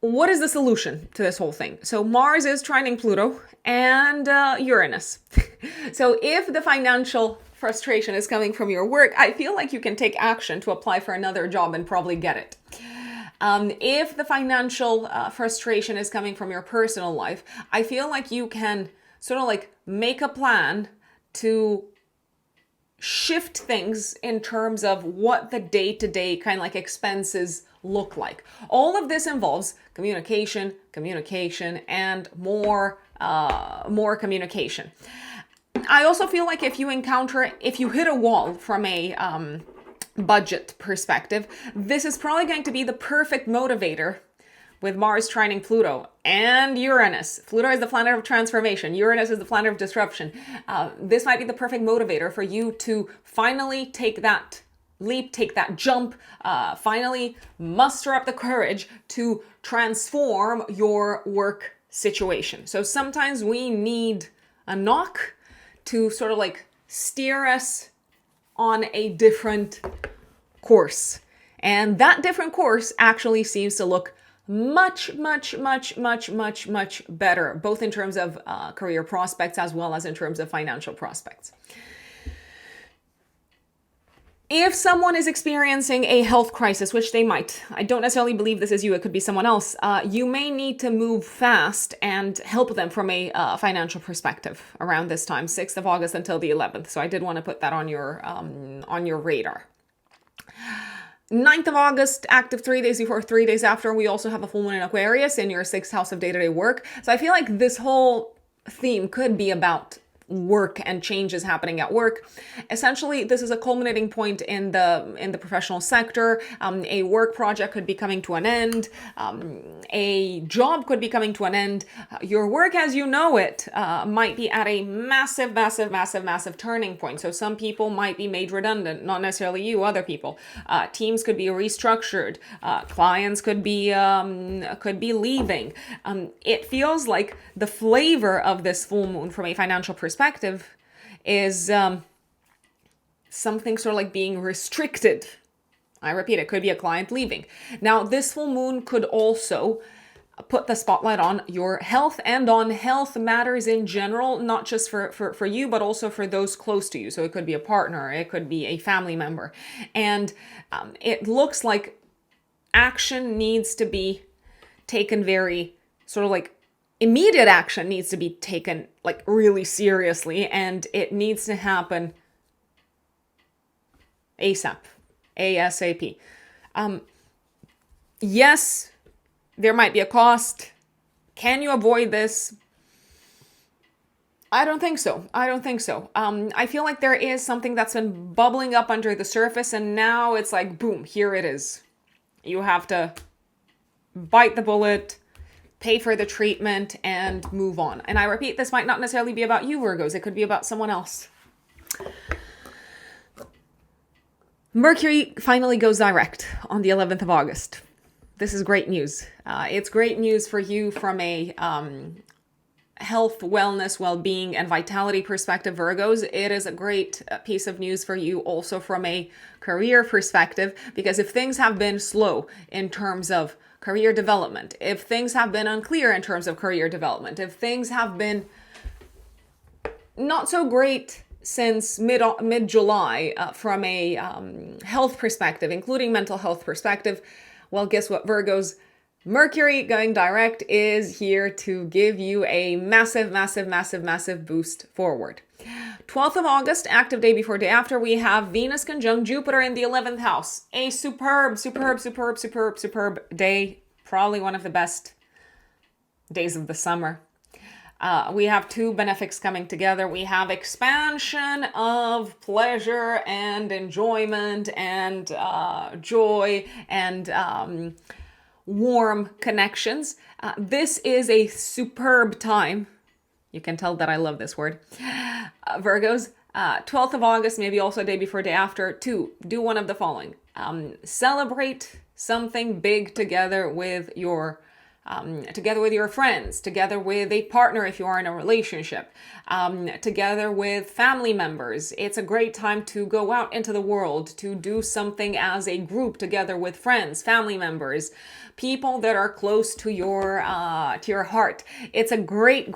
what is the solution to this whole thing? So Mars is trining Pluto and Uranus. So if the financial frustration is coming from your work, I feel like you can take action to apply for another job and probably get it. If the financial frustration is coming from your personal life, I feel like you can sort of like make a plan to shift things in terms of what the day-to-day kind of like expenses look like? All of this involves communication, and more communication. I also feel like if you hit a wall from a budget perspective, this is probably going to be the perfect motivator with Mars trining Pluto and Uranus. Pluto is the planet of transformation. Uranus is the planet of disruption. This might be the perfect motivator for you to finally take that leap, take that jump, finally muster up the courage to transform your work situation. So sometimes we need a knock to sort of like steer us on a different course. And that different course actually seems to look much better, both in terms of career prospects as well as in terms of financial prospects. If someone is experiencing a health crisis, which they might, I don't necessarily believe this is you, it could be someone else, you may need to move fast and help them from a financial perspective around this time, 6th of August until the 11th. So I did want to put that on your radar. 9th of August, active 3 days before, 3 days after, we also have a full moon in Aquarius in your 6th house of day-to-day work. So I feel like this whole theme could be about work and changes happening at work. Essentially, this is a culminating point in the professional sector. A work project could be coming to an end. A job could be coming to an end. Your work as you know it might be at a massive turning point. So some people might be made redundant, not necessarily you, other people. Teams could be restructured. Clients could be leaving. It feels like the flavor of this full moon from a financial perspective is something sort of like being restricted. I repeat, it could be a client leaving. Now, this full moon could also put the spotlight on your health and on health matters in general, not just for you, but also for those close to you. So it could be a partner, it could be a family member. And it looks like action needs to be taken very sort of like immediate action needs to be taken like really seriously, and it needs to happen ASAP. Yes, there might be a cost. Can you avoid this? I don't think so. I feel like there is something that's been bubbling up under the surface, and now it's like, boom, here it is. You have to bite the bullet, pay for the treatment, and move on. And I repeat, this might not necessarily be about you, Virgos. It could be about someone else. Mercury finally goes direct on the 11th of August. This is great news. It's great news for you from a health, wellness, well-being, and vitality perspective, Virgos. It is a great piece of news for you also from a career perspective, because if things have been slow in terms of career development, if things have been unclear in terms of career development, if things have been not so great since mid-July from a health perspective, including mental health perspective, well, guess what, Virgos? Mercury going direct is here to give you a massive boost forward. 12th of August, active day before, day after, we have Venus conjunct Jupiter in the 11th house. A superb day. Probably one of the best days of the summer. We have two benefics coming together. We have expansion of pleasure and enjoyment and joy and warm connections. This is a superb time. You can tell that I love this word. Virgos, 12th of August, maybe also a day before, day after, to do one of the following. Celebrate something big together with your friends, together with a partner if you are in a relationship, together with family members. It's a great time to go out into the world, to do something as a group together with friends, family members, people that are close to your heart. It's a great,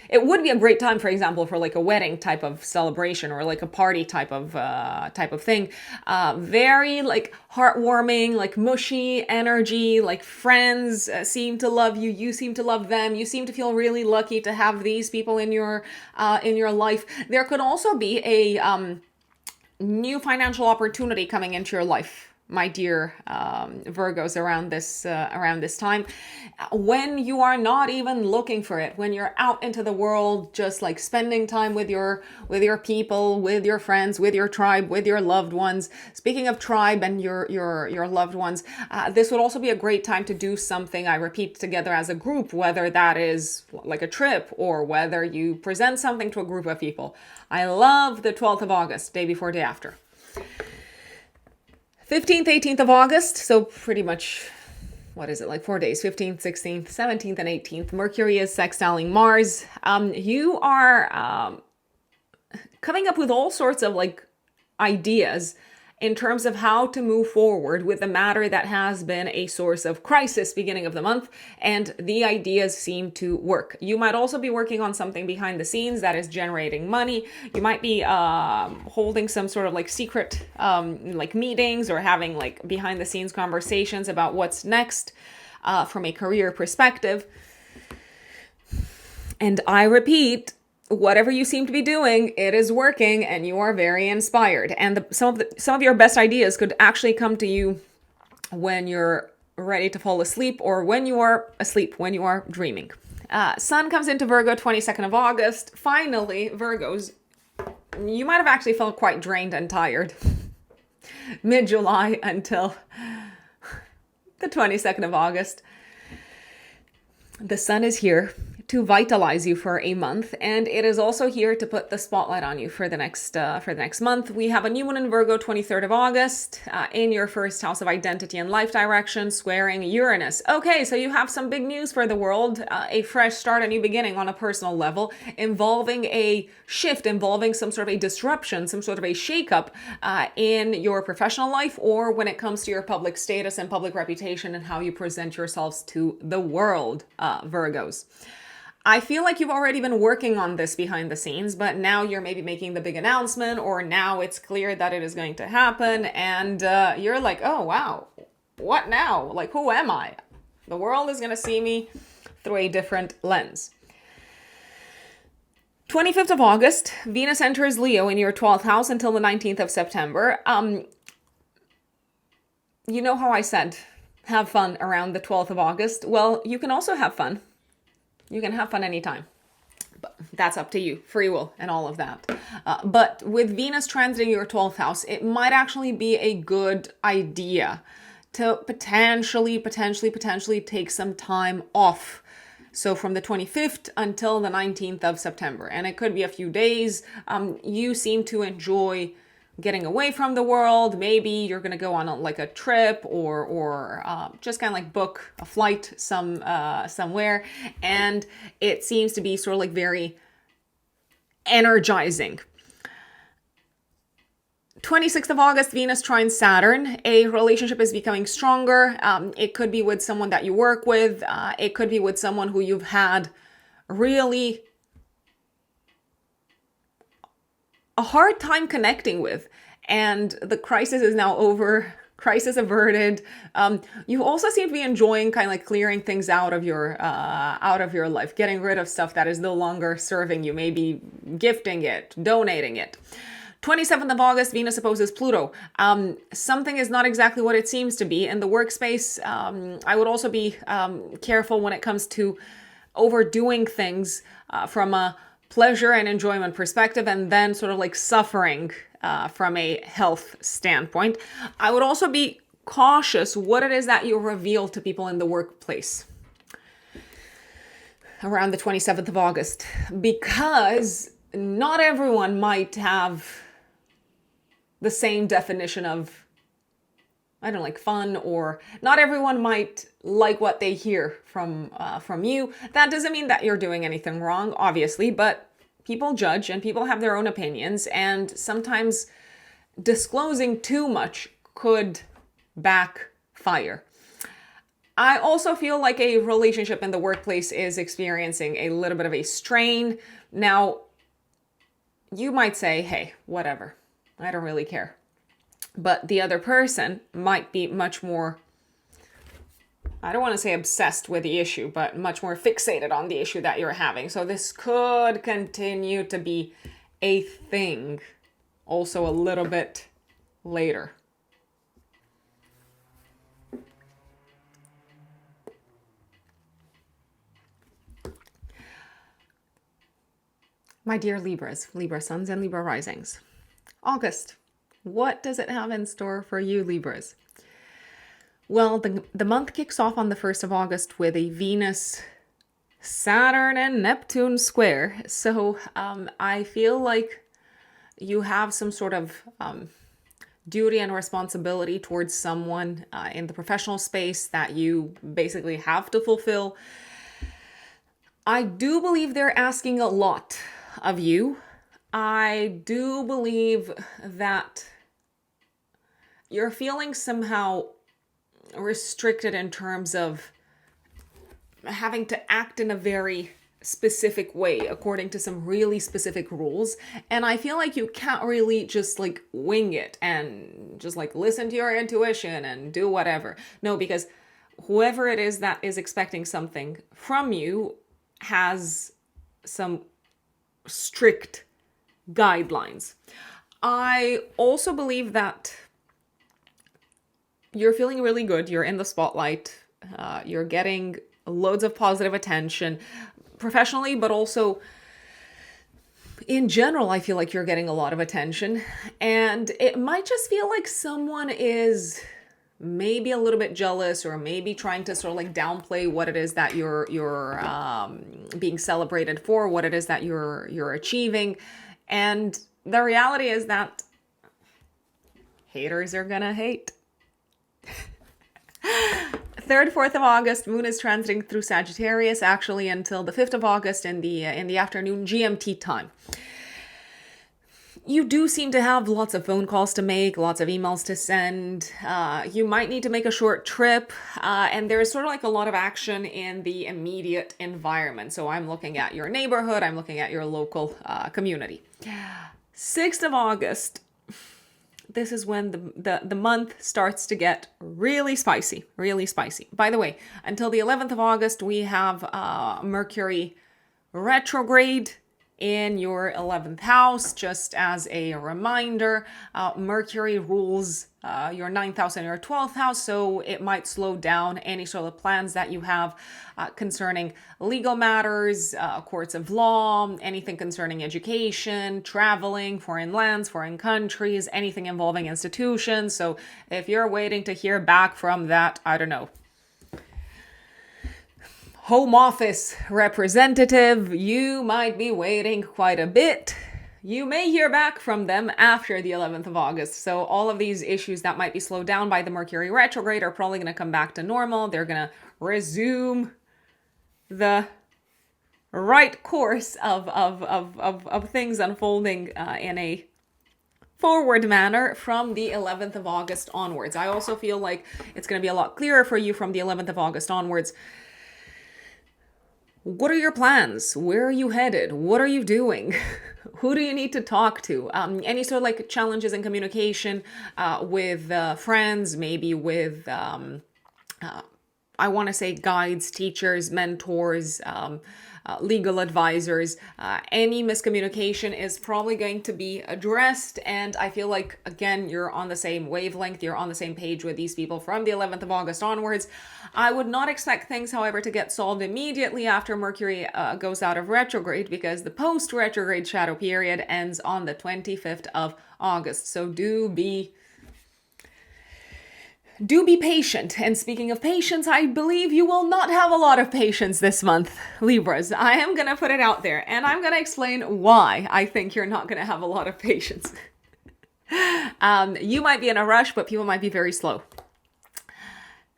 it would be a great time, for example, for like a wedding type of celebration or like a party type of thing. Very like heartwarming, like mushy energy, like friends seem to love you, you seem to love them, you seem to feel really lucky to have these people in your life. There could also be a new financial opportunity coming into your life, my dear Virgos, around this time, when you are not even looking for it, when you're out into the world, just like spending time with your people, with your friends, with your tribe, with your loved ones. Speaking of tribe and your loved ones, this would also be a great time to do something, I repeat, together as a group, whether that is like a trip or whether you present something to a group of people. I love the 12th of August, day before, day after. 15th, 18th of August, so pretty much, what is it, like 4 days, 15th, 16th, 17th, and 18th. Mercury is sextiling Mars. You are coming up with all sorts of like ideas in terms of how to move forward with a matter that has been a source of crisis beginning of the month, and the ideas seem to work. You might also be working on something behind the scenes that is generating money. You might be holding some sort of like secret like meetings or having like behind the scenes conversations about what's next from a career perspective. And I repeat, whatever you seem to be doing, it is working, and you are very inspired. And some of your best ideas could actually come to you when you're ready to fall asleep, or when you are asleep, when you are dreaming. Sun comes into Virgo 22nd of August. Finally, Virgos, you might have actually felt quite drained and tired mid-July until the 22nd of August. The sun is here to vitalize you for a month, and it is also here to put the spotlight on you for the next month. We have a new moon in Virgo, 23rd of August, in your first house of identity and life direction, squaring Uranus. Okay, so you have some big news for the world, a fresh start, a new beginning on a personal level, involving a shift, involving some sort of a disruption, some sort of a shakeup in your professional life, or when it comes to your public status and public reputation and how you present yourselves to the world, Virgos. I feel like you've already been working on this behind the scenes, but now you're maybe making the big announcement, or now it's clear that it is going to happen, and you're like, oh, wow, what now? Like, who am I? The world is going to see me through a different lens. 25th of August, Venus enters Leo in your 12th house until the 19th of September. You know how I said, have fun around the 12th of August? Well, you can also have fun. You can have fun anytime, but that's up to you, free will and all of that. But with Venus transiting your 12th house, it might actually be a good idea to potentially take some time off. So from the 25th until the 19th of September, and it could be a few days. You seem to enjoy getting away from the world. Maybe you're going to go on like a trip or just kind of like book a flight somewhere. And it seems to be sort of like very energizing. 26th of August, Venus trines Saturn. A relationship is becoming stronger. It could be with someone that you work with. It could be with someone who you've had really a hard time connecting with, and the crisis is now over, crisis averted. You also seem to be enjoying kind of like clearing things out of your life, getting rid of stuff that is no longer serving you, maybe gifting it, donating it. 27th of August, Venus opposes Pluto. Something is not exactly what it seems to be in the workspace. I would also be careful when it comes to overdoing things from a pleasure and enjoyment perspective, and then sort of like suffering from a health standpoint. I would also be cautious what it is that you reveal to people in the workplace around the 27th of August, because not everyone might have the same definition of, I don't know, like fun, or not everyone might like what they hear from you. That doesn't mean that you're doing anything wrong, obviously, but people judge and people have their own opinions, and sometimes disclosing too much could backfire. I also feel like a relationship in the workplace is experiencing a little bit of a strain. Now, you might say, hey, whatever, I don't really care. But the other person might be much more, I don't want to say obsessed with the issue, but much more fixated on the issue that you're having. So this could continue to be a thing also a little bit later. My dear Libras, Libra suns and Libra risings. August, what does it have in store for you, Libras? Well, the month kicks off on the 1st of August with a Venus, Saturn, and Neptune square. So I feel like you have some sort of duty and responsibility towards someone in the professional space that you basically have to fulfill. I do believe they're asking a lot of you. I do believe that you're feeling somehow restricted in terms of having to act in a very specific way according to some really specific rules, and I feel like you can't really just like wing it and just like listen to your intuition and do whatever. No, because whoever it is that is expecting something from you has some strict guidelines. I also believe that you're feeling really good. You're in the spotlight. You're getting loads of positive attention professionally, but also in general, I feel like you're getting a lot of attention. And it might just feel like someone is maybe a little bit jealous, or maybe trying to sort of like downplay what it is that you're being celebrated for, what it is that you're achieving. And the reality is that haters are gonna hate. 3rd, 4th of August, Moon is transiting through Sagittarius, actually until the 5th of August in the afternoon GMT time. You do seem to have lots of phone calls to make, lots of emails to send. You might need to make a short trip, and there's sort of like a lot of action in the immediate environment. So I'm looking at your neighborhood, I'm looking at your local community. 6th of August, this is when the month starts to get really spicy, really spicy. By the way, until the 11th of August, we have Mercury retrograde in your 11th house. Just as a reminder, Mercury rules your 9th house and your 12th house, so it might slow down any sort of plans that you have concerning legal matters, courts of law, anything concerning education, traveling, foreign lands, foreign countries, anything involving institutions. So if you're waiting to hear back from that, I don't know, Home Office representative, you might be waiting quite a bit. You may hear back from them after the 11th of August. So all of these issues that might be slowed down by the Mercury retrograde are probably going to come back to normal. They're going to resume the right course of things unfolding in a forward manner from the 11th of August onwards. I also feel like it's going to be a lot clearer for you from the 11th of August onwards. What are your plans? Where are you headed? What are you doing? Who do you need to talk to? Any sort of like challenges in communication with friends, maybe with, I want to say guides, teachers, mentors, legal advisors. Any miscommunication is probably going to be addressed. And I feel like, again, you're on the same wavelength. You're on the same page with these people from the 11th of August onwards. I would not expect things, however, to get solved immediately after Mercury goes out of retrograde, because the post-retrograde shadow period ends on the 25th of August. So do be patient. And speaking of patience, I believe you will not have a lot of patience this month, Libras. I am going to put it out there, and I'm going to explain why I think you're not going to have a lot of patience. You might be in a rush, but people might be very slow.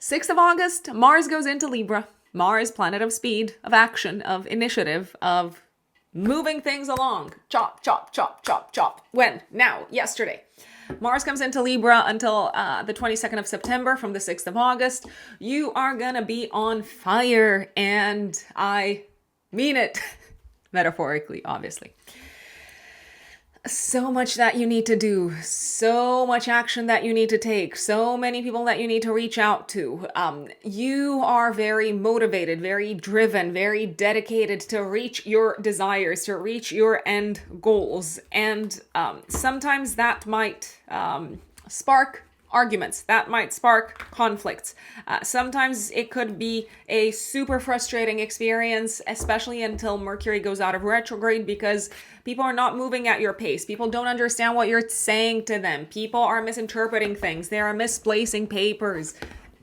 6th of August, Mars goes into Libra. Mars, planet of speed, of action, of initiative, of moving things along. Chop, chop, chop, chop, chop. When? Now, yesterday. Mars comes into Libra until the 22nd of September. From the 6th of August, you are gonna be on fire, and I mean it. Metaphorically, obviously. So much that you need to do, so much action that you need to take, so many people that you need to reach out to. You are very motivated, very driven, very dedicated to reach your desires, to reach your end goals. And sometimes that might spark arguments. That might spark conflicts. Sometimes it could be a super frustrating experience, especially until Mercury goes out of retrograde, because people are not moving at your pace. People don't understand what you're saying to them. People are misinterpreting things. They are misplacing papers,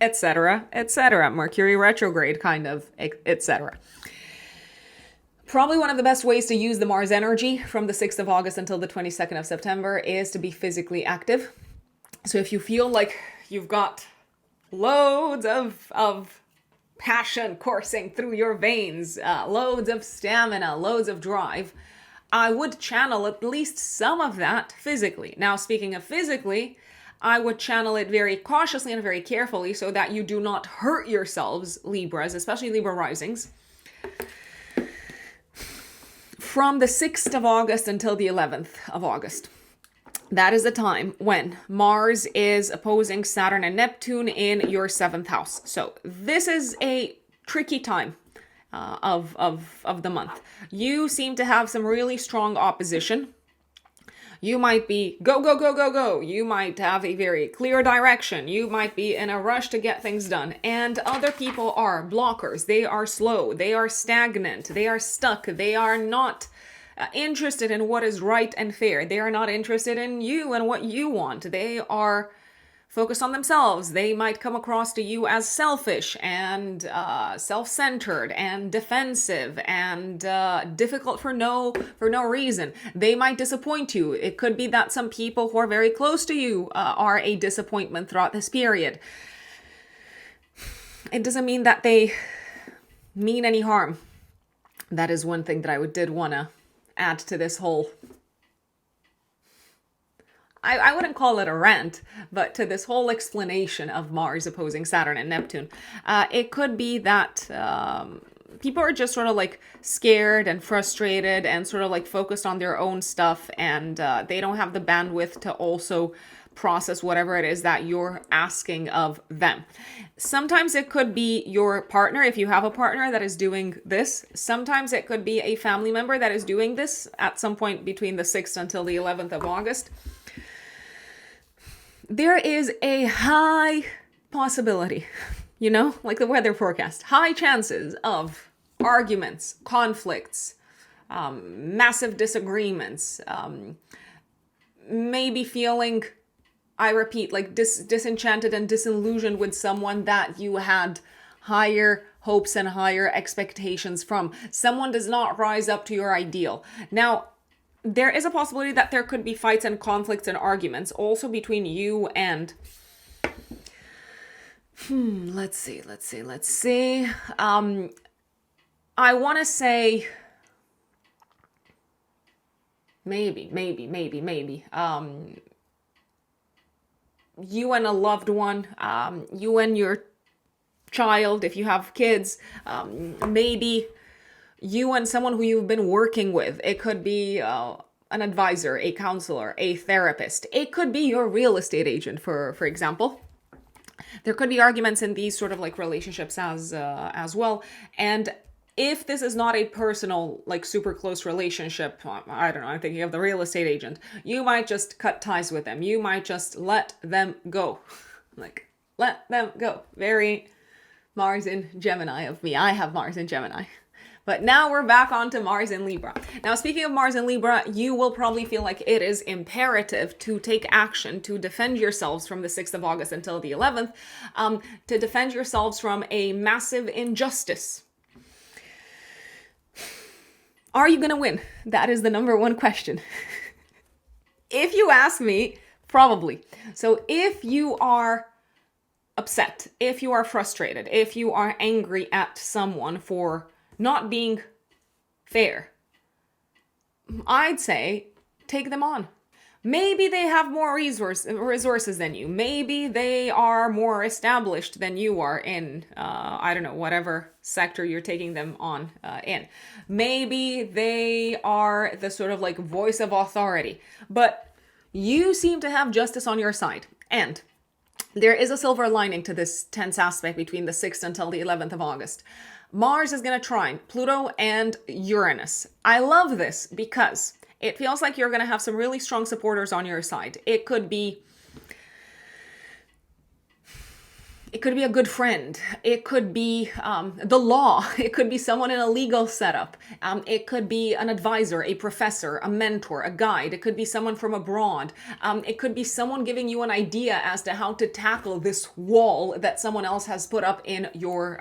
etc., etc. Mercury retrograde, kind of, etc. Probably one of the best ways to use the Mars energy from the 6th of August until the 22nd of September is to be physically active. So if you feel like you've got loads of passion coursing through your veins, loads of stamina, loads of drive, I would channel at least some of that physically. Now, speaking of physically, I would channel it very cautiously and very carefully so that you do not hurt yourselves, Libras, especially Libra risings. From the 6th of August until the 11th of August. That is the time when Mars is opposing Saturn and Neptune in your 7th house. So this is a tricky time of the month. You seem to have some really strong opposition. You might be go, go, go, go, go. You might have a very clear direction. You might be in a rush to get things done. And other people are blockers. They are slow. They are stagnant. They are stuck. They are not interested in what is right and fair. They are not interested in you and what you want. They are focused on themselves. They might come across to you as selfish and self-centered and defensive and difficult for no reason. They might disappoint you. It could be that some people who are very close to you are a disappointment throughout this period. It doesn't mean that they mean any harm. That is one thing that I did want to add to this whole, I wouldn't call it a rant, but to this whole explanation of Mars opposing Saturn and Neptune. It could be that people are just sort of like scared and frustrated and sort of like focused on their own stuff, and they don't have the bandwidth to also process whatever it is that you're asking of them. Sometimes it could be your partner, if you have a partner that is doing this. Sometimes it could be a family member that is doing this at some point between the 6th until the 11th of August. There is a high possibility, like the weather forecast, high chances of arguments, conflicts, massive disagreements, maybe feeling, I repeat, like disenchanted and disillusioned with someone that you had higher hopes and higher expectations from. Someone does not rise up to your ideal. Now, there is a possibility that there could be fights and conflicts and arguments also between you and... Let's see. I want to say maybe. You and a loved one, you and your child, if you have kids, maybe you and someone who you've been working with. It could be an advisor, a counselor, a therapist. It could be your real estate agent, for example. There could be arguments in these sort of like relationships as well. And if this is not a personal, like super close relationship, I don't know, I'm thinking of the real estate agent, you might just cut ties with them. You might just let them go. Let them go. Very Mars in Gemini of me. I have Mars in Gemini. But now we're back onto Mars in Libra. Now, speaking of Mars in Libra, you will probably feel like it is imperative to take action to defend yourselves from the 6th of August until the 11th, to defend yourselves from a massive injustice. Are you going to win? That is the number one question. If you ask me, probably. So if you are upset, if you are frustrated, if you are angry at someone for not being fair, I'd say take them on. Maybe they have more resources than you. Maybe they are more established than you are in, I don't know, whatever sector you're taking them on in. Maybe they are the sort of like voice of authority. But you seem to have justice on your side. And there is a silver lining to this tense aspect between the 6th until the 11th of August. Mars is going to trine Pluto and Uranus. I love this because it feels like you're going to have some really strong supporters on your side. It could be It could be a good friend. It could be the law. It could be someone in a legal setup. It could be an advisor, a professor, a mentor, a guide. It could be someone from abroad. It could be someone giving you an idea as to how to tackle this wall that someone else has put up in your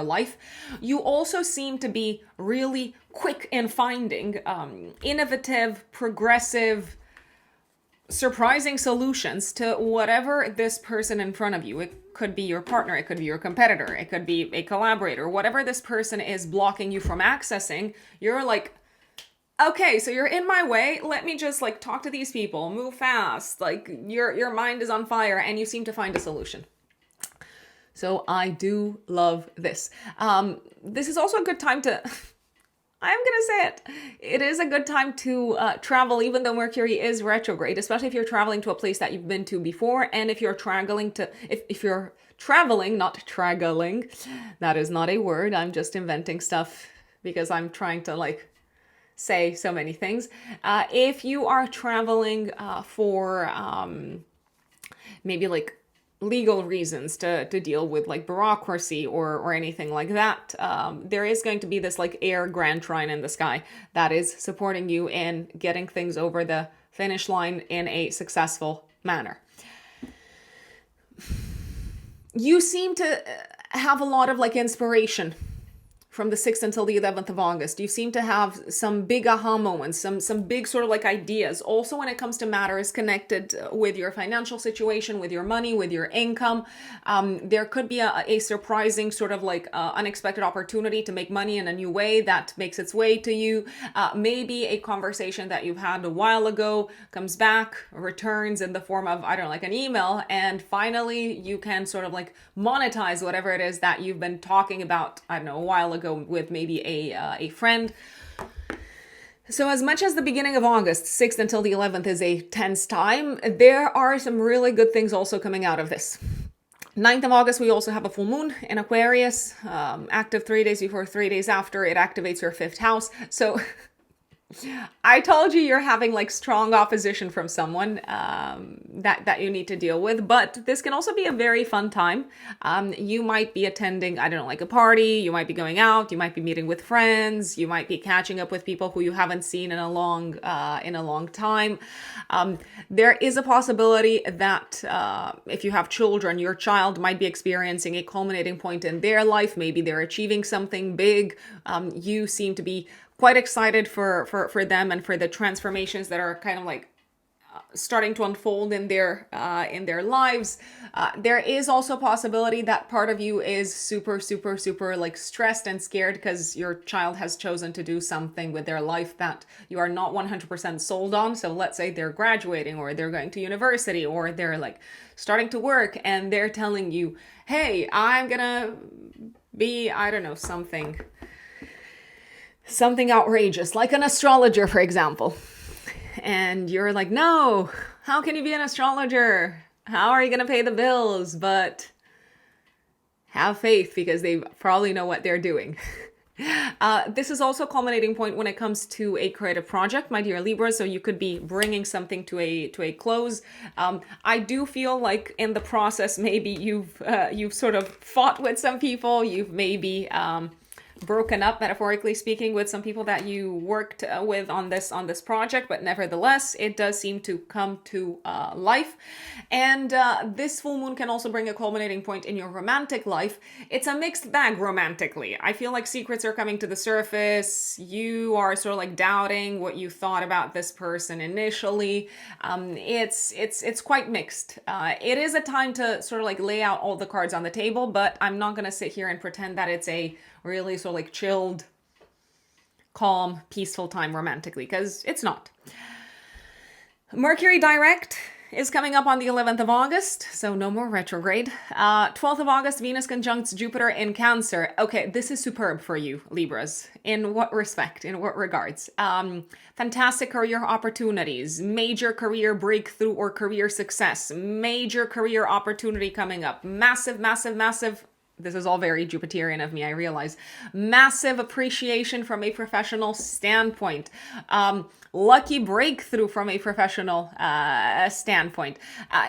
life. You also seem to be really quick in finding innovative, progressive, surprising solutions to whatever this person in front of you. It could be your partner, it could be your competitor, it could be a collaborator, whatever this person is blocking you from accessing. You're like, okay, so you're in my way, let me just like talk to these people, move fast, like your mind is on fire, and you seem to find a solution. So I do love this. This is also a good time to I'm going to say it. It is a good time to travel, even though Mercury is retrograde, especially if you're traveling to a place that you've been to before. And if you're traveling to, if you're traveling, not traveling, that is not a word. I'm just inventing stuff because I'm trying to like say so many things. If you are traveling for maybe like legal reasons to deal with like bureaucracy or anything like that, there is going to be this like air grand trine in the sky that is supporting you in getting things over the finish line in a successful manner. You seem to have a lot of like inspiration from the 6th until the 11th of August. You seem to have some big aha moments, some big sort of like ideas. Also, when it comes to matters connected with your financial situation, with your money, with your income, there could be a surprising sort of like unexpected opportunity to make money in a new way that makes its way to you. Maybe a conversation that you've had a while ago comes back, returns in the form of, I don't know, like an email, and finally you can sort of like monetize whatever it is that you've been talking about, I don't know, a while ago with maybe a friend. So as much as the beginning of August, 6th until the 11th, is a tense time, there are some really good things also coming out of this. 9th of August, we also have a full moon in Aquarius, active 3 days before, 3 days after. It activates your 5th house. So I told you you're having like strong opposition from someone that you need to deal with, but this can also be a very fun time. You might be attending, I don't know, like a party, you might be going out, you might be meeting with friends, you might be catching up with people who you haven't seen in a long time. There is a possibility that if you have children, your child might be experiencing a culminating point in their life. Maybe they're achieving something big. You seem to be quite excited for them and for the transformations that are kind of like starting to unfold in their lives. There is also a possibility that part of you is super like stressed and scared because your child has chosen to do something with their life that you are not 100% sold on. So let's say they're graduating, or they're going to university, or they're like starting to work, and they're telling you, hey, I'm gonna be, I don't know, something outrageous, like an astrologer, for example. And you're like, no, how can you be an astrologer? How are you going to pay the bills? But have faith, because they probably know what they're doing. This is also a culminating point when it comes to a creative project, my dear Libra. So you could be bringing something to a close. I do feel like in the process, maybe you've sort of fought with some people. You've maybe broken up, metaphorically speaking, with some people that you worked with on this project, but nevertheless, it does seem to come to life. And this full moon can also bring a culminating point in your romantic life. It's a mixed bag romantically. I feel like secrets are coming to the surface. You are sort of like doubting what you thought about this person initially. It's quite mixed. It is a time to sort of like lay out all the cards on the table, but I'm not going to sit here and pretend that it's a really sort of like chilled, calm, peaceful time romantically, because it's not. Mercury direct is coming up on the 11th of August, so no more retrograde. 12th of August, Venus conjuncts Jupiter in Cancer. Okay, this is superb for you, Libras. In what respect? In what regards? Fantastic career opportunities, major career breakthrough or career success, major career opportunity coming up, massive This is all very Jupiterian of me, I realize. Massive appreciation from a professional standpoint. Lucky breakthrough from a professional standpoint.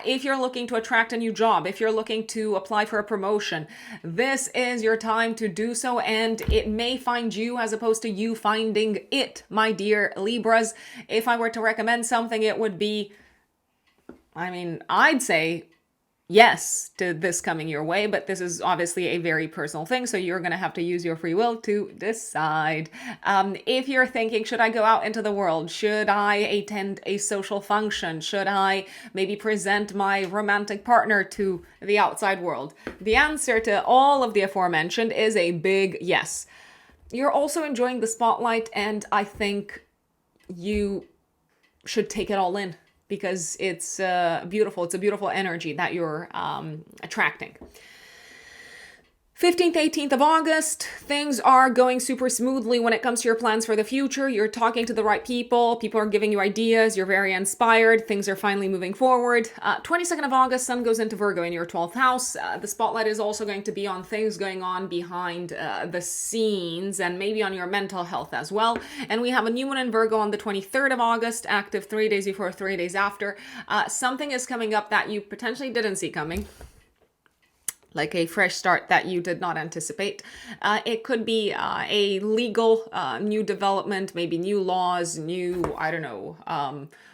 If you're looking to attract a new job, if you're looking to apply for a promotion, this is your time to do so, and it may find you as opposed to you finding it, my dear Libras. If I were to recommend something, it would be, I'd say yes to this coming your way, but this is obviously a very personal thing, so you're going to have to use your free will to decide. If you're thinking, should I go out into the world? Should I attend a social function? Should I maybe present my romantic partner to the outside world? The answer to all of the aforementioned is a big yes. You're also enjoying the spotlight, and I think you should take it all in, because it's beautiful. It's a beautiful energy that you're attracting. 15th, 18th of August, things are going super smoothly when it comes to your plans for the future. You're talking to the right people. People are giving you ideas. You're very inspired. Things are finally moving forward. 22nd of August, Sun goes into Virgo in your 12th house. The spotlight is also going to be on things going on behind the scenes, and maybe on your mental health as well. And we have a new one in Virgo on the 23rd of August, active 3 days before, 3 days after. Something is coming up that you potentially didn't see coming, like a fresh start that you did not anticipate. It could be a legal new development, maybe new laws, new,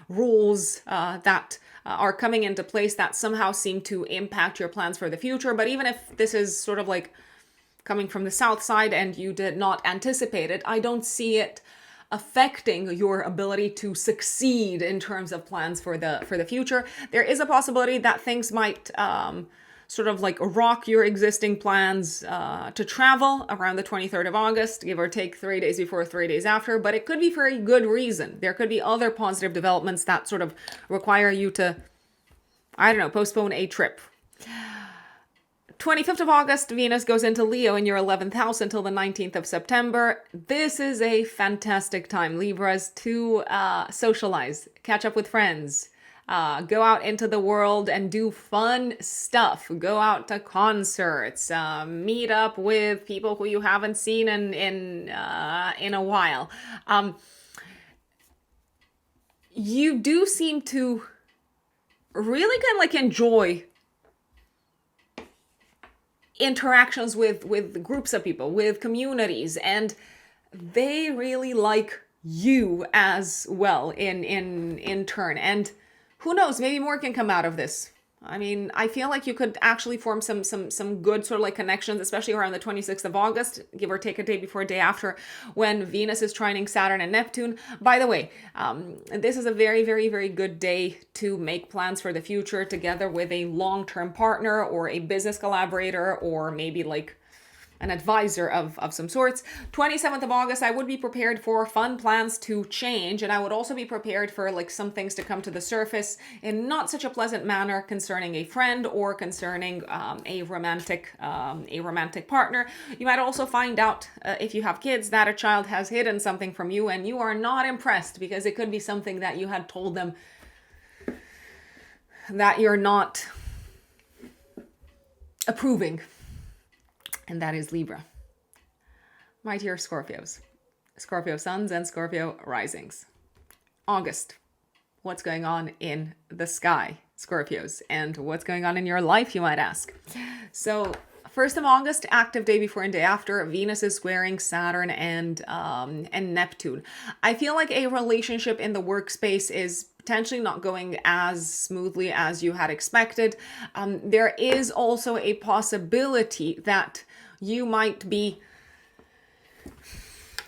rules that are coming into place that somehow seem to impact your plans for the future. But even if this is sort of like coming from the south side and you did not anticipate it, I don't see it affecting your ability to succeed in terms of plans for the future. There is a possibility that things might sort of like rock your existing plans to travel around the 23rd of August, give or take 3 days before, 3 days after, but it could be for a good reason. There could be other positive developments that sort of require you to, postpone a trip. 25th of August, Venus goes into Leo in your 11th house until the 19th of September. This is a fantastic time, Libras, to socialize, catch up with friends, go out into the world and do fun stuff. Go out to concerts, meet up with people who you haven't seen in a while. You do seem to really kind of like enjoy interactions with groups of people, with communities, and they really like you as well in turn. And who knows, maybe more can come out of this. I feel like you could actually form some good sort of like connections, especially around the 26th of August, give or take a day before, day after, when Venus is trining Saturn and Neptune. By the way, this is a very, very, very good day to make plans for the future together with a long-term partner or a business collaborator, or maybe like an advisor of some sorts. 27th of August, I would be prepared for fun plans to change, and I would also be prepared for like some things to come to the surface in not such a pleasant manner concerning a friend or concerning a romantic partner. You might also find out, if you have kids, that a child has hidden something from you and you are not impressed, because it could be something that you had told them that you're not approving. And that is Libra. My dear Scorpios, Scorpio suns and Scorpio risings. August, what's going on in the sky, Scorpios? And what's going on in your life, you might ask? So 1st of August, active day before and day after, Venus is squaring Saturn and Neptune. I feel like a relationship in the workspace is potentially not going as smoothly as you had expected. There is also a possibility that you might be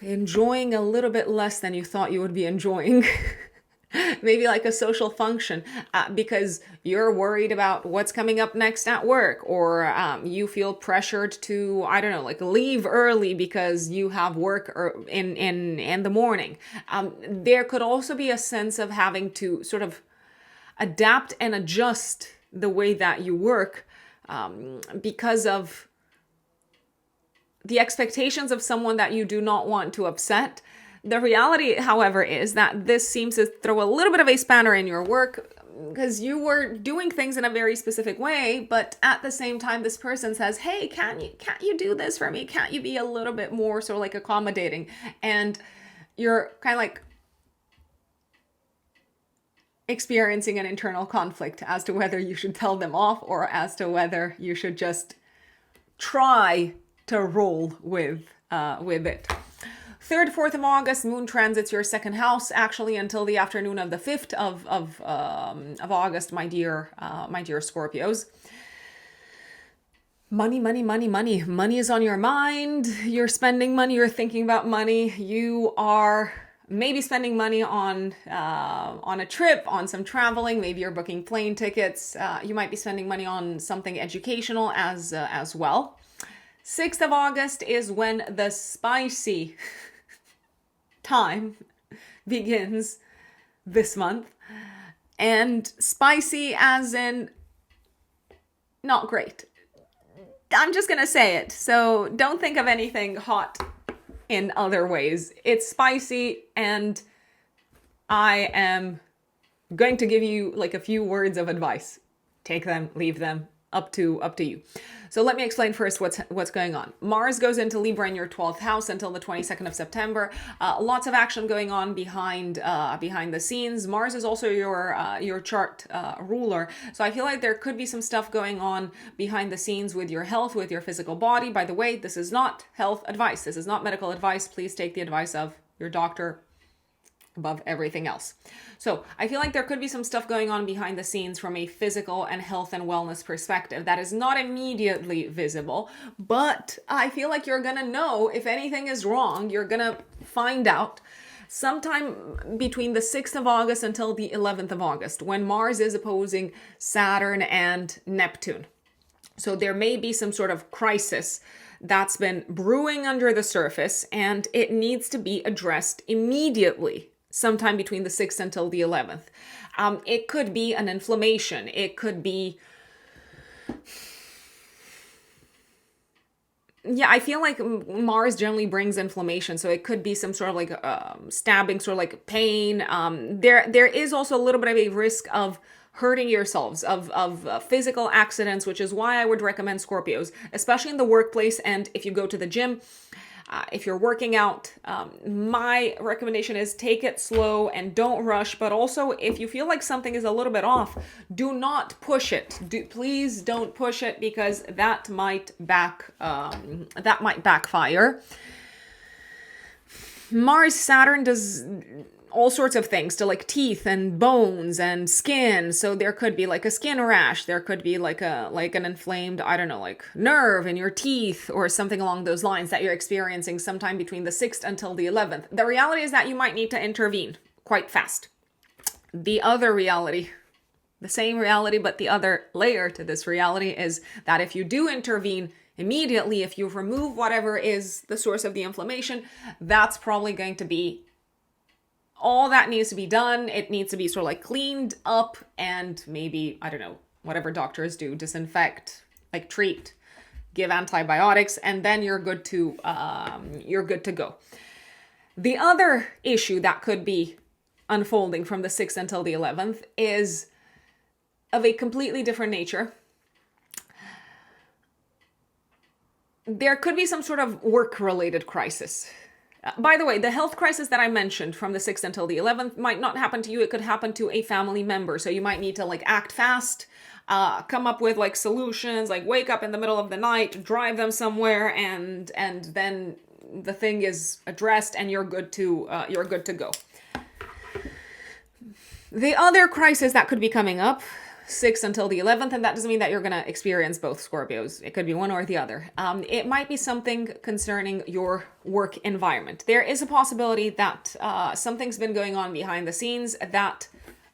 enjoying a little bit less than you thought you would be enjoying. Maybe like a social function, because you're worried about what's coming up next at work, or you feel pressured to, like leave early because you have work in the morning. There could also be a sense of having to sort of adapt and adjust the way that you work because of the expectations of someone that you do not want to upset. The reality, however, is that this seems to throw a little bit of a spanner in your work. because you were doing things in a very specific way, but at the same time, this person says, hey, can't you do this for me? Can't you be a little bit more sort of like accommodating? And you're kind of like experiencing an internal conflict as to whether you should tell them off or as to whether you should just try to roll with it. 3rd, 4th of August, moon transits your second house, actually until the afternoon of the 5th of August, my dear Scorpios. Money, money, money, money. Money is on your mind. You're spending money. You're thinking about money. You are maybe spending money on a trip, on some traveling. Maybe you're booking plane tickets. You might be spending money on something educational as well. 6th of August is when the spicy time begins this month. And spicy as in not great. I'm just going to say it. So don't think of anything hot in other ways. It's spicy, and I am going to give you like a few words of advice. Take them, leave them, up to you. So let me explain first what's going on. Mars goes into Libra in your 12th house until the 22nd of September. Lots of action going on behind the scenes. Mars is also your chart ruler. So I feel like there could be some stuff going on behind the scenes with your health, with your physical body. By the way, this is not health advice. This is not medical advice. Please take the advice of your doctor above everything else. So I feel like there could be some stuff going on behind the scenes from a physical and health and wellness perspective that is not immediately visible, but I feel like you're gonna know if anything is wrong. You're gonna find out sometime between the 6th of August until the 11th of August, when Mars is opposing Saturn and Neptune. So there may be some sort of crisis that's been brewing under the surface, and it needs to be addressed immediately, sometime between the 6th until the 11th. It could be an inflammation. It could be... Yeah, I feel like Mars generally brings inflammation, so it could be some sort of like stabbing, sort of like pain. There is also a little bit of a risk of hurting yourselves, of physical accidents, which is why I would recommend Scorpios, especially in the workplace. And if you go to the gym, if you're working out, my recommendation is take it slow and don't rush. But also, if you feel like something is a little bit off, do not push it. Please don't push it, because that might backfire. Mars Saturn does all sorts of things to like teeth and bones and skin. So there could be like a skin rash. There could be like an inflamed, I don't know, like nerve in your teeth or something along those lines that you're experiencing sometime between the 6th until the 11th. The reality is that you might need to intervene quite fast. The other reality, the same reality, but the other layer to this reality is that if you do intervene immediately, if you remove whatever is the source of the inflammation, that's probably going to be all that needs to be done. It needs to be sort of like cleaned up and maybe, I don't know, whatever doctors do, disinfect, like treat, give antibiotics, and then you're good to go. The other issue that could be unfolding from the 6th until the 11th is of a completely different nature. There could be some sort of work-related crisis. By the way, the health crisis that I mentioned from the 6th until the 11th might not happen to you. It could happen to a family member. So you might need to like act fast, come up with like solutions, like wake up in the middle of the night, drive them somewhere, and then the thing is addressed and you're good to go. The other crisis that could be coming up, 6th until the 11th, and that doesn't mean that you're going to experience both, Scorpios. It could be one or the other. It might be something concerning your work environment. There is a possibility that something's been going on behind the scenes that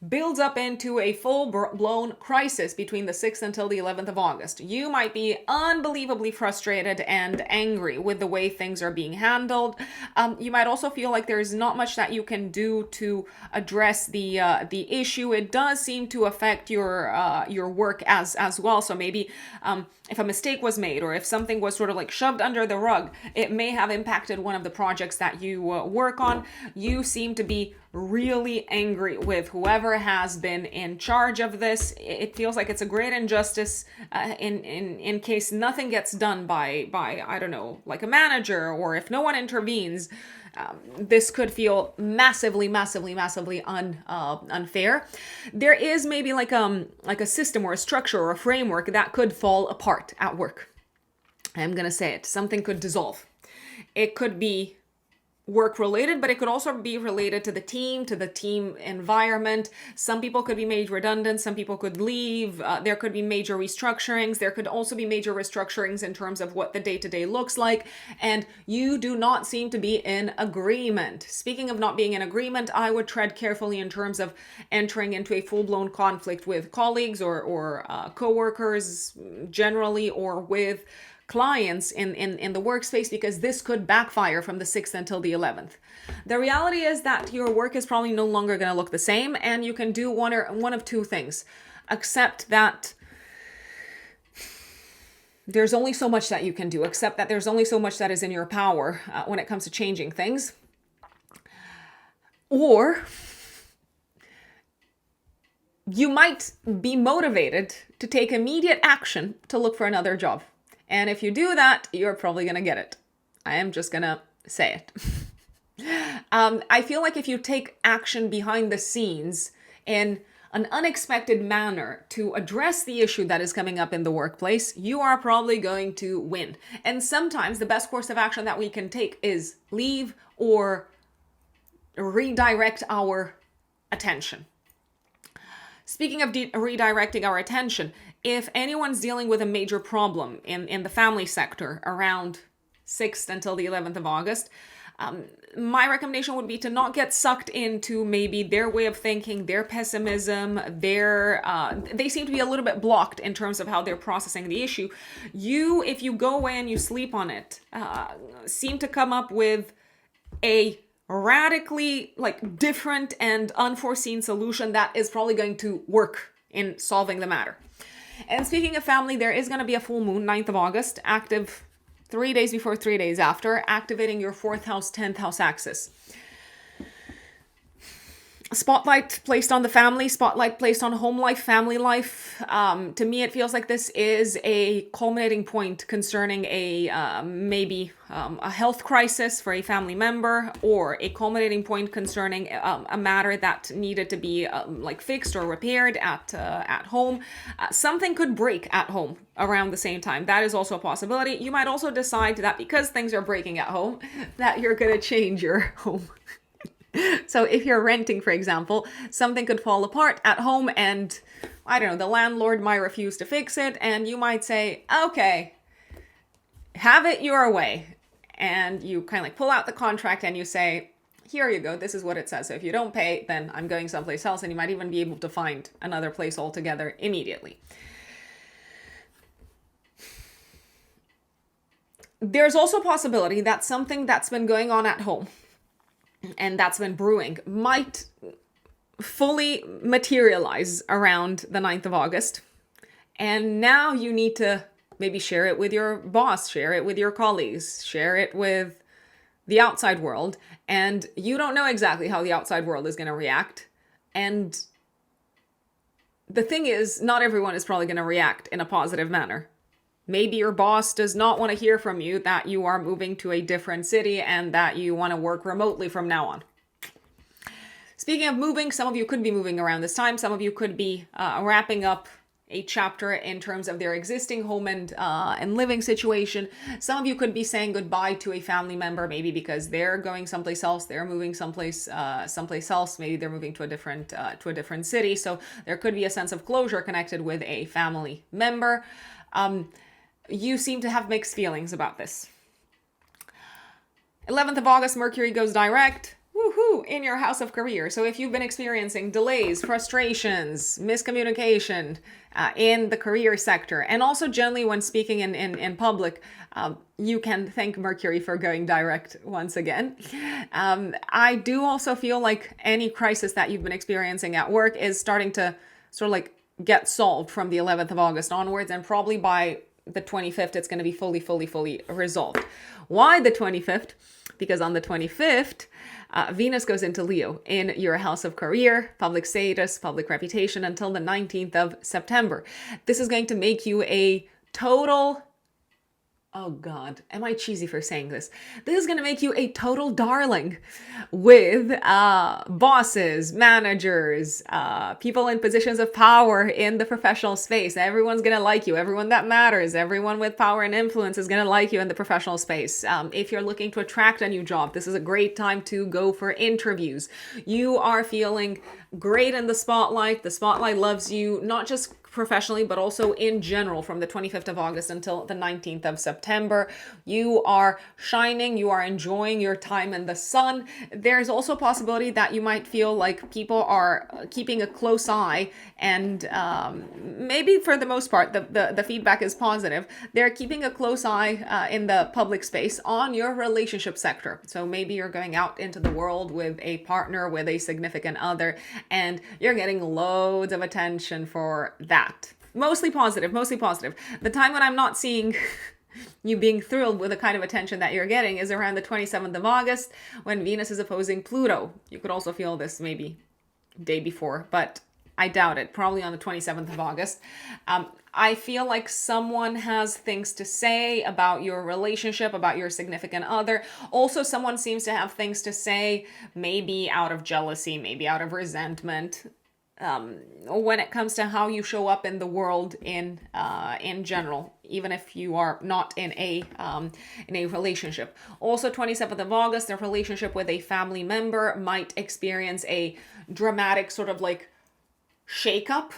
builds up into a full-blown crisis between the 6th until the 11th of August. You might be unbelievably frustrated and angry with the way things are being handled. You might also feel like there's not much that you can do to address the issue. It does seem to affect your work as well. So maybe if a mistake was made or if something was sort of like shoved under the rug, it may have impacted one of the projects that you work on. You seem to be really angry with whoever whoever has been in charge of this, it feels like it's a great injustice in case nothing gets done by I don't know, like a manager, or if no one intervenes. This could feel massively unfair. There is maybe like a system or a structure or a framework that could fall apart at work. I'm gonna say it. Something could dissolve. It could be work related, but it could also be related to the team environment. Some people could be made redundant. Some people could leave. There could be major restructurings. There could also be major restructurings in terms of what the day-to-day looks like. And you do not seem to be in agreement. Speaking of not being in agreement, I would tread carefully in terms of entering into a full-blown conflict with colleagues or co-workers generally, or with clients in the workspace, because this could backfire from the 6th until the 11th. The reality is that your work is probably no longer going to look the same, and you can do one of two things. Accept that there's only so much that you can do. Accept that there's only so much that is in your power when it comes to changing things. Or you might be motivated to take immediate action to look for another job. And if you do that, you're probably going to get it. I am just going to say it. I feel like if you take action behind the scenes in an unexpected manner to address the issue that is coming up in the workplace, you are probably going to win. And sometimes the best course of action that we can take is leave or redirect our attention. Speaking of redirecting our attention, if anyone's dealing with a major problem in the family sector around 6th until the 11th of August, my recommendation would be to not get sucked into maybe their way of thinking, their pessimism, they seem to be a little bit blocked in terms of how they're processing the issue. You, if you go away and you sleep on it, seem to come up with a radically different and unforeseen solution that is probably going to work in solving the matter. And speaking of family, there is going to be a full moon, 9th of August, active 3 days before, 3 days after, activating your 4th house, 10th house axis. Spotlight placed on the family, spotlight placed on home life, family life. To me, it feels like this is a culminating point concerning maybe a health crisis for a family member, or a culminating point concerning a matter that needed to be fixed or repaired at home. Something could break at home around the same time. That is also a possibility. You might also decide that because things are breaking at home, that you're going to change your home. So if you're renting, for example, something could fall apart at home, and I don't know, the landlord might refuse to fix it, and you might say, okay, have it your way. And you kind of pull out the contract and you say, here you go, this is what it says. So if you don't pay, then I'm going someplace else, and you might even be able to find another place altogether immediately. There's also a possibility that something that's been going on at home and that's been brewing might fully materialize around the 9th of August. And now you need to maybe share it with your boss, share it with your colleagues, share it with the outside world. And you don't know exactly how the outside world is going to react. And the thing is, not everyone is probably going to react in a positive manner. Maybe your boss does not want to hear from you that you are moving to a different city and that you want to work remotely from now on. Speaking of moving, some of you could be moving around this time. Some of you could be wrapping up a chapter in terms of their existing home and living situation. Some of you could be saying goodbye to a family member, maybe because they're going someplace else, they're moving someplace else. Maybe they're moving to a different city. So there could be a sense of closure connected with a family member. You seem to have mixed feelings about this. 11th of August, Mercury goes direct. Woohoo! In your house of career. So if you've been experiencing delays, frustrations, miscommunication in the career sector, and also generally when speaking in public, you can thank Mercury for going direct once again. I do also feel like any crisis that you've been experiencing at work is starting to sort of get solved from the 11th of August onwards, and probably by the 25th, it's going to be fully resolved. Why the 25th? because on the 25th, Venus goes into Leo in your house of career, public status, public reputation until the 19th of September. This is going to make you a total, oh God, am I cheesy for saying this? This is going to make you a total darling with bosses, managers, people in positions of power in the professional space. Everyone's going to like you. Everyone that matters, everyone with power and influence is going to like you in the professional space. If you're looking to attract a new job, this is a great time to go for interviews. You are feeling great in the spotlight. The spotlight loves you, not just professionally, but also in general from the 25th of August until the 19th of September. You are shining, you are enjoying your time in the sun. There's also a possibility that you might feel like people are keeping a close eye, and maybe for the most part, the feedback is positive. They're keeping a close eye in the public space on your relationship sector. So maybe you're going out into the world with a partner, with a significant other, and you're getting loads of attention for that. Mostly positive, mostly positive. The time when I'm not seeing you being thrilled with the kind of attention that you're getting is around the 27th of August when Venus is opposing Pluto. You could also feel this maybe day before, but I doubt it. Probably on the 27th of August. I feel like someone has things to say about your relationship, about your significant other. Also, someone seems to have things to say, maybe out of jealousy, maybe out of resentment, when it comes to how you show up in the world in general, even if you are not in a relationship. Also, 27th of August, a relationship with a family member might experience a dramatic sort of like shakeup.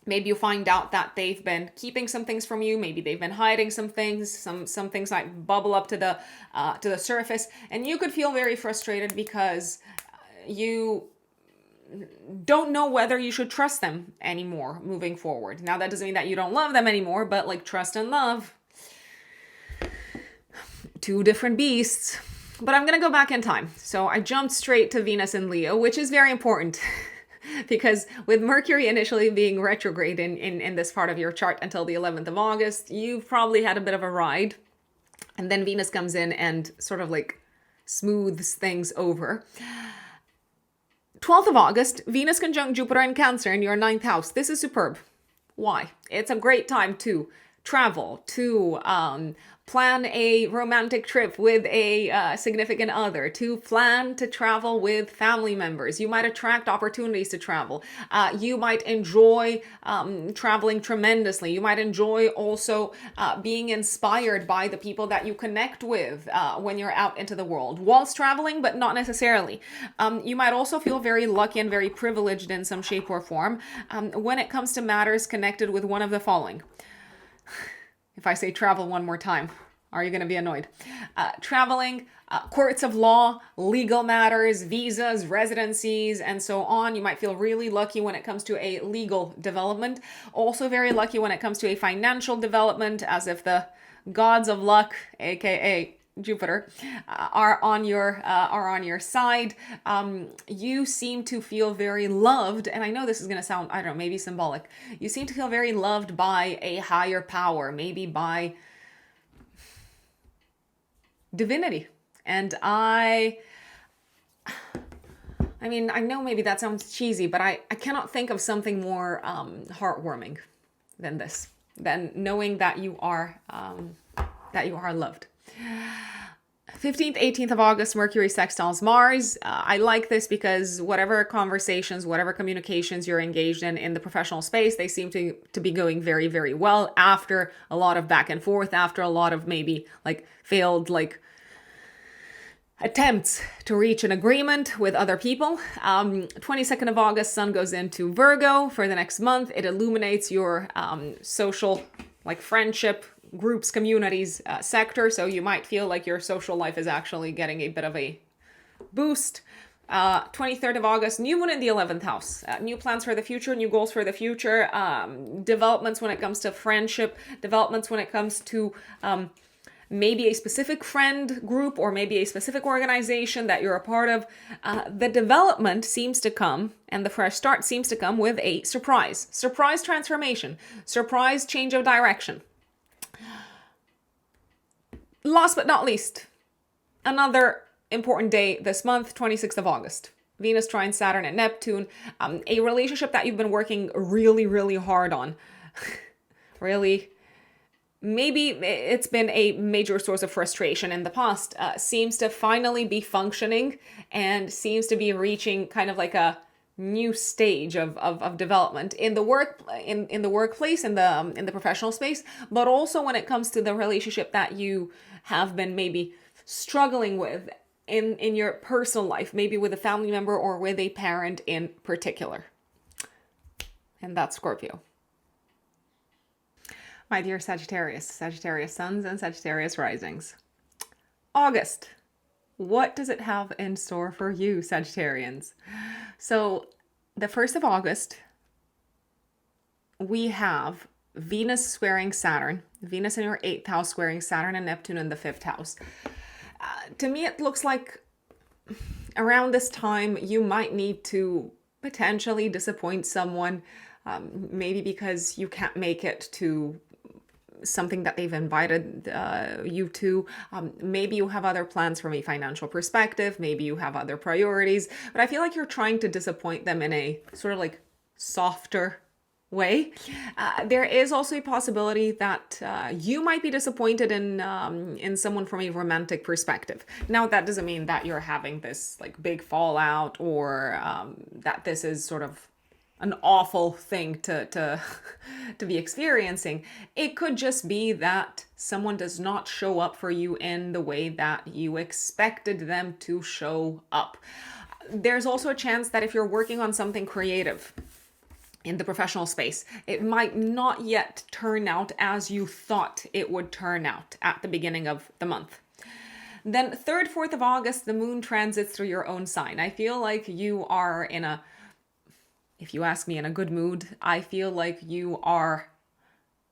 Maybe you find out that they've been keeping some things from you. Maybe they've been hiding some things. Some things might bubble up to the surface, and you could feel very frustrated because you don't know whether you should trust them anymore moving forward. Now, that doesn't mean that you don't love them anymore, but like trust and love, two different beasts. But I'm going to go back in time. So I jumped straight to Venus in Leo, which is very important because with Mercury initially being retrograde in this part of your chart until the 11th of August, you've probably had a bit of a ride. And then Venus comes in and sort of like smooths things over. 12th of August, Venus conjunct Jupiter in Cancer in your 9th house. This is superb. Why? It's a great time to travel, to plan a romantic trip with a significant other, to plan to travel with family members. You might attract opportunities to travel. You might enjoy traveling tremendously. You might enjoy also being inspired by the people that you connect with when you're out into the world whilst traveling, but not necessarily. You might also feel very lucky and very privileged in some shape or form when it comes to matters connected with one of the following. If I say travel one more time, are you going to be annoyed? Traveling, courts of law, legal matters, visas, residencies, and so on. You might feel really lucky when it comes to a legal development. Also very lucky when it comes to a financial development, as if the gods of luck, aka Jupiter, are on your side. You seem to feel very loved, and I know this is going to sound, I don't know, maybe symbolic. You seem to feel very loved by a higher power, maybe by divinity. And I mean, I know maybe that sounds cheesy, but I cannot think of something more heartwarming than this, than knowing that you are loved. 15th, 18th of August, Mercury sextiles Mars. I like this because whatever conversations, whatever communications you're engaged in the professional space, they seem to be going very, very well after a lot of back and forth, after a lot of maybe like failed like attempts to reach an agreement with other people. 22nd of August, Sun goes into Virgo for the next month. It illuminates your social, like friendship, groups, communities, sector. So you might feel like your social life is actually getting a bit of a boost. 23rd of August, new moon in the 11th house. New plans for the future, new goals for the future, developments when it comes to friendship, developments when it comes to maybe a specific friend group or maybe a specific organization that you're a part of. The development seems to come and the fresh start seems to come with a surprise transformation, surprise change of direction. Last but not least, Another important day this month, 26th of August. Venus trines Saturn and Neptune. A relationship that you've been working really, really hard on. Really, maybe it's been a major source of frustration in the past, seems to finally be functioning and seems to be reaching kind of like a new stage of development in the workplace, in the professional space, but also when it comes to the relationship that you have been maybe struggling with in your personal life, maybe with a family member or with a parent in particular. And that's Scorpio. My dear Sagittarius, Sagittarius suns and Sagittarius risings. August. What does it have in store for you, Sagittarians? So the 1st of August, we have Venus squaring Saturn, Venus in your 8th house squaring Saturn and Neptune in the 5th house. To me, it looks like around this time, you might need to potentially disappoint someone, maybe because you can't make it to something that they've invited you to. Maybe you have other plans from a financial perspective. Maybe you have other priorities. But I feel like you're trying to disappoint them in a sort of like softer way. There is also a possibility that you might be disappointed in someone from a romantic perspective. Now, that doesn't mean that you're having this like big fallout or that this is sort of an awful thing to be experiencing. It could just be that someone does not show up for you in the way that you expected them to show up. There's also a chance that if you're working on something creative in the professional space, it might not yet turn out as you thought it would turn out at the beginning of the month. Then 3rd, 4th of August, the moon transits through your own sign. I feel like you are if you ask me, in a good mood. I feel like you are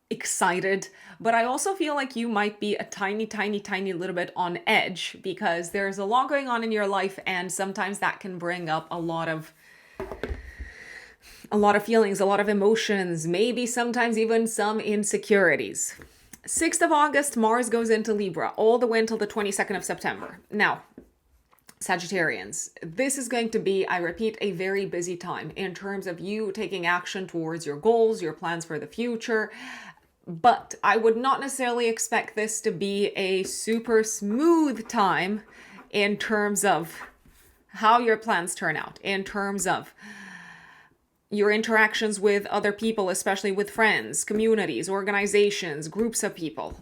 excited, but I also feel like you might be a tiny little bit on edge because there's a lot going on in your life, and sometimes that can bring up a lot of feelings, a lot of emotions, maybe sometimes even some insecurities. 6th of August, Mars goes into Libra all the way until the 22nd of September. Now, Sagittarians, this is going to be, I repeat, a very busy time in terms of you taking action towards your goals, your plans for the future. But I would not necessarily expect this to be a super smooth time in terms of how your plans turn out, in terms of your interactions with other people, especially with friends, communities, organizations, groups of people.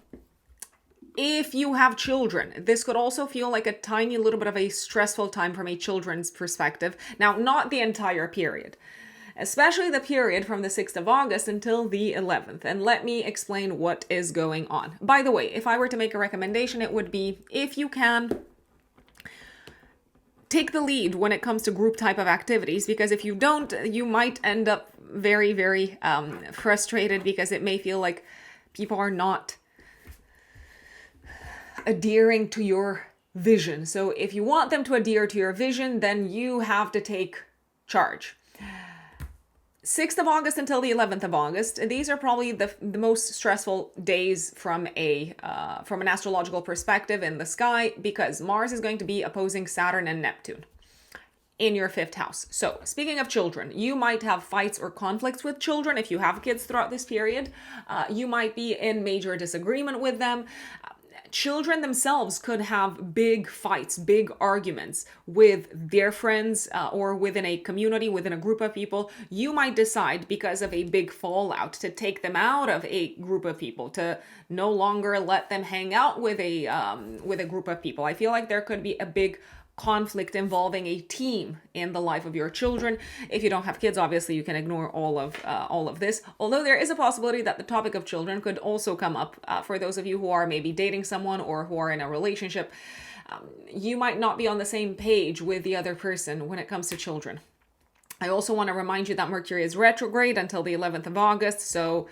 If you have children, this could also feel like a tiny little bit of a stressful time from a children's perspective. Now, not the entire period, especially the period from the 6th of August until the 11th. And let me explain what is going on. By the way, if I were to make a recommendation, it would be, if you can, take the lead when it comes to group type of activities, because if you don't, you might end up very, very frustrated because it may feel like people are not adhering to your vision. So if you want them to adhere to your vision, then you have to take charge. 6th of August until the 11th of August, these are probably the most stressful days from an astrological perspective in the sky, because Mars is going to be opposing Saturn and Neptune in your 5th house. So speaking of children, you might have fights or conflicts with children. If you have kids throughout this period, you might be in major disagreement with them. Children themselves could have big fights, big arguments with their friends or within a community, within a group of people. You might decide, because of a big fallout, to take them out of a group of people, to no longer let them hang out with a group of people. I feel like there could be a big conflict involving a team in the life of your children. If you don't have kids, obviously you can ignore all of this. Although there is a possibility that the topic of children could also come up for those of you who are maybe dating someone or who are in a relationship. You might not be on the same page with the other person when it comes to children. I also want to remind you that Mercury is retrograde until the 11th of August, so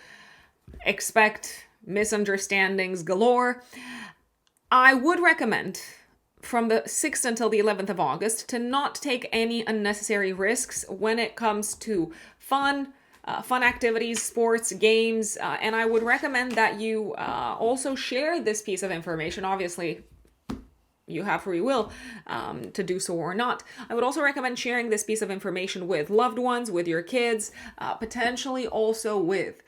expect misunderstandings galore. I would recommend, from the 6th until the 11th of August, to not take any unnecessary risks when it comes to fun activities, sports, games, and I would recommend that you also share this piece of information, obviously you have free will to do so or not. I would also recommend sharing this piece of information with loved ones, with your kids, potentially also with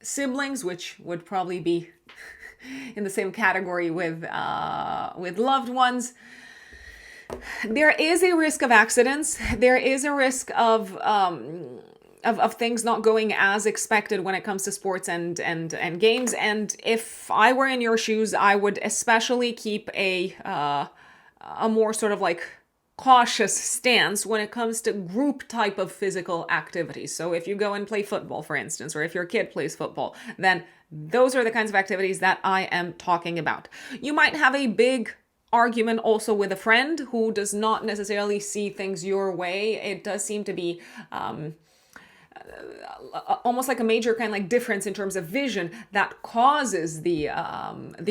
siblings, which would probably be in the same category with loved ones. There is a risk of accidents. There is a risk of things not going as expected when it comes to sports and games. And if I were in your shoes, I would especially keep a more sort of like cautious stance when it comes to group type of physical activities. So if you go and play football, for instance, or if your kid plays football, then those are the kinds of activities that I am talking about. You might have a big argument also with a friend who does not necessarily see things your way. It does seem to be almost like a major kind of like difference in terms of vision that causes the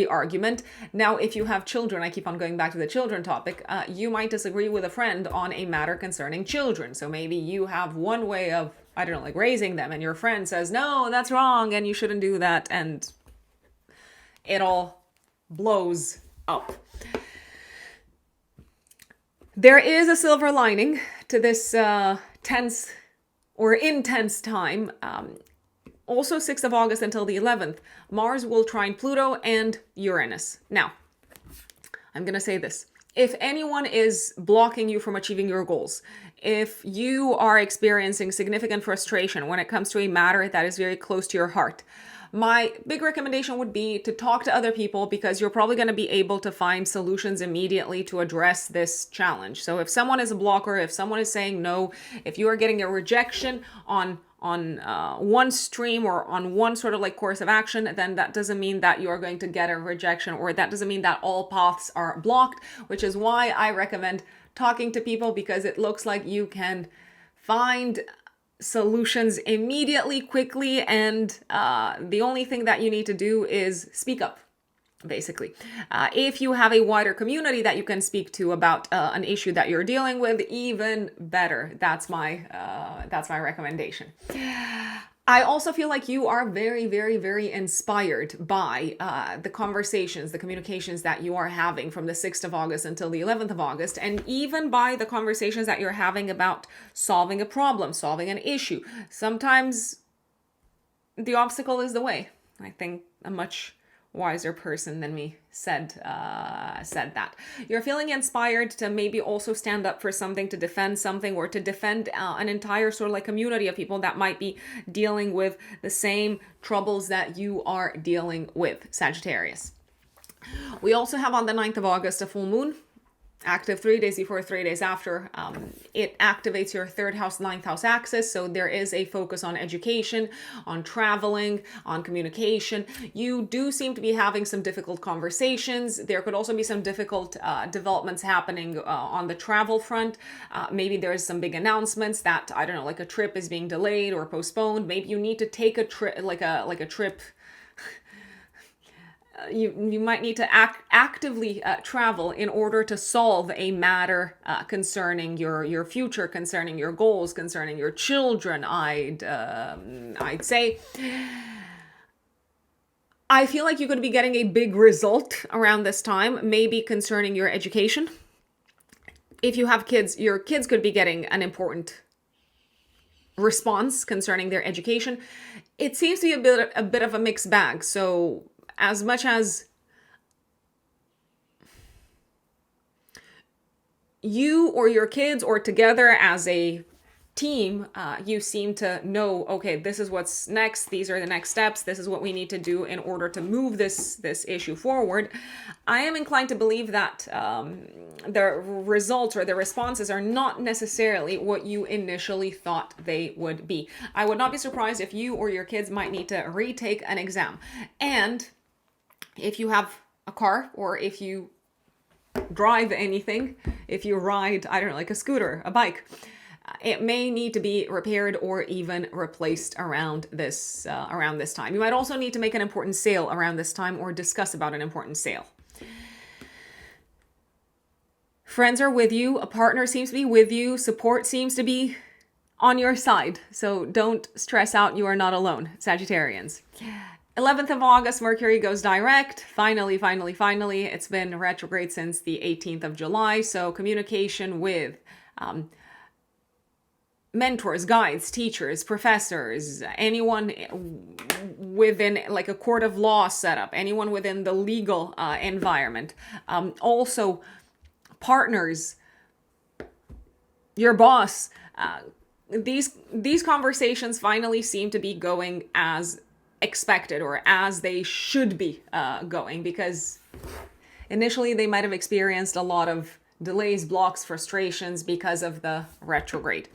argument. Now, if you have children, I keep on going back to the children topic, you might disagree with a friend on a matter concerning children. So maybe you have one way of, I don't know, like raising them, and your friend says, no, that's wrong, and you shouldn't do that, and it all blows up. There is a silver lining to this tense or intense time. Also 6th of August until the 11th, Mars will trine Pluto and Uranus. Now, I'm going to say this. If anyone is blocking you from achieving your goals, if you are experiencing significant frustration when it comes to a matter that is very close to your heart, my big recommendation would be to talk to other people, because you're probably going to be able to find solutions immediately to address this challenge. So if someone is a blocker, if someone is saying no, if you are getting a rejection on one stream or on one sort of like course of action, then that doesn't mean that you are going to get a rejection, or that doesn't mean that all paths are blocked, which is why I recommend talking to people, because it looks like you can find solutions immediately, quickly, and the only thing that you need to do is speak up, basically. If you have a wider community that you can speak to about an issue that you're dealing with, even better. That's my recommendation. I also feel like you are very, very, very inspired by the conversations, the communications that you are having from the 6th of August until the 11th of August, and even by the conversations that you're having about solving a problem, solving an issue. Sometimes the obstacle is the way. I think a much wiser person than me said that. You're feeling inspired to maybe also stand up for something, to defend something, or to defend an entire sort of like community of people that might be dealing with the same troubles that you are dealing with, Sagittarius. We also have on the 9th of August a full moon, active 3 days before, 3 days after. It activates your 3rd house, 9th house axis. So there is a focus on education, on traveling, on communication. You do seem to be having some difficult conversations. There could also be some difficult developments happening on the travel front. Maybe there's some big announcements that, I don't know, like a trip is being delayed or postponed. Maybe you need to take a trip, like a trip. You might need to actively travel in order to solve a matter concerning your future, concerning your goals, concerning your children. I'd say. I feel like you're going to be getting a big result around this time, maybe concerning your education. If you have kids, your kids could be getting an important response concerning their education. It seems to be a bit of a mixed bag. So as much as you or your kids or together as a team, you seem to know, okay, this is what's next. These are the next steps. This is what we need to do in order to move this issue forward. I am inclined to believe that the results or the responses are not necessarily what you initially thought they would be. I would not be surprised if you or your kids might need to retake an exam. And if you have a car, or if you drive anything, if you ride, I don't know, like a scooter, a bike, it may need to be repaired or even replaced around this time. You might also need to make an important sale around this time, or discuss about an important sale. Friends are with you. A partner seems to be with you. Support seems to be on your side. So don't stress out. You are not alone, Sagittarians. 11th of August, Mercury goes direct. Finally. It's been retrograde since the 18th of July. So communication with mentors, guides, teachers, professors, anyone within like a court of law setup, anyone within the legal environment. Also partners, your boss. These conversations finally seem to be going as expected, or as they should be going, because initially they might have experienced a lot of delays, blocks, frustrations because of the retrograde.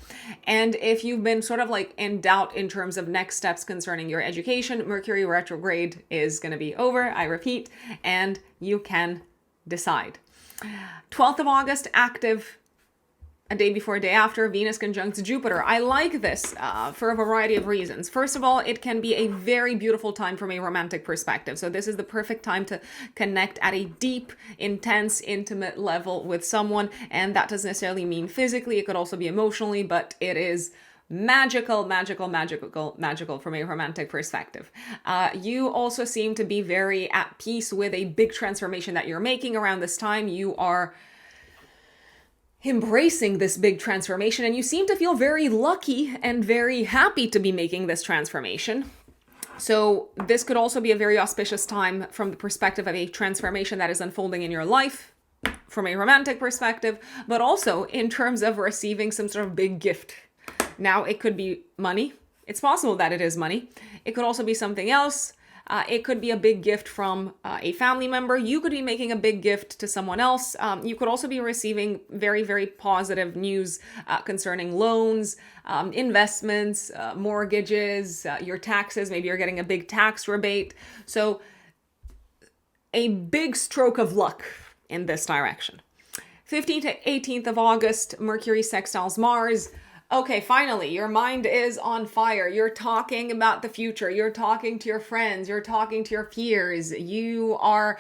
And if you've been sort of like in doubt in terms of next steps concerning your education, Mercury retrograde is going to be over, I repeat, and you can decide. 12th of August, active. A day before, a day after, Venus conjuncts Jupiter. I like this for a variety of reasons. First of all, it can be a very beautiful time from a romantic perspective. So this is the perfect time to connect at a deep, intense, intimate level with someone. And that doesn't necessarily mean physically. It could also be emotionally, but it is magical from a romantic perspective. You also seem to be very at peace with a big transformation that you're making around this time. You are embracing this big transformation, and you seem to feel very lucky and very happy to be making this transformation. So this could also be a very auspicious time from the perspective of a transformation that is unfolding in your life from a romantic perspective, but also in terms of receiving some sort of big gift. Now, it could be money. It's possible that it is money. It could also be something else. It could be a big gift from a family member. You could be making a big gift to someone else. You could also be receiving very positive news concerning loans, investments, mortgages, your taxes. Maybe you're getting a big tax rebate. So a big stroke of luck in this direction. 15th to 18th of August, Mercury sextiles Mars. Okay, finally, your mind is on fire. You're talking about the future. You're talking to your friends. You're talking to your peers. You are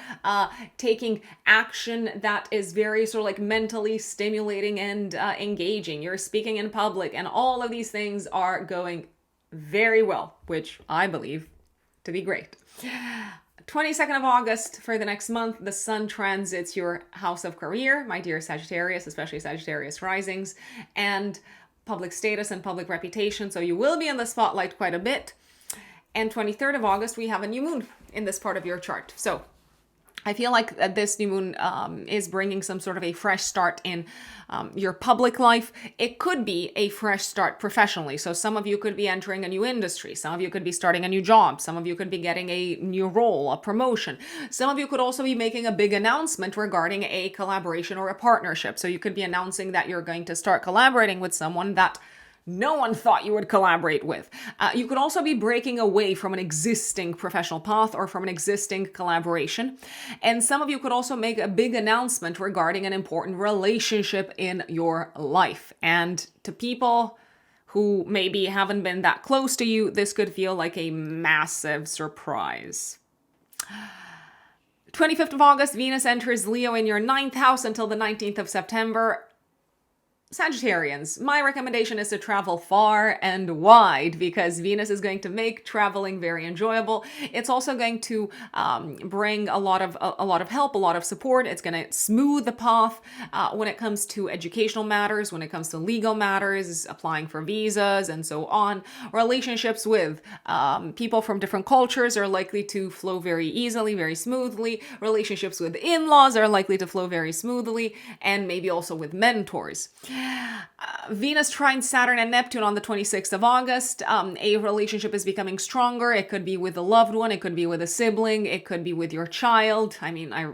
taking action that is very sort of like mentally stimulating and engaging. You're speaking in public, and all of these things are going very well, which I believe to be great. 22nd of August, for the next month, the sun transits your house of career, my dear Sagittarius, especially Sagittarius risings, and public status and public reputation. So you will be in the spotlight quite a bit. And 23rd of August, we have a new moon in this part of your chart. So I feel like this new moon is bringing some sort of a fresh start in your public life. It could be a fresh start professionally. So some of you could be entering a new industry. Some of you could be starting a new job. Some of you could be getting a new role, a promotion. Some of you could also be making a big announcement regarding a collaboration or a partnership. So you could be announcing that you're going to start collaborating with someone that no one thought you would collaborate with. You could also be breaking away from an existing professional path or from an existing collaboration. And some of you could also make a big announcement regarding an important relationship in your life. And to people who maybe haven't been that close to you, this could feel like a massive surprise. 25th of August, Venus enters Leo in your 9th house until the 19th of September. Sagittarians, my recommendation is to travel far and wide, because Venus is going to make traveling very enjoyable. It's also going to bring a lot of help, a lot of support. It's going to smooth the path when it comes to educational matters, when it comes to legal matters, applying for visas, and so on. Relationships with people from different cultures are likely to flow very easily, very smoothly. Relationships with in-laws are likely to flow very smoothly, and maybe also with mentors. Venus trines Saturn and Neptune on the 26th of August. A relationship is becoming stronger. It could be with a loved one. It could be with a sibling. It could be with your child. I mean, I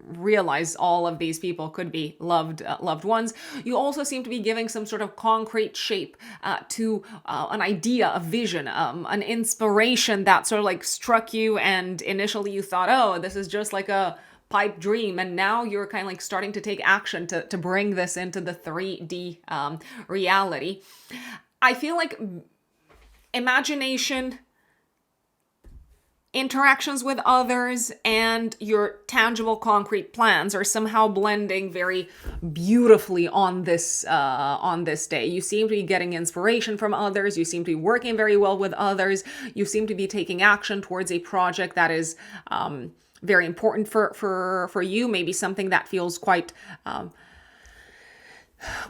realize all of these people could be loved ones. You also seem to be giving some sort of concrete shape to an idea, a vision, an inspiration that sort of like struck you, and initially you thought, oh, this is just like a pipe dream, and now you're kind of like starting to take action to bring this into the 3D reality. I feel like imagination interactions with others and your tangible concrete plans are somehow blending very beautifully on this day. You seem to be getting inspiration from others. You seem to be working very well with others. You seem to be taking action towards a project that is very important for you. Maybe something that feels quite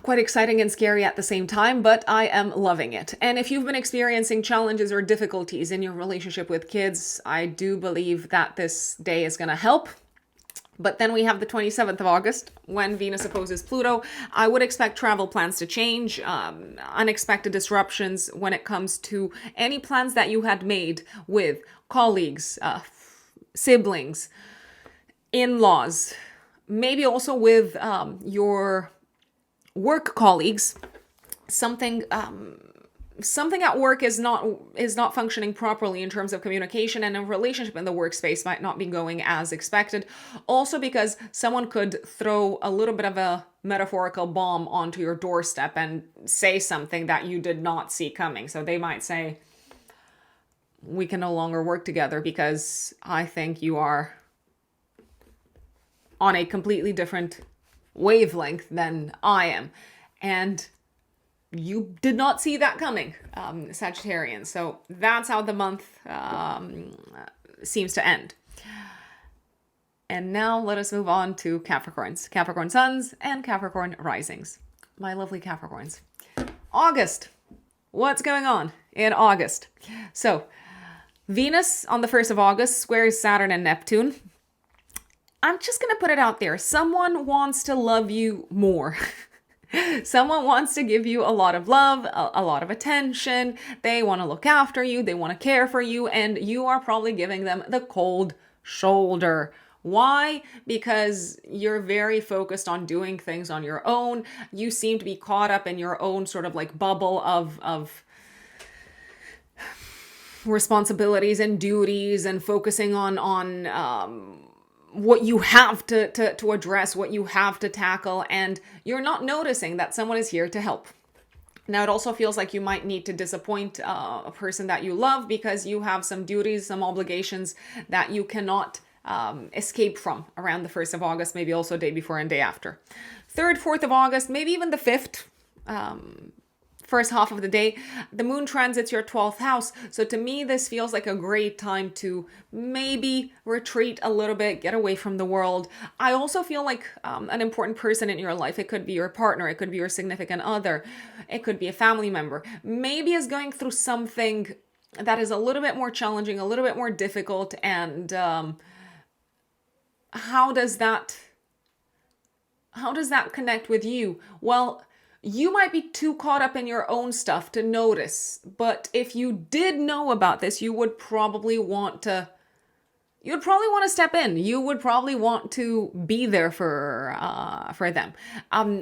exciting and scary at the same time, but I am loving it. And if you've been experiencing challenges or difficulties in your relationship with kids, I do believe that this day is going to help. But then we have the 27th of August when Venus opposes Pluto. I would expect travel plans to change, unexpected disruptions when it comes to any plans that you had made with colleagues, siblings, in-laws, maybe also with your work colleagues. Something at work is not functioning properly in terms of communication, and a relationship in the workspace might not be going as expected. Also because someone could throw a little bit of a metaphorical bomb onto your doorstep and say something that you did not see coming. So they might say, we can no longer work together because I think you are on a completely different wavelength than I am. And you did not see that coming, Sagittarian. So that's how the month seems to end. And now let us move on to Capricorns. Capricorn suns and Capricorn risings. My lovely Capricorns. August. What's going on in August? So Venus on the 1st of August squares Saturn and Neptune. I'm just going to put it out there. Someone wants to love you more. Someone wants to give you a lot of love, a lot of attention. They want to look after you. They want to care for you. And you are probably giving them the cold shoulder. Why? Because you're very focused on doing things on your own. You seem to be caught up in your own sort of like bubble of responsibilities and duties and focusing on what you have to address, what you have to tackle, and you're not noticing that someone is here to help. Now, it also feels like you might need to disappoint a person that you love because you have some duties, some obligations that you cannot escape from around the 1st of August, maybe also day before and day after. 3rd, 4th of August, maybe even the 5th, first half of the day, the moon transits your 12th house. So to me, this feels like a great time to maybe retreat a little bit, get away from the world. I also feel like an important person in your life, it could be your partner, it could be your significant other, it could be a family member, maybe is going through something that is a little bit more challenging, a little bit more difficult. And how does that connect with you? Well, you might be too caught up in your own stuff to notice, but if you did know about this, you would probably want to step in. You would probably want to be there for them.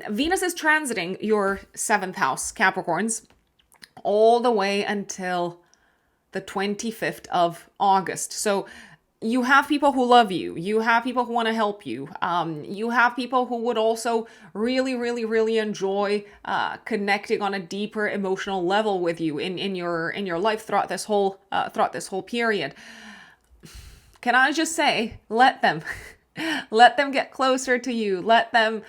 Venus is transiting your 7th house, Capricorns, all the way until the 25th of August. So you have people who love you. You have people who want to help you. You have people who would also really, really, really enjoy connecting on a deeper emotional level with you in your life throughout this whole period. Can I just say, let them get closer to you. Let them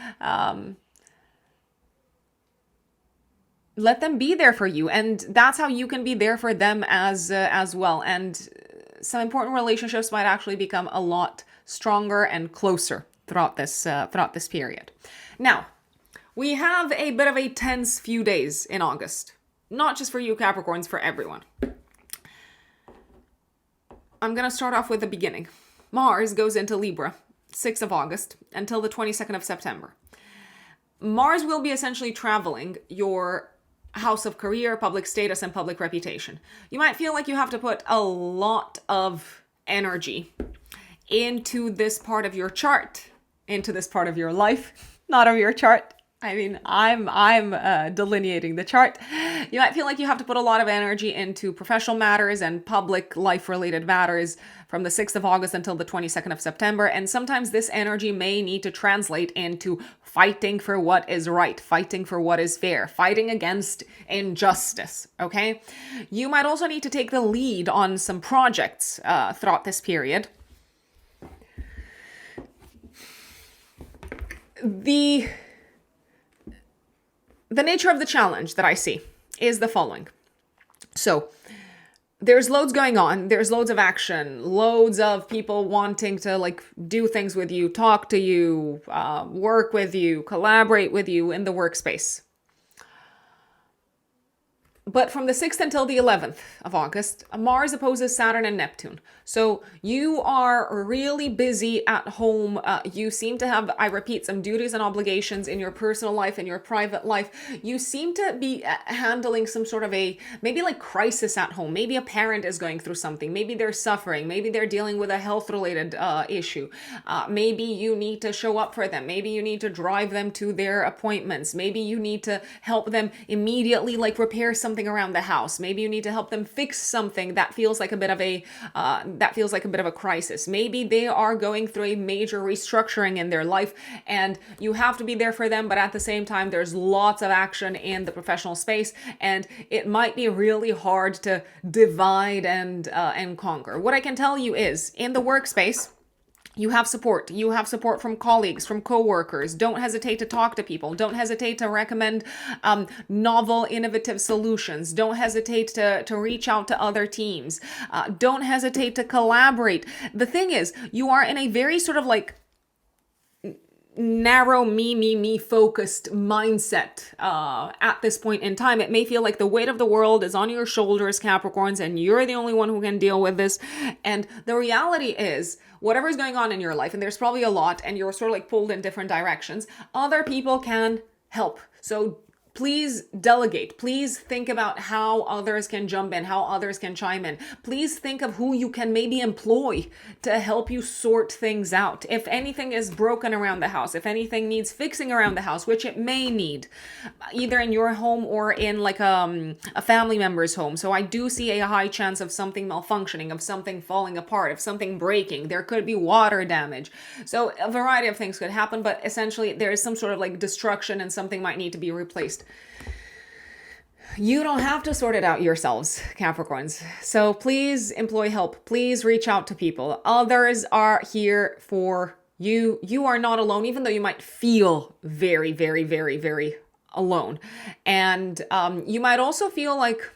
be there for you, and that's how you can be there for them as well. And some important relationships might actually become a lot stronger and closer throughout this period. Now, we have a bit of a tense few days in August, not just for you Capricorns, for everyone. I'm going to start off with the beginning. Mars goes into Libra, 6th of August, until the 22nd of September. Mars will be essentially traveling your house of career, public status, and public reputation. You might feel like you have to put a lot of energy into this part of your chart, into this part of your life, not of your chart, I mean, I'm delineating the chart. You might feel like you have to put a lot of energy into professional matters and public life related matters from the 6th of August until the 22nd of September. And sometimes this energy may need to translate into fighting for what is right, fighting for what is fair, fighting against injustice. Okay. You might also need to take the lead on some projects throughout this period. The nature of the challenge that I see is the following. So there's loads going on. There's loads of action, loads of people wanting to like do things with you, talk to you, work with you, collaborate with you in the workspace. But from the 6th until the 11th of August, Mars opposes Saturn and Neptune. So you are really busy at home. You seem to have, I repeat, some duties and obligations in your personal life, in your private life. You seem to be handling some sort of maybe like crisis at home. Maybe a parent is going through something. Maybe they're suffering. Maybe they're dealing with a health-related issue. Maybe you need to show up for them. Maybe you need to drive them to their appointments. Maybe you need to help them immediately like repair something around the house. Maybe you need to help them fix something that feels like a bit of a crisis. Maybe they are going through a major restructuring in their life and you have to be there for them, but at the same time there's lots of action in the professional space and it might be really hard to divide and conquer. What I can tell you is in the workspace, you have support. You have support from colleagues, from coworkers. Don't hesitate to talk to people. Don't hesitate to recommend novel, innovative solutions. Don't hesitate to reach out to other teams. Don't hesitate to collaborate. The thing is, you are in a very sort of like narrow me focused mindset at this point in time. It may feel like the weight of the world is on your shoulders, Capricorns, and you're the only one who can deal with this. And the reality is, whatever is going on in your life, and there's probably a lot, and you're sort of like pulled in different directions, other people can help. So please delegate. Please think about how others can jump in, how others can chime in. Please think of who you can maybe employ to help you sort things out. If anything is broken around the house, if anything needs fixing around the house, which it may need, either in your home or in like a family member's home. So I do see a high chance of something malfunctioning, of something falling apart, of something breaking. There could be water damage. So a variety of things could happen, but essentially there is some sort of like destruction and something might need to be replaced. You don't have to sort it out yourselves, Capricorns. So please employ help. Please reach out to people. Others are here for you. You are not alone, even though you might feel very, very, very, very alone. And you might also feel like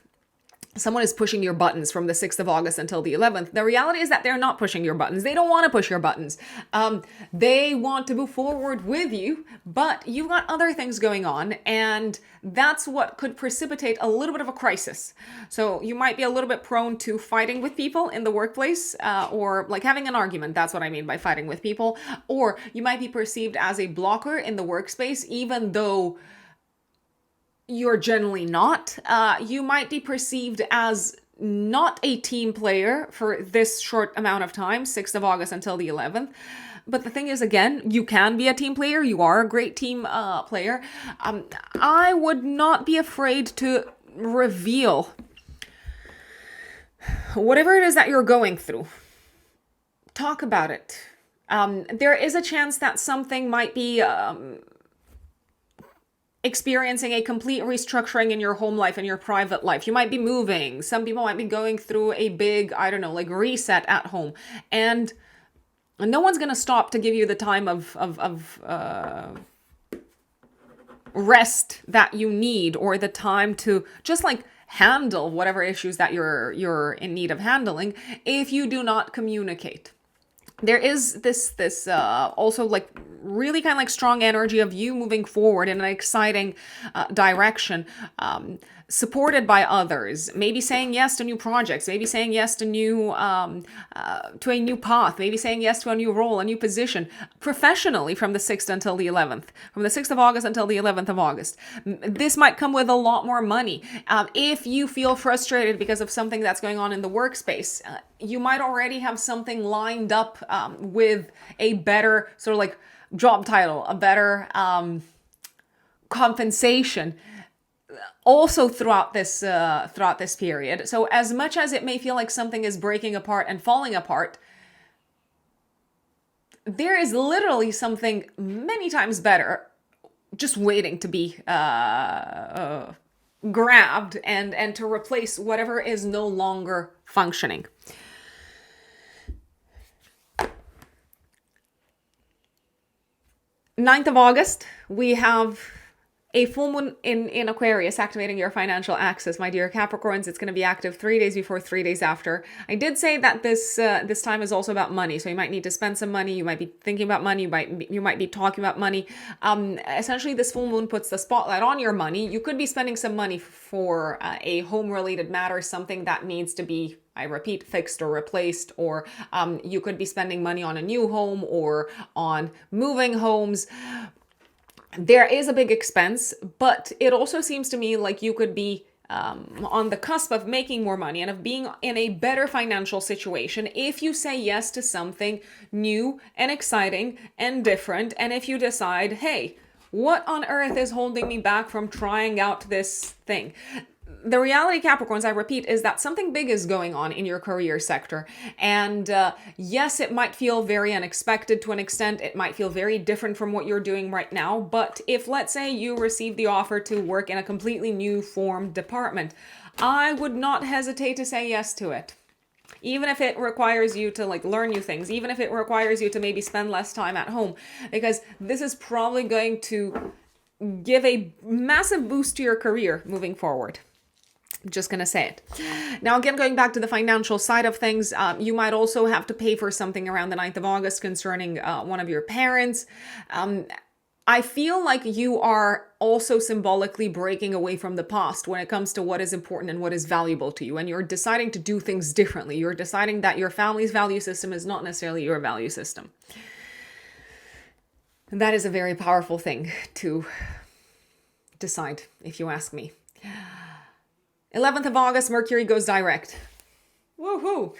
someone is pushing your buttons from the 6th of August until the 11th. The reality is that they're not pushing your buttons. They don't want to push your buttons. They want to move forward with you, but you've got other things going on, and that's what could precipitate a little bit of a crisis. So you might be a little bit prone to fighting with people in the workplace, or like having an argument. That's what I mean by fighting with people. Or you might be perceived as a blocker in the workspace, even though you're generally not. You might be perceived as not a team player for this short amount of time, 6th of August until the 11th. But the thing is, again, you can be a team player. You are a great team player. I would not be afraid to reveal whatever it is that you're going through. Talk about it. There is a chance that something might be experiencing a complete restructuring in your home life and your private life. You might be moving. Some people might be going through a big, I don't know, like reset at home. And no one's going to stop to give you the time of rest that you need, or the time to just like handle whatever issues that you're in need of handling if you do not communicate. There is this also like really kind of like strong energy of you moving forward in an exciting direction, supported by others, maybe saying yes to new projects, maybe saying yes to to a new path, maybe saying yes to a new role, a new position, professionally from the 6th until the 11th, from the 6th of August until the 11th of August. This might come with a lot more money. If you feel frustrated because of something that's going on in the workspace, you might already have something lined up with a better sort of like job title, a better compensation also throughout this period. So as much as it may feel like something is breaking apart and falling apart, there is literally something many times better just waiting to be grabbed and to replace whatever is no longer functioning. August 9th, we have a full moon in Aquarius activating your financial axis, my dear Capricorns. It's going to be active 3 days before, 3 days after. I did say that this time is also about money, so you might need to spend some money. You might be thinking about money. You might be talking about money. Essentially, this full moon puts the spotlight on your money. You could be spending some money for a home-related matter, something that needs to be, I repeat, fixed or replaced, or you could be spending money on a new home or on moving homes. There is a big expense, but it also seems to me like you could be on the cusp of making more money and of being in a better financial situation if you say yes to something new and exciting and different. And if you decide, hey, what on earth is holding me back from trying out this thing? The reality, Capricorns, I repeat, is that something big is going on in your career sector. And yes, it might feel very unexpected to an extent. It might feel very different from what you're doing right now. But if, let's say, you receive the offer to work in a completely new form department, I would not hesitate to say yes to it. Even if it requires you to learn new things, even if it requires you to maybe spend less time at home, because this is probably going to give a massive boost to your career moving forward. Just gonna say it. Now, again, going back to the financial side of things, you might also have to pay for something around the 9th of August concerning one of your parents. I feel like you are also symbolically breaking away from the past when it comes to what is important and what is valuable to you. And you're deciding to do things differently. You're deciding that your family's value system is not necessarily your value system. And that is a very powerful thing to decide, if you ask me. 11th of August, Mercury goes direct. Woohoo!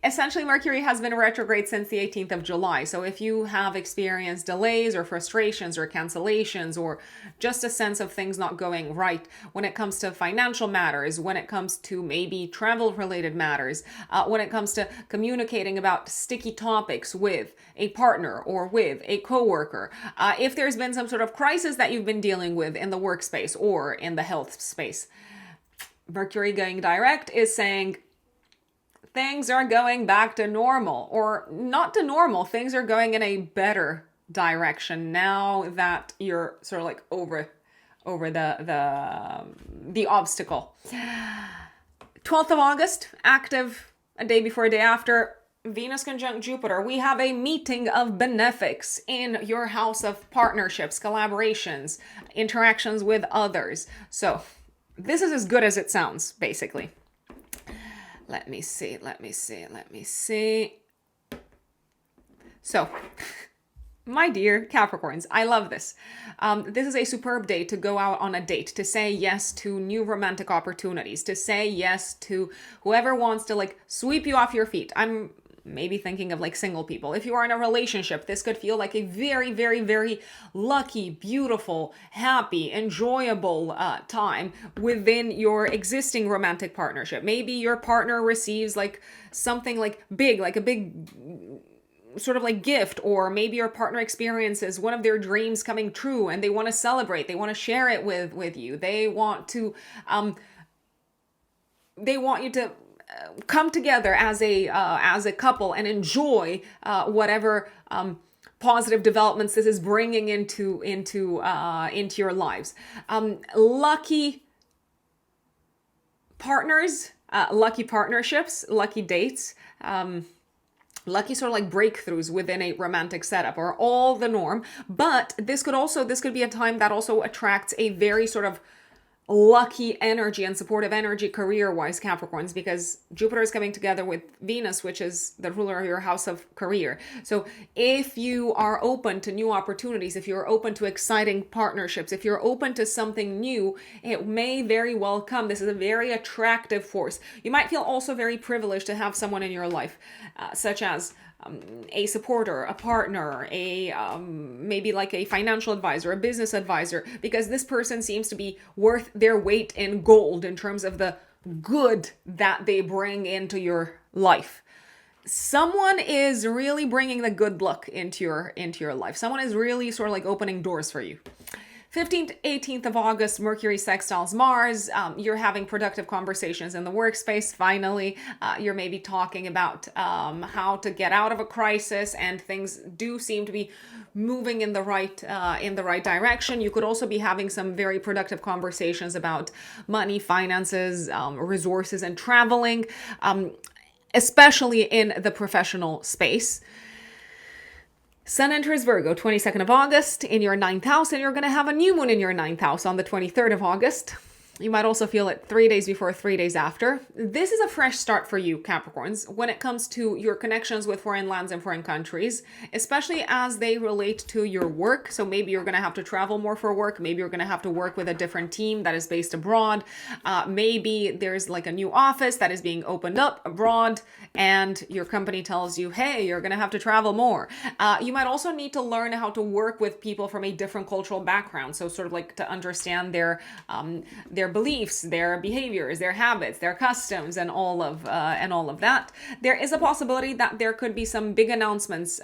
Essentially, Mercury has been retrograde since the 18th of July. So if you have experienced delays or frustrations or cancellations or just a sense of things not going right when it comes to financial matters, when it comes to maybe travel-related matters, when it comes to communicating about sticky topics with a partner or with a coworker, if there's been some sort of crisis that you've been dealing with in the workspace or in the health space, Mercury going direct is saying, things are going back to normal, or not to normal. Things are going in a better direction now that you're sort of over the obstacle. 12th of August, active a day before, a day after, Venus conjunct Jupiter. We have a meeting of Benefics in your house of partnerships, collaborations, interactions with others. So this is as good as it sounds, basically. Let me see. So, my dear Capricorns, I love this. This is a superb day to go out on a date, to say yes to new romantic opportunities, to say yes to whoever wants to sweep you off your feet. I'm maybe thinking of single people. If you are in a relationship, this could feel like a very, very, very lucky, beautiful, happy, enjoyable time within your existing romantic partnership. Maybe your partner receives something big, a big sort of gift, or maybe your partner experiences one of their dreams coming true and they want to celebrate, they want to share it with you. They want you to come together as a couple and enjoy whatever positive developments this is bringing into your lives. Lucky partners, lucky partnerships, lucky dates, lucky sort of breakthroughs within a romantic setup are all the norm. But this could be a time that also attracts a very sort of lucky energy and supportive energy career-wise, Capricorns, because Jupiter is coming together with Venus, which is the ruler of your house of career. So if you are open to new opportunities, if you're open to exciting partnerships, if you're open to something new, it may very well come. This is a very attractive force. You might feel also very privileged to have someone in your life, such as a supporter, a partner, a maybe like a financial advisor, a business advisor, because this person seems to be worth their weight in gold in terms of the good that they bring into your life. Someone is really bringing the good luck into your life. Someone is really sort of like opening doors for you. 15th, 18th of August, Mercury sextiles Mars. You're having productive conversations in the workspace. Finally, you're maybe talking about how to get out of a crisis, and things do seem to be moving in the right direction. You could also be having some very productive conversations about money, finances, resources, and traveling, especially in the professional space. Sun enters Virgo 22nd of August in your 9th house, and you're going to have a new moon in your 9th house on the 23rd of August. You might also feel it 3 days before, 3 days after. This is a fresh start for you, Capricorns, when it comes to your connections with foreign lands and foreign countries, especially as they relate to your work. So maybe you're going to have to travel more for work. Maybe you're going to have to work with a different team that is based abroad. Maybe there's like a new office that is being opened up abroad, and your company tells you, hey, you're going to have to travel more. You might also need to learn how to work with people from a different cultural background. So sort of like to understand their beliefs, their behaviors, their habits, their customs, and all of that. There is a possibility that there could be some big announcements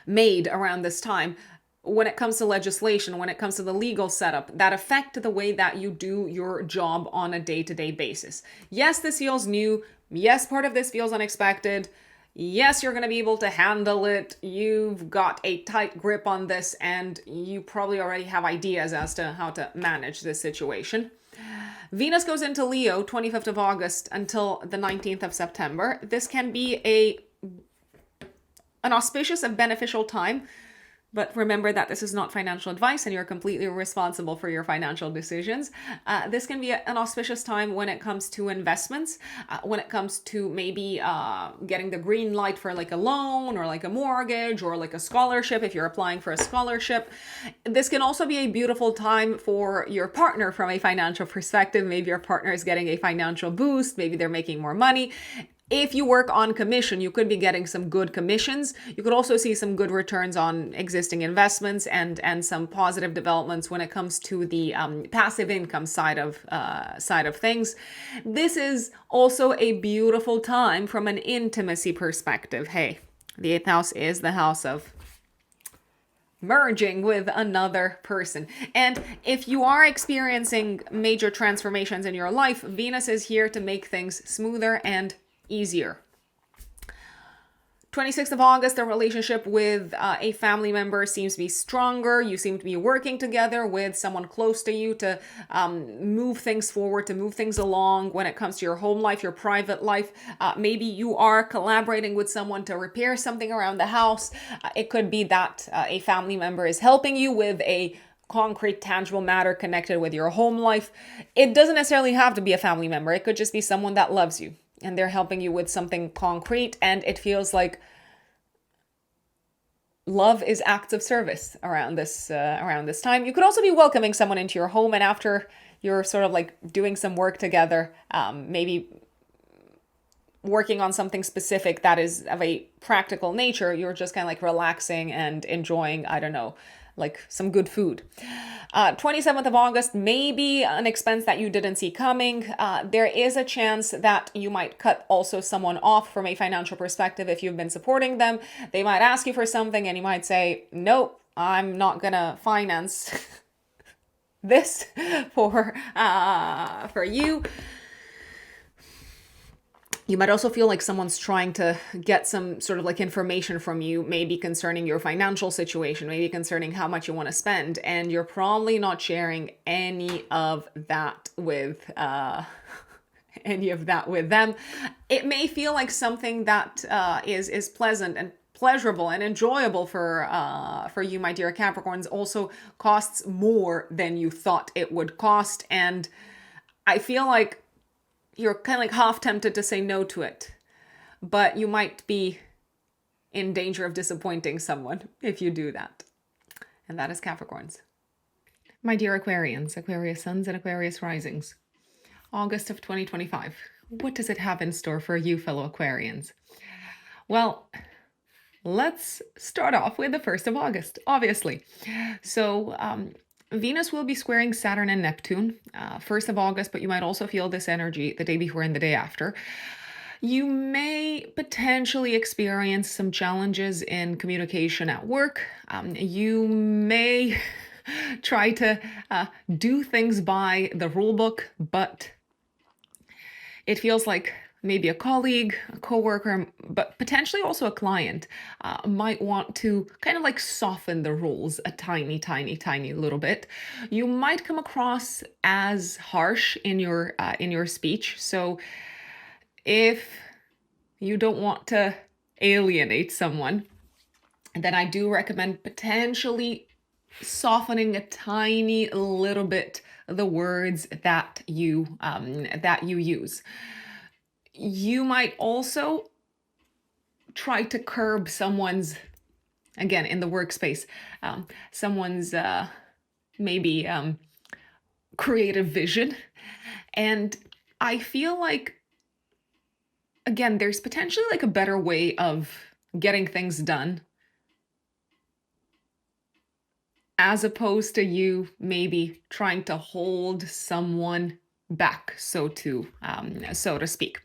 made around this time when it comes to legislation, when it comes to the legal setup, that affect the way that you do your job on a day-to-day basis. Yes, this feels new. Yes, part of this feels unexpected. Yes, you're going to be able to handle it. You've got a tight grip on this, and you probably already have ideas as to how to manage this situation. Venus goes into Leo 25th of August until the 19th of September. This can be an auspicious and beneficial time. But remember that this is not financial advice, and you're completely responsible for your financial decisions. This can be an auspicious time when it comes to investments, when it comes to maybe getting the green light for like a loan or like a mortgage or like a scholarship if you're applying for a scholarship. This can also be a beautiful time for your partner from a financial perspective. Maybe your partner is getting a financial boost. Maybe they're making more money. If you work on commission, you could be getting some good commissions. You could also see some good returns on existing investments and some positive developments when it comes to the passive income side of things. This is also a beautiful time from an intimacy perspective. Hey, the 8th house is the house of merging with another person. And if you are experiencing major transformations in your life, Venus is here to make things smoother and easier. 26th of August, the relationship with a family member seems to be stronger. You seem to be working together with someone close to you to move things forward, to move things along when it comes to your home life, your private life. Maybe you are collaborating with someone to repair something around the house. It could be that a family member is helping you with a concrete, tangible matter connected with your home life. It doesn't necessarily have to be a family member. It could just be someone that loves you, and they're helping you with something concrete, and it feels like love is acts of service around this time. You could also be welcoming someone into your home, and after you're sort of like doing some work together, maybe working on something specific that is of a practical nature, you're just kind of like relaxing and enjoying, I don't know, like some good food. 27th of August, maybe an expense that you didn't see coming. There is a chance that you might cut also someone off from a financial perspective if you've been supporting them. They might ask you for something and you might say, nope, I'm not gonna finance this for you. You might also feel like someone's trying to get some sort of like information from you, maybe concerning your financial situation, maybe concerning how much you want to spend, and you're probably not sharing any of that with them. It may feel like something that is pleasant and pleasurable and enjoyable for you, my dear Capricorns, also costs more than you thought it would cost, and I feel like you're kind of like half tempted to say no to it, but you might be in danger of disappointing someone if you do that. And that is Capricorns. My dear Aquarians, Aquarius suns and Aquarius risings, August of 2025. What does it have in store for you, fellow Aquarians? Well, let's start off with the 1st of August, obviously. So, Venus will be squaring Saturn and Neptune 1st of August, but you might also feel this energy the day before and the day after. You may potentially experience some challenges in communication at work. You may try to do things by the rule book, but it feels like maybe a colleague, a coworker, but potentially also a client might want to kind of like soften the rules a tiny, tiny, tiny little bit. You might come across as harsh in your speech. So if you don't want to alienate someone, then I do recommend potentially softening a tiny little bit the words that you use. You might also try to curb someone's, again, in the workspace, someone's maybe creative vision. And I feel like, again, there's potentially like a better way of getting things done, as opposed to you maybe trying to hold someone back, so to speak.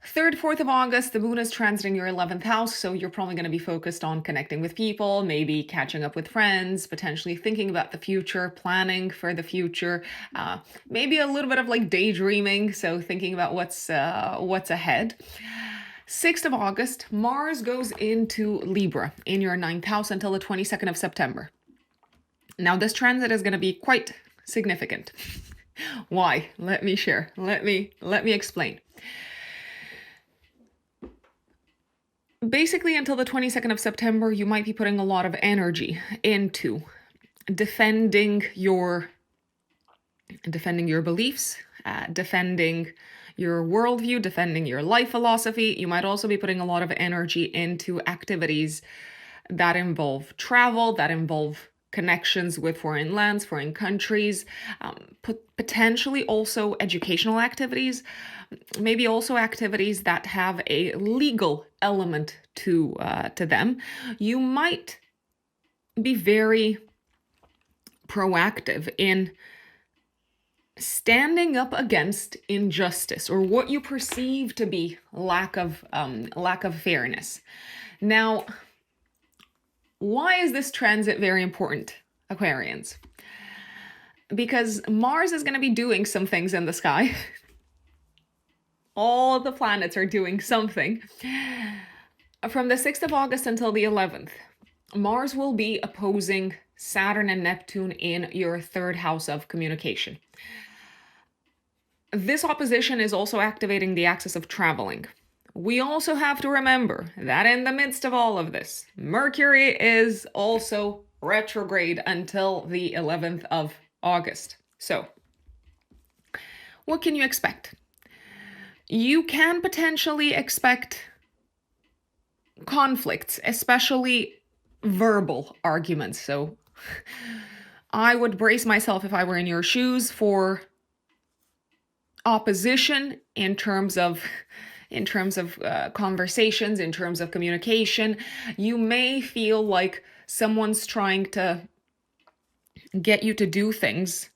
3rd, 4th of August, the moon is transiting your 11th house, so you're probably going to be focused on connecting with people, maybe catching up with friends, potentially thinking about the future, planning for the future, maybe a little bit of like daydreaming, so thinking about what's ahead. 6th of August, Mars goes into Libra in your 9th house until the 22nd of September. Now, this transit is going to be quite significant. Why? Let me share. Let me explain. Basically, until the 22nd of September, you might be putting a lot of energy into defending your beliefs, defending your worldview, defending your life philosophy. You might also be putting a lot of energy into activities that involve travel, that involve connections with foreign lands, foreign countries, potentially also educational activities, maybe also activities that have a legal element to them. You might be very proactive in standing up against injustice or what you perceive to be lack of fairness. Now, why is this transit very important, Aquarians? Because Mars is going to be doing some things in the sky. All the planets are doing something. From the 6th of August until the 11th, Mars will be opposing Saturn and Neptune in your 3rd house of communication. This opposition is also activating the axis of traveling. We also have to remember that in the midst of all of this, Mercury is also retrograde until the 11th of August. So, what can you expect? You can potentially expect conflicts, especially verbal arguments. So, I would brace myself, if I were in your shoes, for opposition in terms of conversations, in terms of communication. You may feel like someone's trying to get you to do things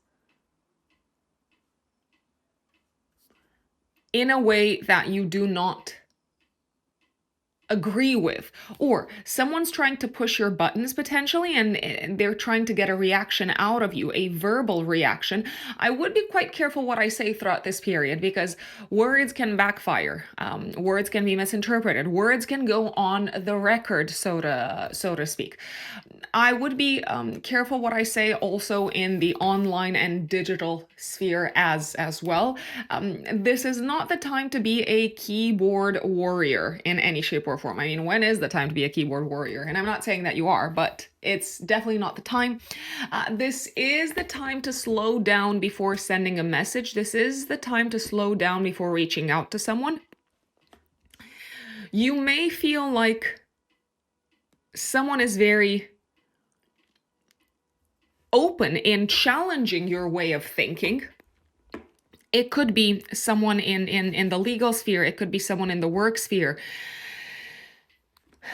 in a way that you do not agree with, or someone's trying to push your buttons potentially, and they're trying to get a reaction out of you, a verbal reaction. I would be quite careful what I say throughout this period, because words can backfire, words can be misinterpreted, words can go on the record, so to speak. I would be careful what I say also in the online and digital sphere as well. This is not the time to be a keyboard warrior in any shape or form. I mean, when is the time to be a keyboard warrior? And I'm not saying that you are, but it's definitely not the time. This is the time to slow down before sending a message. This is the time to slow down before reaching out to someone. You may feel like someone is very open in challenging your way of thinking, It could be someone in the legal sphere. It could be someone in the work sphere.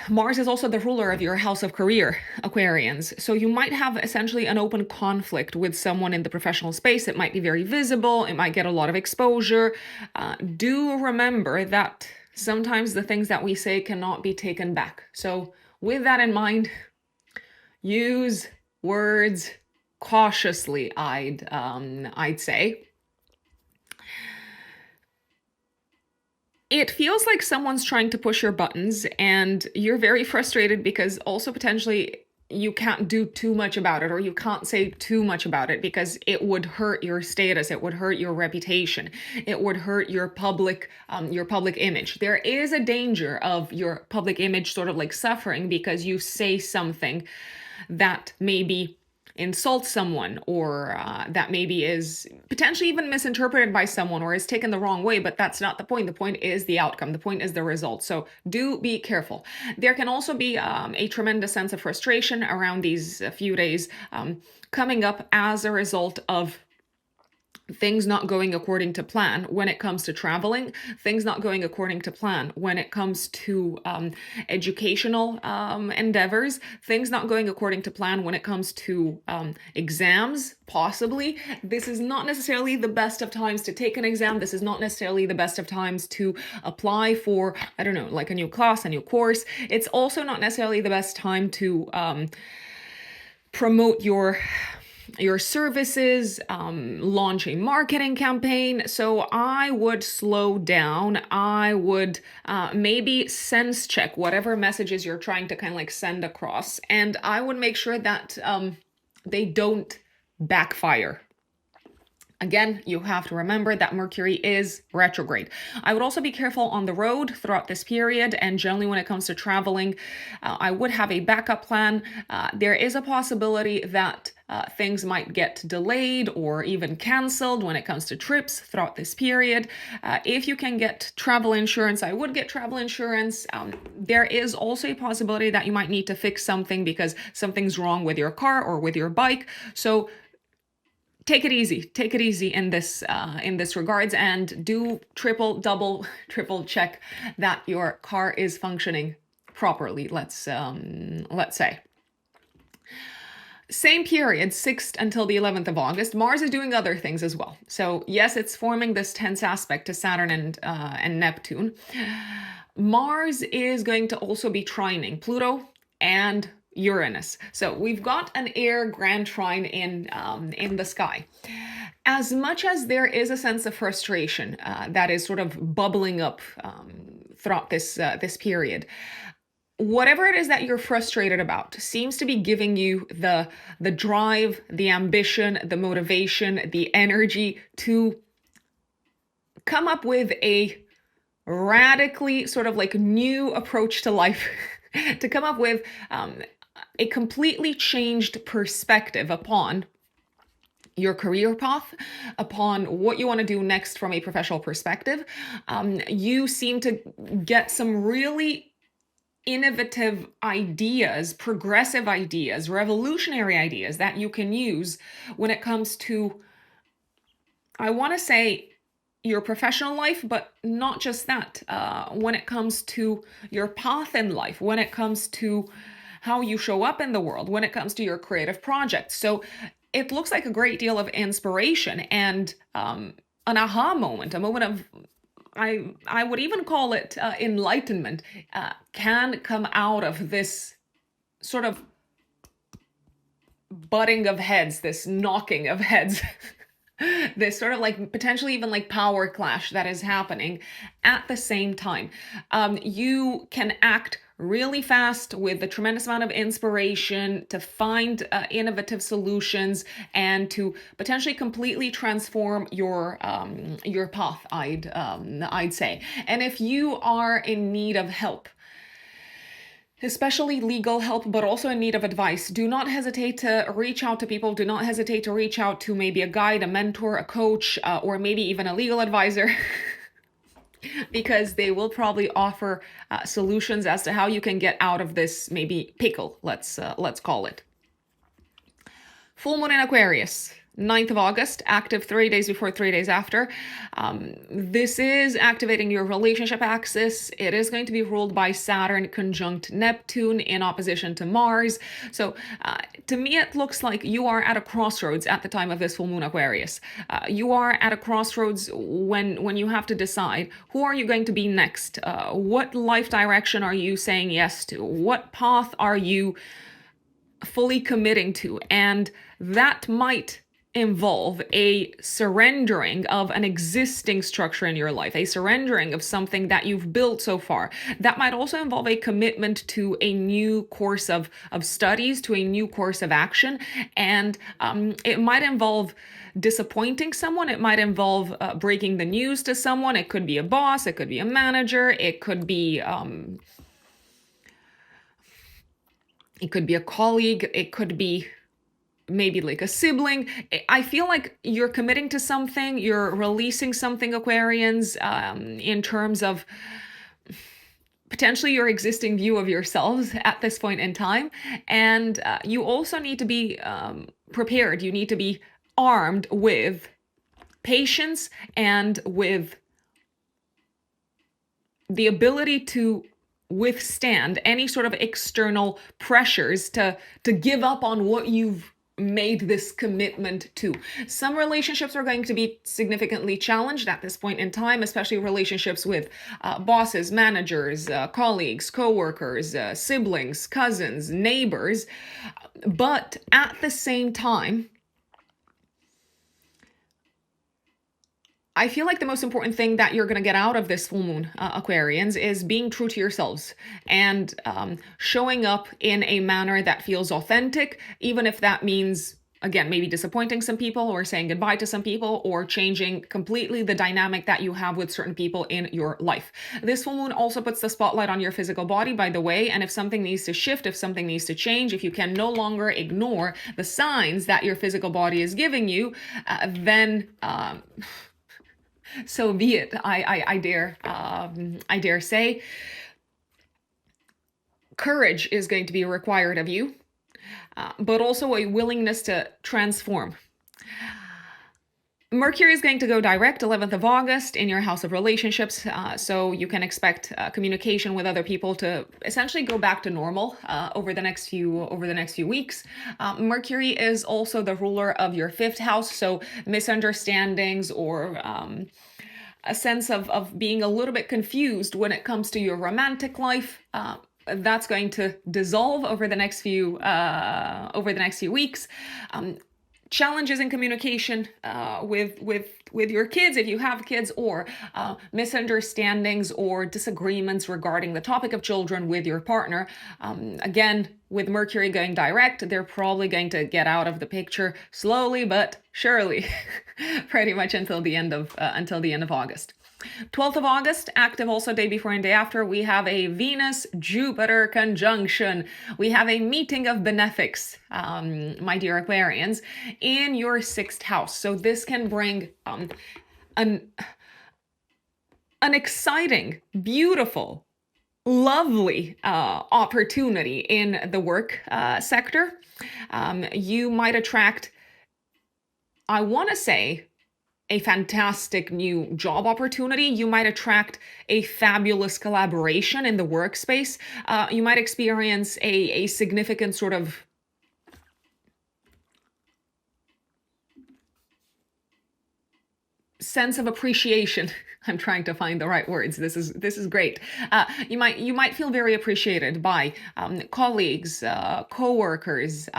Mars is also the ruler of your house of career, Aquarians. So you might have essentially an open conflict with someone in the professional space. It might be very visible. It might get a lot of exposure. Do remember that sometimes the things that we say cannot be taken back. So with that in mind, use words cautiously, I'd say. It feels like someone's trying to push your buttons and you're very frustrated because also potentially you can't do too much about it, or you can't say too much about it because it would hurt your status, it would hurt your reputation, it would hurt your public image. There is a danger of your public image sort of like suffering because you say something that maybe insults someone, or that maybe is potentially even misinterpreted by someone or is taken the wrong way, but that's not the point. The point is the outcome. The point is the result. So do be careful. There can also be a tremendous sense of frustration around these few days coming up as a result of things not going according to plan when it comes to traveling, things not going according to plan when it comes to educational endeavors, things not going according to plan when it comes to exams, possibly. This is not necessarily the best of times to take an exam. This is not necessarily the best of times to apply for, I don't know, like a new class, a new course. It's also not necessarily the best time to promote your services, launch a marketing campaign. So I would slow down. I would maybe sense check whatever messages you're trying to kind of like send across. And I would make sure that they don't backfire. Again, you have to remember that Mercury is retrograde. I would also be careful on the road throughout this period, and generally when it comes to traveling, I would have a backup plan. There is a possibility that things might get delayed or even canceled when it comes to trips throughout this period. If you can get travel insurance, I would get travel insurance. There is also a possibility that you might need to fix something because something's wrong with your car or with your bike. So take it easy in this regards, and do double, triple check that your car is functioning properly. Let's say. Same period, 6th until the 11th of August, Mars is doing other things as well. So yes, it's forming this tense aspect to Saturn and Neptune. Mars is going to also be trining Pluto and Uranus. So we've got an air grand trine in the sky. As much as there is a sense of frustration that is sort of bubbling up throughout this period, whatever it is that you're frustrated about seems to be giving you the drive, the ambition, the motivation, the energy to come up with a radically sort of like new approach to life, to come up with a completely changed perspective upon your career path, upon what you want to do next from a professional perspective. You seem to get some really innovative ideas, progressive ideas, revolutionary ideas that you can use when it comes to, I want to say, your professional life, but not just that. When it comes to your path in life, when it comes to how you show up in the world, when it comes to your creative projects. So it looks like a great deal of inspiration and an aha moment, a moment of, I would even call it enlightenment, can come out of this sort of butting of heads, this knocking of heads, this sort of like potentially even like power clash that is happening at the same time. You can act really fast with a tremendous amount of inspiration to find innovative solutions and to potentially completely transform your path, I'd say. And if you are in need of help, especially legal help, but also in need of advice, do not hesitate to reach out to people. Do not hesitate to reach out to maybe a guide, a mentor, a coach, or maybe even a legal advisor. Because they will probably offer solutions as to how you can get out of this maybe pickle, let's call it. Full moon in Aquarius. 9th of August, active 3 days before, 3 days after. This is activating your relationship axis. It is going to be ruled by Saturn conjunct Neptune in opposition to Mars. So to me, it looks like you are at a crossroads at the time of this full moon, Aquarius. You are at a crossroads when you have to decide, who are you going to be next? What life direction are you saying yes to? What path are you fully committing to? And that might involve a surrendering of an existing structure in your life, a surrendering of something that you've built so far. That might also involve a commitment to a new course of studies, to a new course of action. And it might involve disappointing someone. It might involve breaking the news to someone. It could be a boss. It could be a manager. It could be a colleague. It could be maybe like a sibling. I feel like you're committing to something, you're releasing something, Aquarians, in terms of potentially your existing view of yourselves at this point in time. And you also need to be prepared. You need to be armed with patience and with the ability to withstand any sort of external pressures to give up on what you've made this commitment to. Some relationships are going to be significantly challenged at this point in time, especially relationships with bosses, managers, colleagues, co-workers, siblings, cousins, neighbors. But at the same time, I feel like the most important thing that you're going to get out of this full moon, Aquarians, is being true to yourselves and showing up in a manner that feels authentic, even if that means, again, maybe disappointing some people or saying goodbye to some people or changing completely the dynamic that you have with certain people in your life. This full moon also puts the spotlight on your physical body, by the way, and if something needs to shift, if something needs to change, if you can no longer ignore the signs that your physical body is giving you, then so be it. I dare say, courage is going to be required of you, but also a willingness to transform. Mercury is going to go direct 11th of August in your house of relationships, so you can expect communication with other people to essentially go back to normal over the next few weeks. Mercury is also the ruler of your 5th house, so misunderstandings or a sense of being a little bit confused when it comes to your romantic life. That's going to dissolve over the next few weeks. Challenges in communication with your kids, if you have kids, or misunderstandings or disagreements regarding the topic of children with your partner. Again, with Mercury going direct, they're probably going to get out of the picture slowly but surely, pretty much until the end of August. 12th of August, active also day before and day after, we have a Venus-Jupiter conjunction. We have a meeting of Benefics, my dear Aquarians, in your 6th house. So this can bring an exciting, beautiful, lovely opportunity in the work sector. You might attract, I want to say, a fantastic new job opportunity. You might attract a fabulous collaboration in the workspace. You might experience a significant sort of sense of appreciation. I'm trying to find the right words. This is great. You might feel very appreciated by colleagues, co-workers.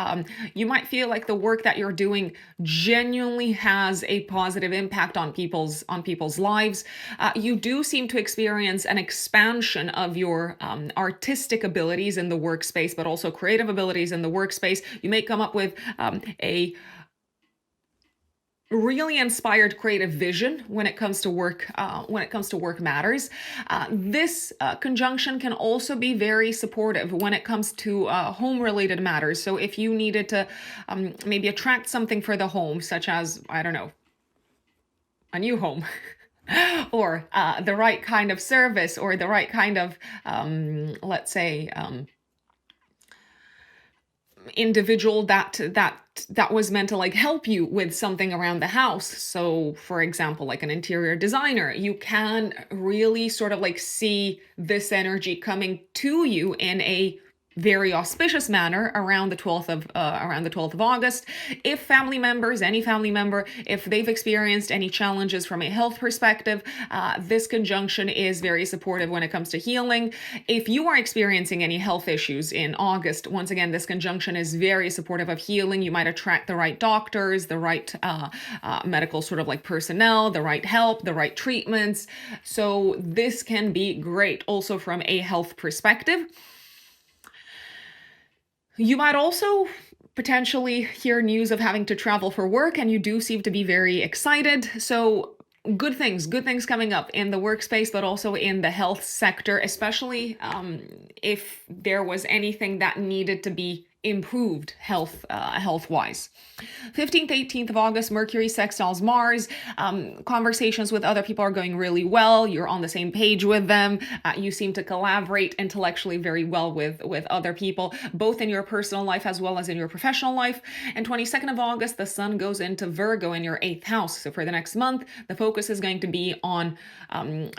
You might feel like the work that you're doing genuinely has a positive impact on people's lives. You do seem to experience an expansion of your artistic abilities in the workspace, but also creative abilities in the workspace. You may come up with a really inspired creative vision when it comes to work matters. This conjunction can also be very supportive when it comes to home related matters. So if you needed to maybe attract something for the home, such as, I don't know, a new home, or the right kind of service, or the right kind of, let's say, individual that was meant to like help you with something around the house. So for example, like an interior designer, you can really sort of like see this energy coming to you in a very auspicious manner around the 12th of August. If family members, any family member, if they've experienced any challenges from a health perspective, this conjunction is very supportive when it comes to healing. If you are experiencing any health issues in August, once again, this conjunction is very supportive of healing. You might attract the right doctors, the right medical sort of like personnel, the right help, the right treatments. So this can be great also from a health perspective. You might also potentially hear news of having to travel for work, and you do seem to be very excited. So good things coming up in the workspace, but also in the health sector, especially if there was anything that needed to be improved health-wise. 15th, 18th of August, Mercury sextiles Mars. Conversations with other people are going really well. You're on the same page with them. You seem to collaborate intellectually very well with other people, both in your personal life as well as in your professional life. And 22nd of August, the sun goes into Virgo in your 8th house. So for the next month, the focus is going to be on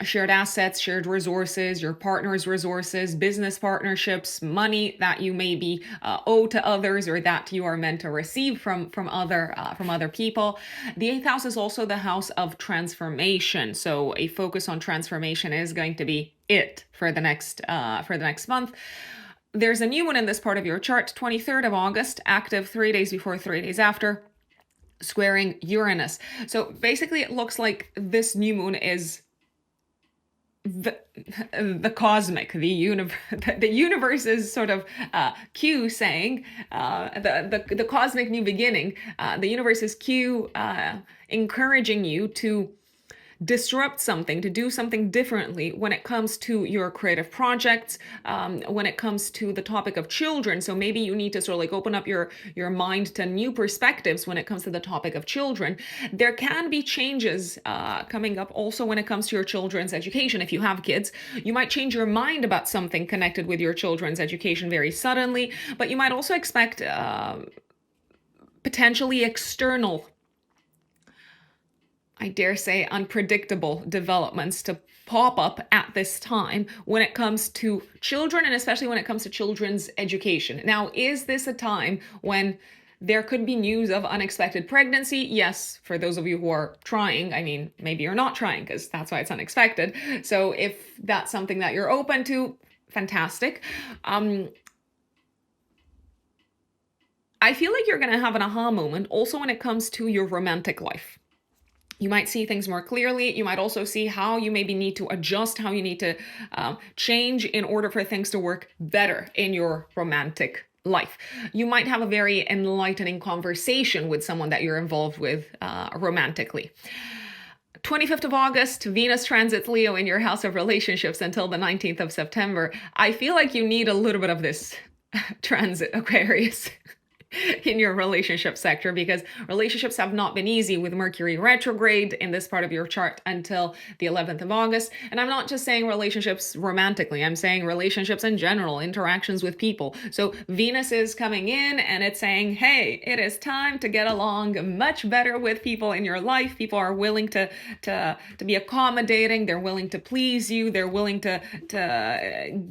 shared assets, shared resources, your partner's resources, business partnerships, money that you may be owed to others or that you are meant to receive from other people. The 8th house is also the house of transformation. So a focus on transformation is going to be it for the next month. There's a new moon in this part of your chart, 23rd of August, active 3 days before, 3 days after, squaring Uranus. So basically it looks like this new moon is the cosmic, the universe's sort of cue saying, the cosmic new beginning, the universe's cue encouraging you to disrupt something, to do something differently when it comes to your creative projects, when it comes to the topic of children. So maybe you need to sort of like open up your mind to new perspectives when it comes to the topic of children. There can be changes coming up also when it comes to your children's education. If you have kids, you might change your mind about something connected with your children's education very suddenly, but you might also expect potentially external, I dare say, unpredictable developments to pop up at this time when it comes to children, and especially when it comes to children's education. Now, is this a time when there could be news of unexpected pregnancy? Yes, for those of you who are trying. I mean, maybe you're not trying because that's why it's unexpected. So if that's something that you're open to, fantastic. I feel like you're going to have an aha moment also when it comes to your romantic life. You might see things more clearly. You might also see how you maybe need to adjust, how you need to change in order for things to work better in your romantic life. You might have a very enlightening conversation with someone that you're involved with romantically. 25th of August, Venus transits Leo in your house of relationships until the 19th of September. I feel like you need a little bit of this transit, Aquarius, in your relationship sector, because relationships have not been easy with Mercury retrograde in this part of your chart until the 11th of August. And I'm not just saying relationships romantically, I'm saying relationships in general, interactions with people. So Venus is coming in and it's saying, hey, it is time to get along much better with people in your life. People are willing to be accommodating, they're willing to please you, they're willing to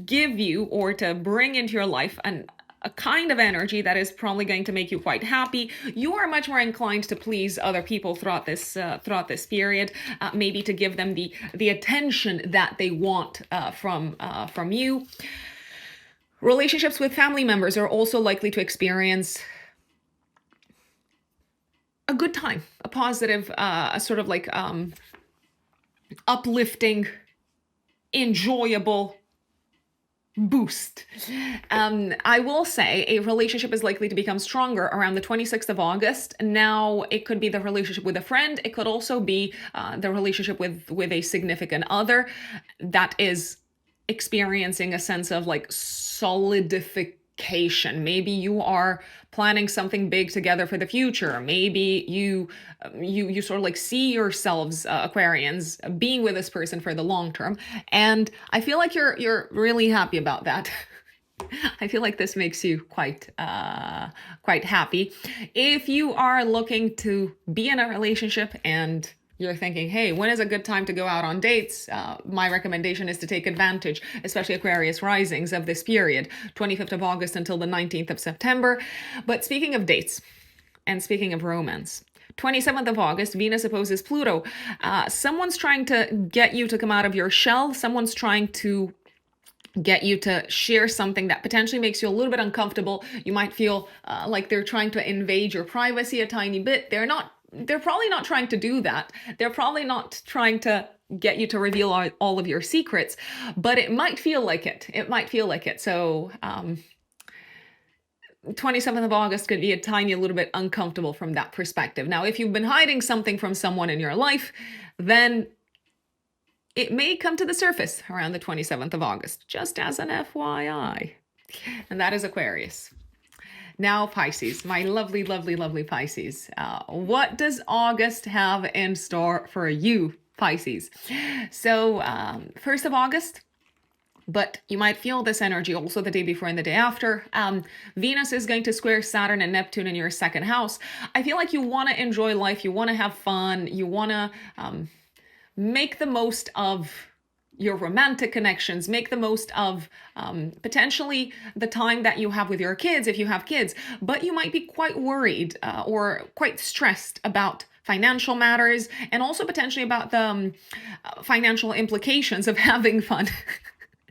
give you or to bring into your life a kind of energy that is probably going to make you quite happy. You are much more inclined to please other people throughout this period, maybe to give them the attention that they want from you. Relationships with family members are also likely to experience a good time, a positive, sort of like uplifting, enjoyable boost. I will say a relationship is likely to become stronger around the 26th of August. Now, it could be the relationship with a friend. It could also be the relationship with a significant other that is experiencing a sense of like solidification. Maybe you are planning something big together for the future. Maybe you sort of like see yourselves, Aquarians, being with this person for the long term. And I feel like you're really happy about that. I feel like this makes you quite happy. If you are looking to be in a relationship and you're thinking, hey, when is a good time to go out on dates? My recommendation is to take advantage, especially Aquarius risings, of this period, 25th of August until the 19th of September. But speaking of dates and speaking of romance, 27th of August, Venus opposes Pluto. Someone's trying to get you to come out of your shell. Someone's trying to get you to share something that potentially makes you a little bit uncomfortable. You might feel like they're trying to invade your privacy a tiny bit. They're probably not trying to do that. They're probably not trying to get you to reveal all of your secrets, but it might feel like it. It might feel like it. So 27th of August could be a tiny little bit uncomfortable from that perspective. Now, if you've been hiding something from someone in your life, then it may come to the surface around the 27th of August, just as an FYI. And that is Aquarius. Now, Pisces, my lovely, lovely, lovely Pisces. What does August have in store for you, Pisces? So, 1st of August, but you might feel this energy also the day before and the day after. Venus is going to square Saturn and Neptune in your second house. I feel like you want to enjoy life. You want to have fun. You want to make the most of your romantic connections, make the most of potentially the time that you have with your kids, if you have kids, but you might be quite worried or quite stressed about financial matters and also potentially about the financial implications of having fun.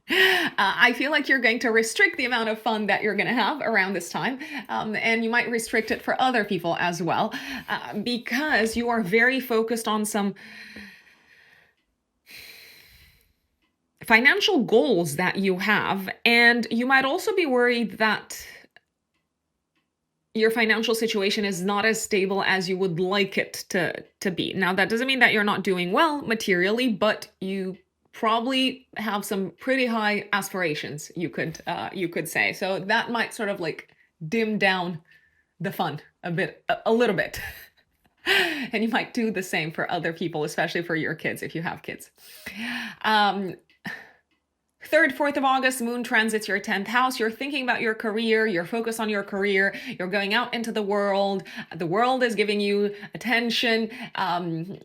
I feel like you're going to restrict the amount of fun that you're going to have around this time, and you might restrict it for other people as well, because you are very focused on some financial goals that you have, and you might also be worried that your financial situation is not as stable as you would like it to be. Now, that doesn't mean that you're not doing well materially, but you probably have some pretty high aspirations, you could say. So that might sort of like dim down the fun a little bit. And you might do the same for other people, especially for your kids if you have kids. 3rd, 4th of August, Moon transits your 10th house. You're thinking about your career. You're focused on your career. You're going out into the world. The world is giving you attention. And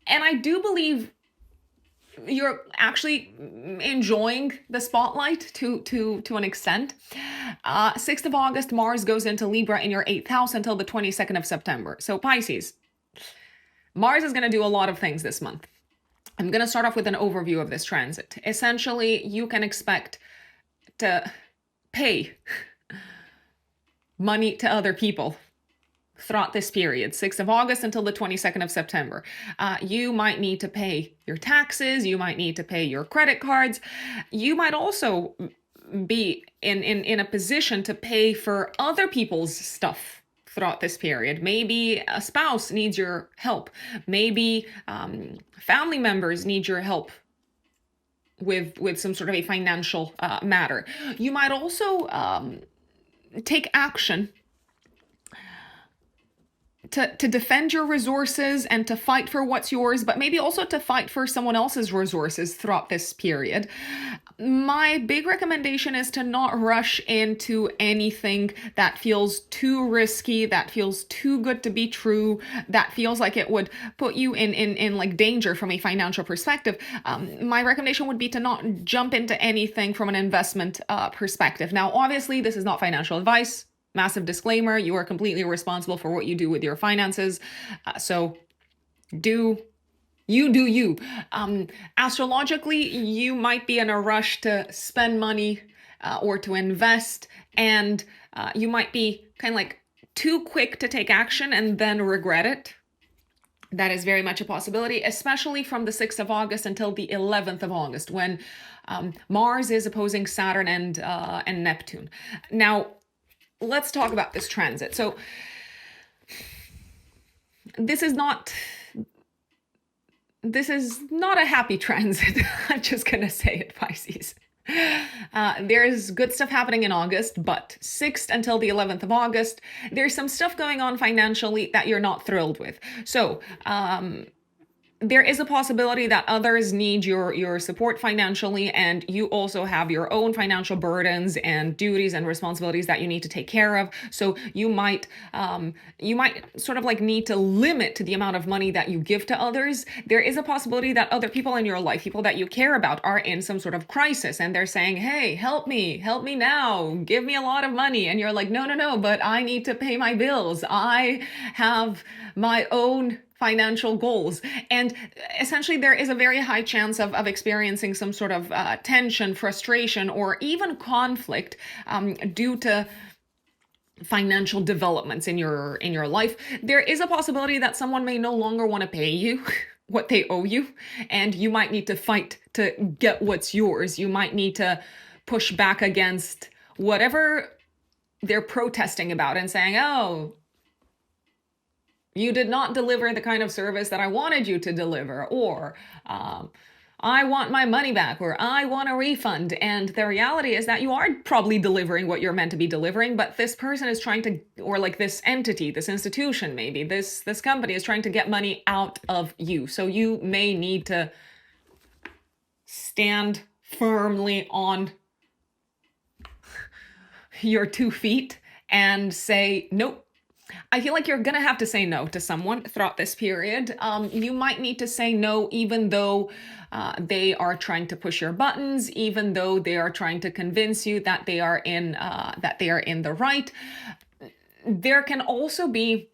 I do believe you're actually enjoying the spotlight to an extent. 6th of August, Mars goes into Libra in your 8th house until the 22nd of September. So Pisces, Mars is going to do a lot of things this month. I'm going to start off with an overview of this transit. Essentially, you can expect to pay money to other people throughout this period, 6th of August until the 22nd of September. You might need to pay your taxes. You might need to pay your credit cards. You might also be in a position to pay for other people's stuff throughout this period. Maybe a spouse needs your help. Maybe family members need your help with some sort of a financial matter. You might also take action to defend your resources and to fight for what's yours, but maybe also to fight for someone else's resources throughout this period. My big recommendation is to not rush into anything that feels too risky, that feels too good to be true, that feels like it would put you in like danger from a financial perspective. My recommendation would be to not jump into anything from an investment perspective. Now, obviously, this is not financial advice. Massive disclaimer, you are completely responsible for what you do with your finances. So do you. Astrologically, you might be in a rush to spend money or to invest, and you might be kind of like too quick to take action and then regret it. That is very much a possibility, especially from the 6th of August until the 11th of August, when Mars is opposing Saturn and Neptune. Now, let's talk about this transit. So this is not a happy transit. I'm just going to say it, Pisces. There's good stuff happening in August, but 6th until the 11th of August, there's some stuff going on financially that you're not thrilled with. So there is a possibility that others need your support financially, and you also have your own financial burdens and duties and responsibilities that you need to take care of. So you might sort of like need to limit the amount of money that you give to others. There is a possibility that other people in your life, people that you care about, are in some sort of crisis, and they're saying, hey, help me now, give me a lot of money. And you're like, no, but I need to pay my bills. I have my own financial goals. And essentially, there is a very high chance of experiencing some sort of tension, frustration, or even conflict due to financial developments in your life. There is a possibility that someone may no longer want to pay you what they owe you, and you might need to fight to get what's yours. You might need to push back against whatever they're protesting about and saying, oh, you did not deliver the kind of service that I wanted you to deliver, or I want my money back, or I want a refund. And the reality is that you are probably delivering what you're meant to be delivering, but this person is trying to, or like this entity, this institution, maybe this company is trying to get money out of you. So you may need to stand firmly on your 2 feet and say, nope. I feel like you're going to have to say no to someone throughout this period. You might need to say no, even though they are trying to push your buttons, even though they are trying to convince you that they are in the right. There can also be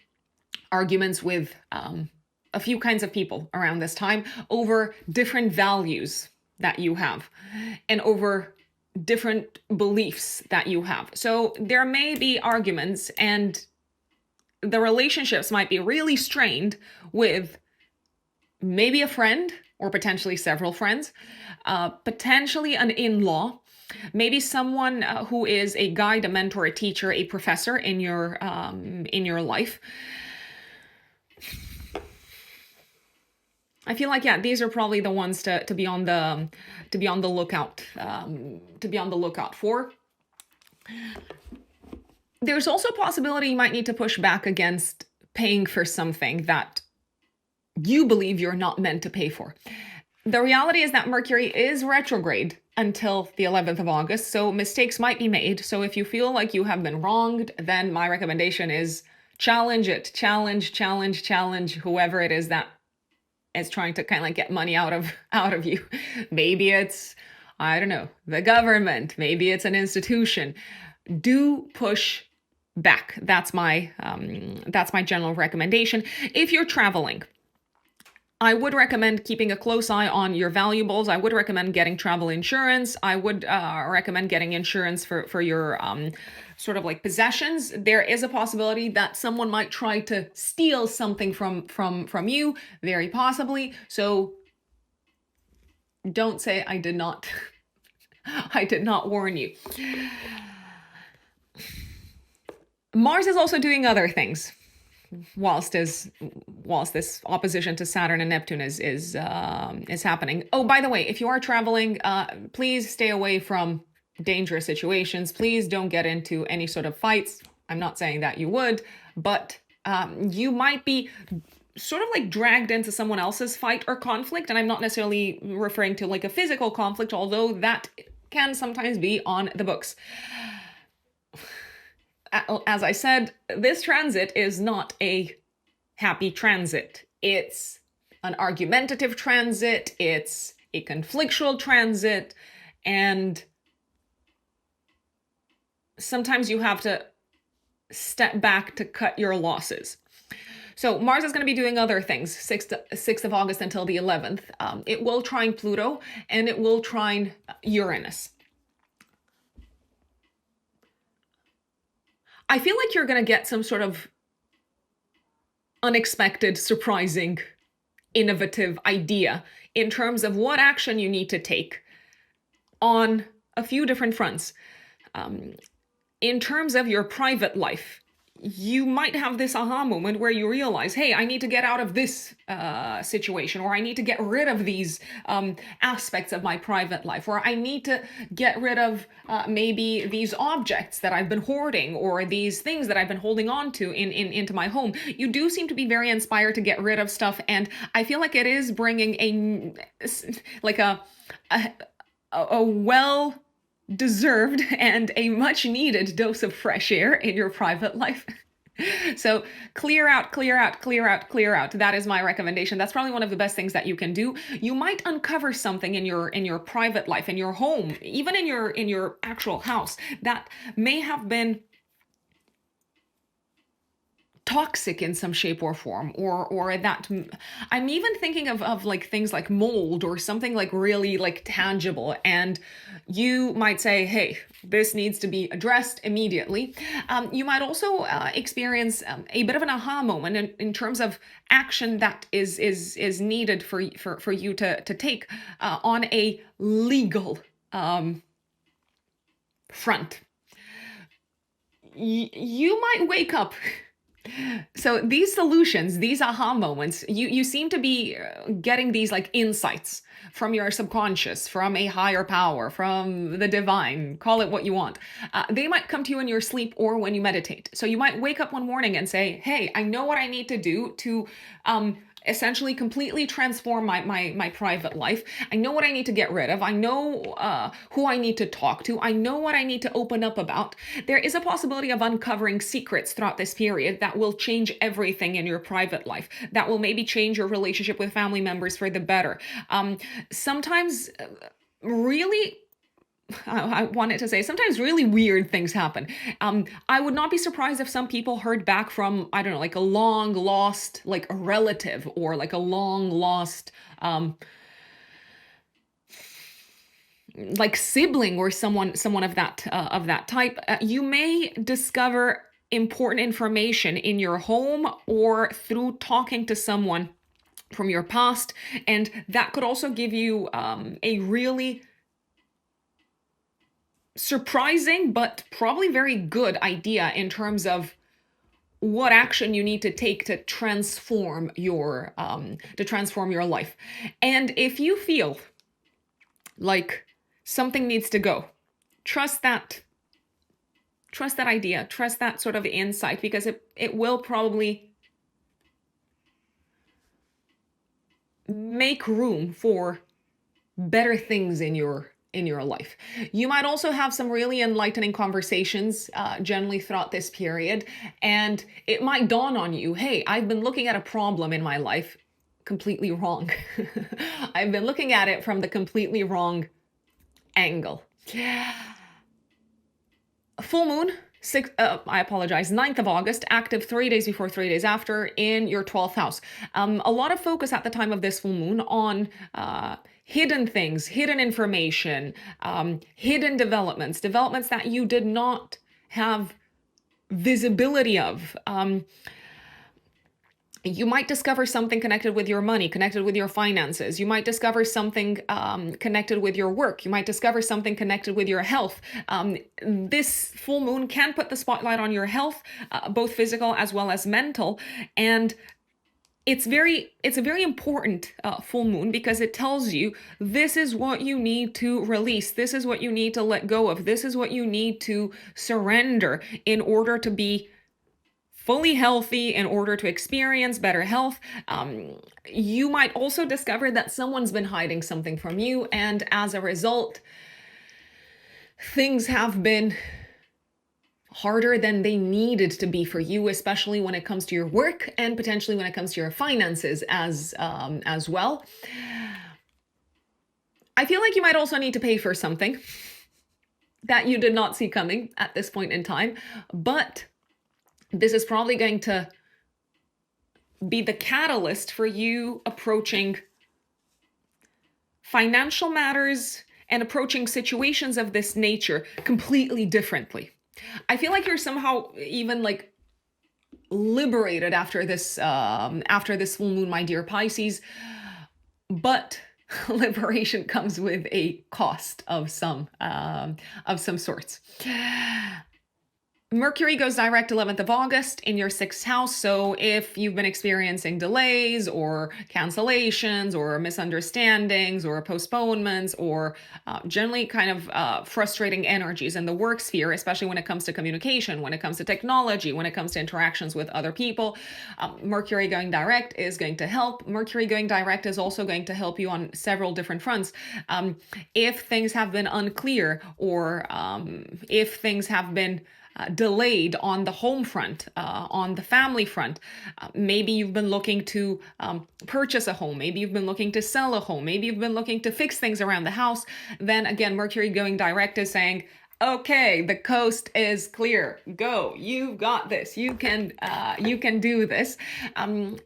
arguments with a few kinds of people around this time over different values that you have, and over different beliefs that you have. So there may be arguments, and the relationships might be really strained with maybe a friend, or potentially several friends, potentially an in-law, maybe someone who is a guide, a mentor, a teacher, a professor in your life. I feel like, yeah, these are probably the ones to be on the lookout for. There's also a possibility you might need to push back against paying for something that you believe you're not meant to pay for. The reality is that Mercury is retrograde until the 11th of August, so mistakes might be made. So if you feel like you have been wronged, then my recommendation is challenge it. Challenge whoever it is that is trying to kind of like get money out of you. Maybe it's, I don't know, the government. Maybe it's an institution. Do push back. That's my general recommendation. If you're traveling, I would recommend keeping a close eye on your valuables. I would recommend getting travel insurance. I would recommend getting insurance for your sort of like possessions. There is a possibility that someone might try to steal something from you, very possibly. So don't say I did not warn you. Mars is also doing other things whilst this opposition to Saturn and Neptune is happening. Oh, by the way, if you are traveling, please stay away from dangerous situations. Please don't get into any sort of fights. I'm not saying that you would, but you might be sort of like dragged into someone else's fight or conflict. And I'm not necessarily referring to like a physical conflict, although that can sometimes be on the books. As I said, this transit is not a happy transit. It's an argumentative transit. It's a conflictual transit. And sometimes you have to step back to cut your losses. So Mars is going to be doing other things, 6th of August until the 11th. It will trine Pluto, and it will trine Uranus. I feel like you're going to get some sort of unexpected, surprising, innovative idea in terms of what action you need to take on a few different fronts. In terms of your private life, you might have this aha moment where you realize, hey, I need to get out of this situation, or I need to get rid of these aspects of my private life, or I need to get rid of maybe these objects that I've been hoarding, or these things that I've been holding on to into my home. You do seem to be very inspired to get rid of stuff, and I feel like it is bringing a well deserved and a much needed dose of fresh air in your private life. So clear out, clear out, clear out, clear out. That is my recommendation. That's probably one of the best things that you can do. You might uncover something in your private life, in your home, even in your actual house, that may have been toxic in some shape or form, or that I'm even thinking of like things like mold or something like really like tangible, and you might say, hey, this needs to be addressed immediately. You might also experience a bit of an aha moment in terms of action that is needed for you to take on a legal front. You might wake up. So these solutions, these aha moments, you seem to be getting these like insights from your subconscious, from a higher power, from the divine, call it what you want. They might come to you in your sleep or when you meditate. So you might wake up one morning and say, hey, I know what I need to do to essentially completely transform my private life. I know what I need to get rid of. I know who I need to talk to. I know what I need to open up about. There is a possibility of uncovering secrets throughout this period that will change everything in your private life, that will maybe change your relationship with family members for the better. Sometimes really, I wanted to say, sometimes really weird things happen. I would not be surprised if some people heard back from, I don't know, like a long lost, like a relative, or like a long lost, like sibling, or someone of that type. You may discover important information in your home or through talking to someone from your past, and that could also give you a really surprising but probably very good idea in terms of what action you need to take to transform your life. And if you feel like something needs to go, trust that idea, trust that sort of insight, because it will probably make room for better things in your life. You might also have some really enlightening conversations generally throughout this period, and it might dawn on you, hey, I've been looking at a problem in my life completely wrong. I've been looking at it from the completely wrong angle. Full moon, 9th of August, active 3 days before, 3 days after, in your 12th house. A lot of focus at the time of this full moon on hidden things, hidden information, hidden developments that you did not have visibility of. You might discover something connected with your money, connected with your finances. You might discover something connected with your work. You might discover something connected with your health. This full moon can put the spotlight on your health, both physical as well as mental. And it's a very important full moon, because it tells you this is what you need to release. This is what you need to let go of. This is what you need to surrender in order to be fully healthy, in order to experience better health. You might also discover that someone's been hiding something from you, and as a result, things have been harder than they needed to be for you, especially when it comes to your work and potentially when it comes to your finances as well. I feel like you might also need to pay for something that you did not see coming at this point in time, but this is probably going to be the catalyst for you approaching financial matters and approaching situations of this nature completely differently. I feel like you're somehow even like liberated after this full moon, my dear Pisces, but liberation comes with a cost of some sorts. Mercury goes direct 11th of August in your 6th house. So if you've been experiencing delays or cancellations or misunderstandings or postponements or generally kind of frustrating energies in the work sphere, especially when it comes to communication, when it comes to technology, when it comes to interactions with other people, Mercury going direct is going to help. Mercury going direct is also going to help you on several different fronts. If things have been unclear or if things have been delayed on the home front, on the family front. Maybe you've been looking to purchase a home. Maybe you've been looking to sell a home. Maybe you've been looking to fix things around the house. Then again, Mercury going direct is saying, okay, the coast is clear. Go. You've got this. You can do this.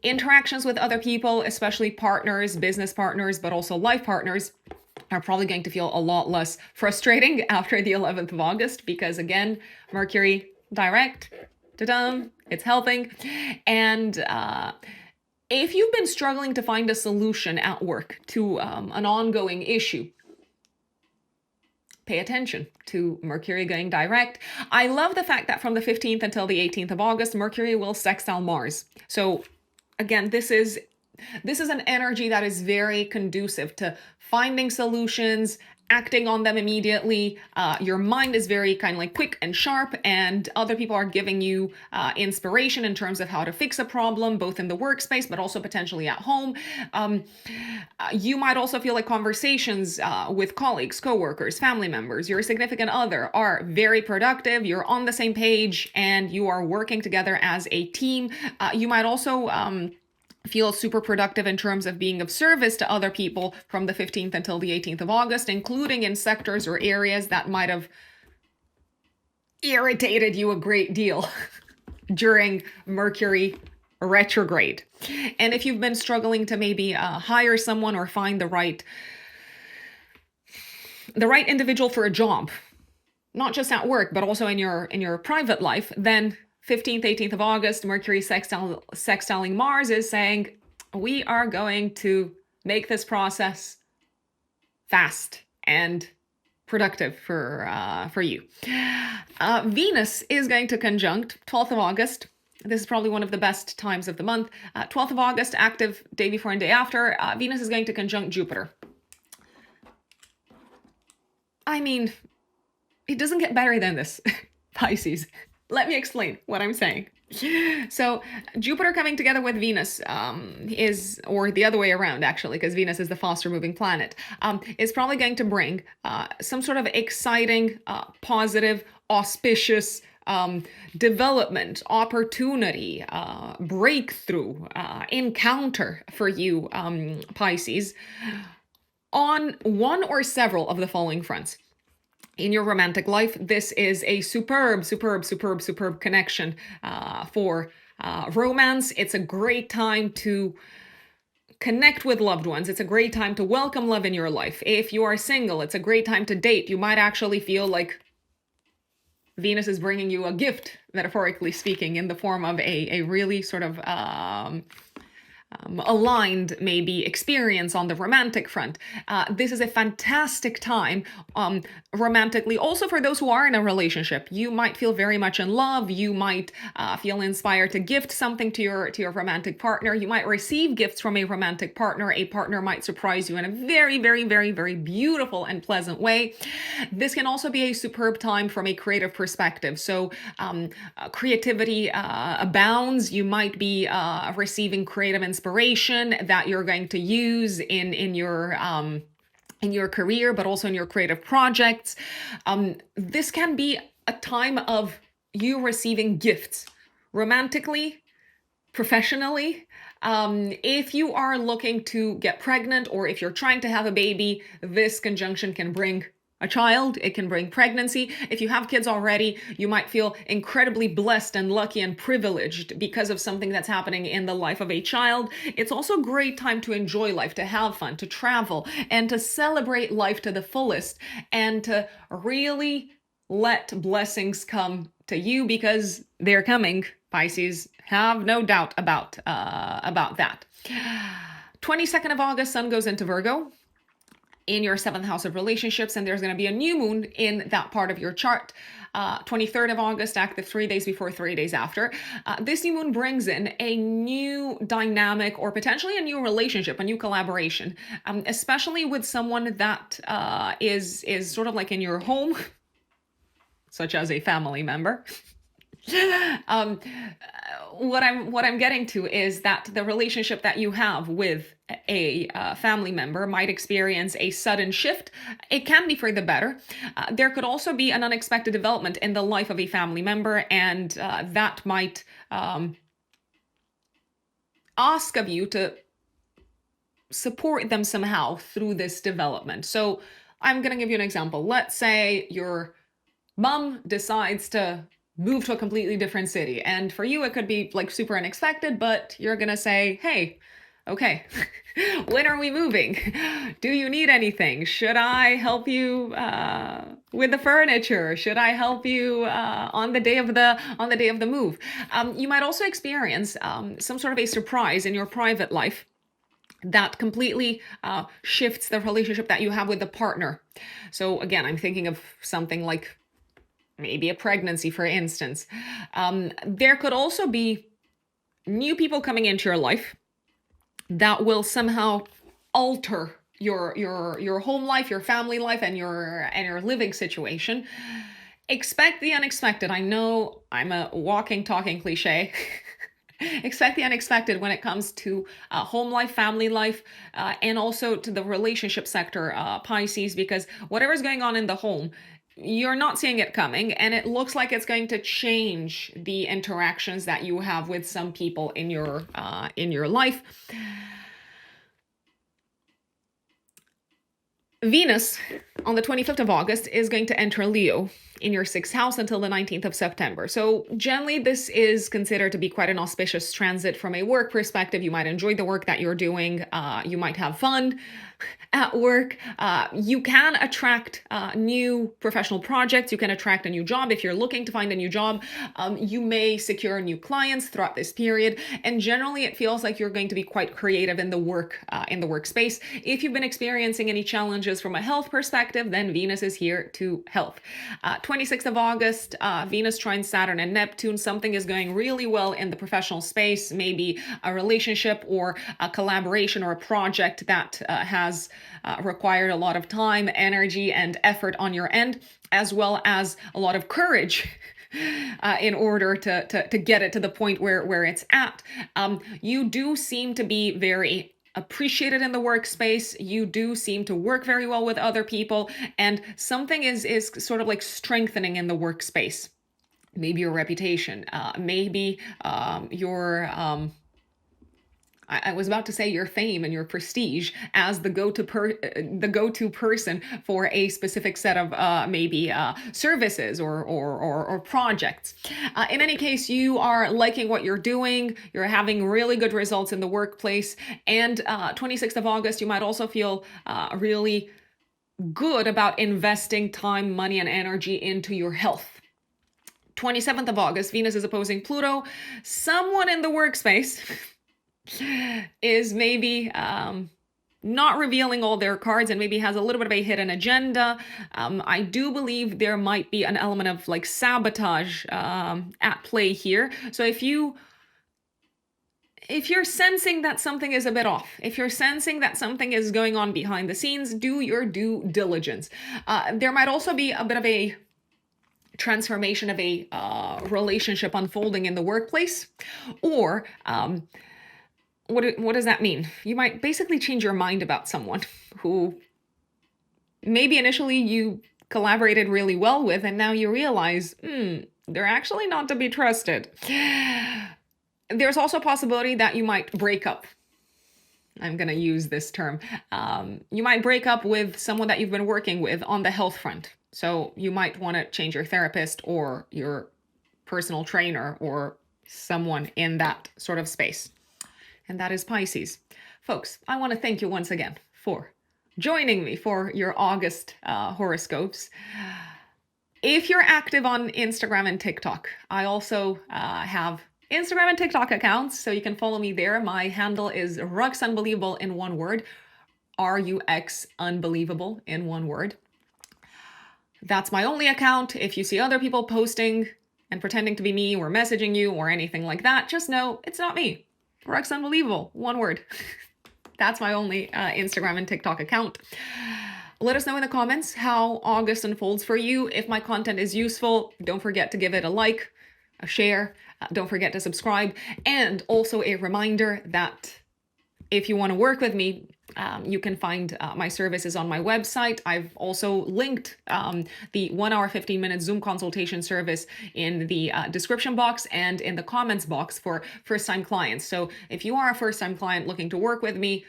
Interactions with other people, especially partners, business partners, but also life partners, are probably going to feel a lot less frustrating after the 11th of August because, again, Mercury direct, ta-dum, it's helping. And if you've been struggling to find a solution at work to an ongoing issue, pay attention to Mercury going direct. I love the fact that from the 15th until the 18th of August, Mercury will sextile Mars. So, again, this is an energy that is very conducive to finding solutions, acting on them immediately. Your mind is very kind of like quick and sharp, and other people are giving you inspiration in terms of how to fix a problem, both in the workspace, but also potentially at home. You might also feel like conversations with colleagues, coworkers, family members, your significant other are very productive. You're on the same page and you are working together as a team. You might also feel super productive in terms of being of service to other people from the 15th until the 18th of August, including in sectors or areas that might have irritated you a great deal during Mercury retrograde. And if you've been struggling to maybe hire someone or find the right individual for a job, not just at work, but also in your private life, then 15th, 18th of August, Mercury sextiling Mars is saying, we are going to make this process fast and productive for you. Venus is going to conjunct 12th of August. This is probably one of the best times of the month. 12th of August, active day before and day after. Venus is going to conjunct Jupiter. I mean, it doesn't get better than this, Pisces. Let me explain what I'm saying. So Jupiter coming together with Venus is, or the other way around actually, because Venus is the faster moving planet, is probably going to bring some sort of exciting, positive, auspicious development, opportunity, breakthrough, encounter for you, Pisces, on one or several of the following fronts. In your romantic life, this is a superb connection for romance. It's a great time to connect with loved ones. It's a great time to welcome love in your life. If you are single, it's a great time to date. You might actually feel like Venus is bringing you a gift, metaphorically speaking, in the form of a really sort of aligned maybe experience on the romantic front. This is a fantastic time romantically. Also for those who are in a relationship, you might feel very much in love. You might feel inspired to gift something to your romantic partner. You might receive gifts from a romantic partner. A partner might surprise you in a very beautiful and pleasant way. This can also be a superb time from a creative perspective. So creativity abounds. You might be receiving creative inspiration that you're going to use in your career, but also in your creative projects. This can be a time of you receiving gifts romantically, professionally. If you are looking to get pregnant or if you're trying to have a baby, this conjunction can bring a child, it can bring pregnancy. If you have kids already, you might feel incredibly blessed and lucky and privileged because of something that's happening in the life of a child. It's also a great time to enjoy life, to have fun, to travel, and to celebrate life to the fullest, and to really let blessings come to you because they're coming, Pisces. Have no doubt about that. 22nd of August, Sun goes into Virgo. in your 7th house of relationships, and there's going to be a new moon in that part of your chart. 23rd of August, active 3 days before, 3 days after. This new moon brings in a new dynamic or potentially a new relationship, a new collaboration, especially with someone that is sort of like in your home, such as a family member. What I'm getting to is that the relationship that you have with a family member might experience a sudden shift. It can be for the better. There could also be an unexpected development in the life of a family member, and that might ask of you to support them somehow through this development. So I'm going to give you an example. Let's say your mom decides to move to a completely different city. And for you, it could be like super unexpected, but you're going to say, hey, okay, when are we moving? Do you need anything? Should I help you with the furniture? Should I help you on the day of the move? You might also experience some sort of a surprise in your private life that completely shifts the relationship that you have with the partner. So again, I'm thinking of something like maybe a pregnancy, for instance. There could also be new people coming into your life that will somehow alter your home life, your family life, and your living situation. Expect the unexpected. I know I'm a walking, talking cliche. Expect the unexpected when it comes to home life, family life, and also to the relationship sector, Pisces, because whatever's going on in the home, you're not seeing it coming, and it looks like it's going to change the interactions that you have with some people in your life. Venus on the 25th of August is going to enter Leo in your 6th house until the 19th of September. So generally, this is considered to be quite an auspicious transit from a work perspective. You might enjoy the work that you're doing. You might have fun at work. You can attract new professional projects. You can attract a new job. If you're looking to find a new job, you may secure new clients throughout this period. And generally, it feels like you're going to be quite creative in the workspace. If you've been experiencing any challenges from a health perspective, then Venus is here to help. 26th of August, Venus trines Saturn and Neptune. Something is going really well in the professional space, maybe a relationship or a collaboration or a project that has required a lot of time, energy, and effort on your end, as well as a lot of courage in order to get it to the point where it's at. You do seem to be very appreciated in the workspace. You do seem to work very well with other people, and something is sort of like strengthening in the workspace. Maybe your reputation, maybe your I was about to say your fame and your prestige as the go-to person for a specific set of maybe services or projects. In any case, you are liking what you're doing. You're having really good results in the workplace. And 26th of August, you might also feel really good about investing time, money, and energy into your health. 27th of August, Venus is opposing Pluto. Someone in the workspace is maybe not revealing all their cards and maybe has a little bit of a hidden agenda. I do believe there might be an element of like sabotage at play here. So if you're sensing that something is a bit off, if you're sensing that something is going on behind the scenes, do your due diligence. There might also be a bit of a transformation of a relationship unfolding in the workplace, or what does that mean? You might basically change your mind about someone who maybe initially you collaborated really well with, and now you realize, they're actually not to be trusted. There's also a possibility that you might break up. I'm going to use this term. You might break up with someone that you've been working with on the health front. So you might want to change your therapist or your personal trainer or someone in that sort of space. And that is Pisces. Folks, I want to thank you once again for joining me for your August horoscopes. If you're active on Instagram and TikTok, I also have Instagram and TikTok accounts, so you can follow me there. My handle is Ruxunbelievable in one word. RUX, unbelievable, in one word. That's my only account. If you see other people posting and pretending to be me or messaging you or anything like that, just know it's not me. Rux Unbelievable, one word. That's my only Instagram and TikTok account. Let us know in the comments how August unfolds for you. If my content is useful, don't forget to give it a like, a share. Don't forget to subscribe. And also a reminder that if you want to work with me, you can find my services on my website. I've also linked the 1 hour, 15-minute Zoom consultation service in the description box and in the comments box for first-time clients. So if you are a first-time client looking to work with me,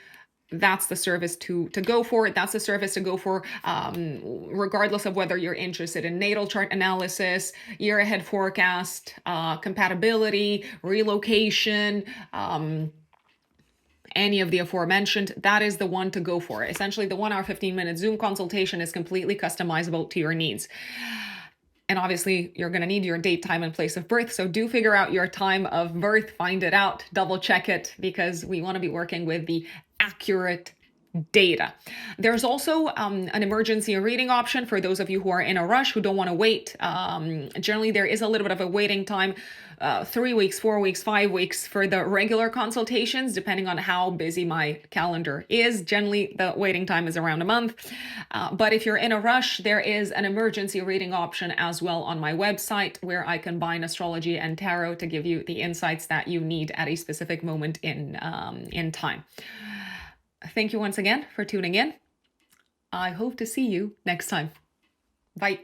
that's the service to go for. That's the service to go for, regardless of whether you're interested in natal chart analysis, year ahead forecast, compatibility, relocation, any of the aforementioned. That is the one to go for. Essentially, the 1 hour, 15-minute Zoom consultation is completely customizable to your needs. And obviously, you're going to need your date, time, and place of birth. So do figure out your time of birth, find it out, double check it, because we want to be working with the accurate data. There's also an emergency reading option for those of you who are in a rush, who don't want to wait. Generally, there is a little bit of a waiting time, 3 weeks, 4 weeks, 5 weeks for the regular consultations, depending on how busy my calendar is. Generally, the waiting time is around a month. But if you're in a rush, there is an emergency reading option as well on my website, where I combine astrology and tarot to give you the insights that you need at a specific moment in time. Thank you once again for tuning in. I hope to see you next time. Bye.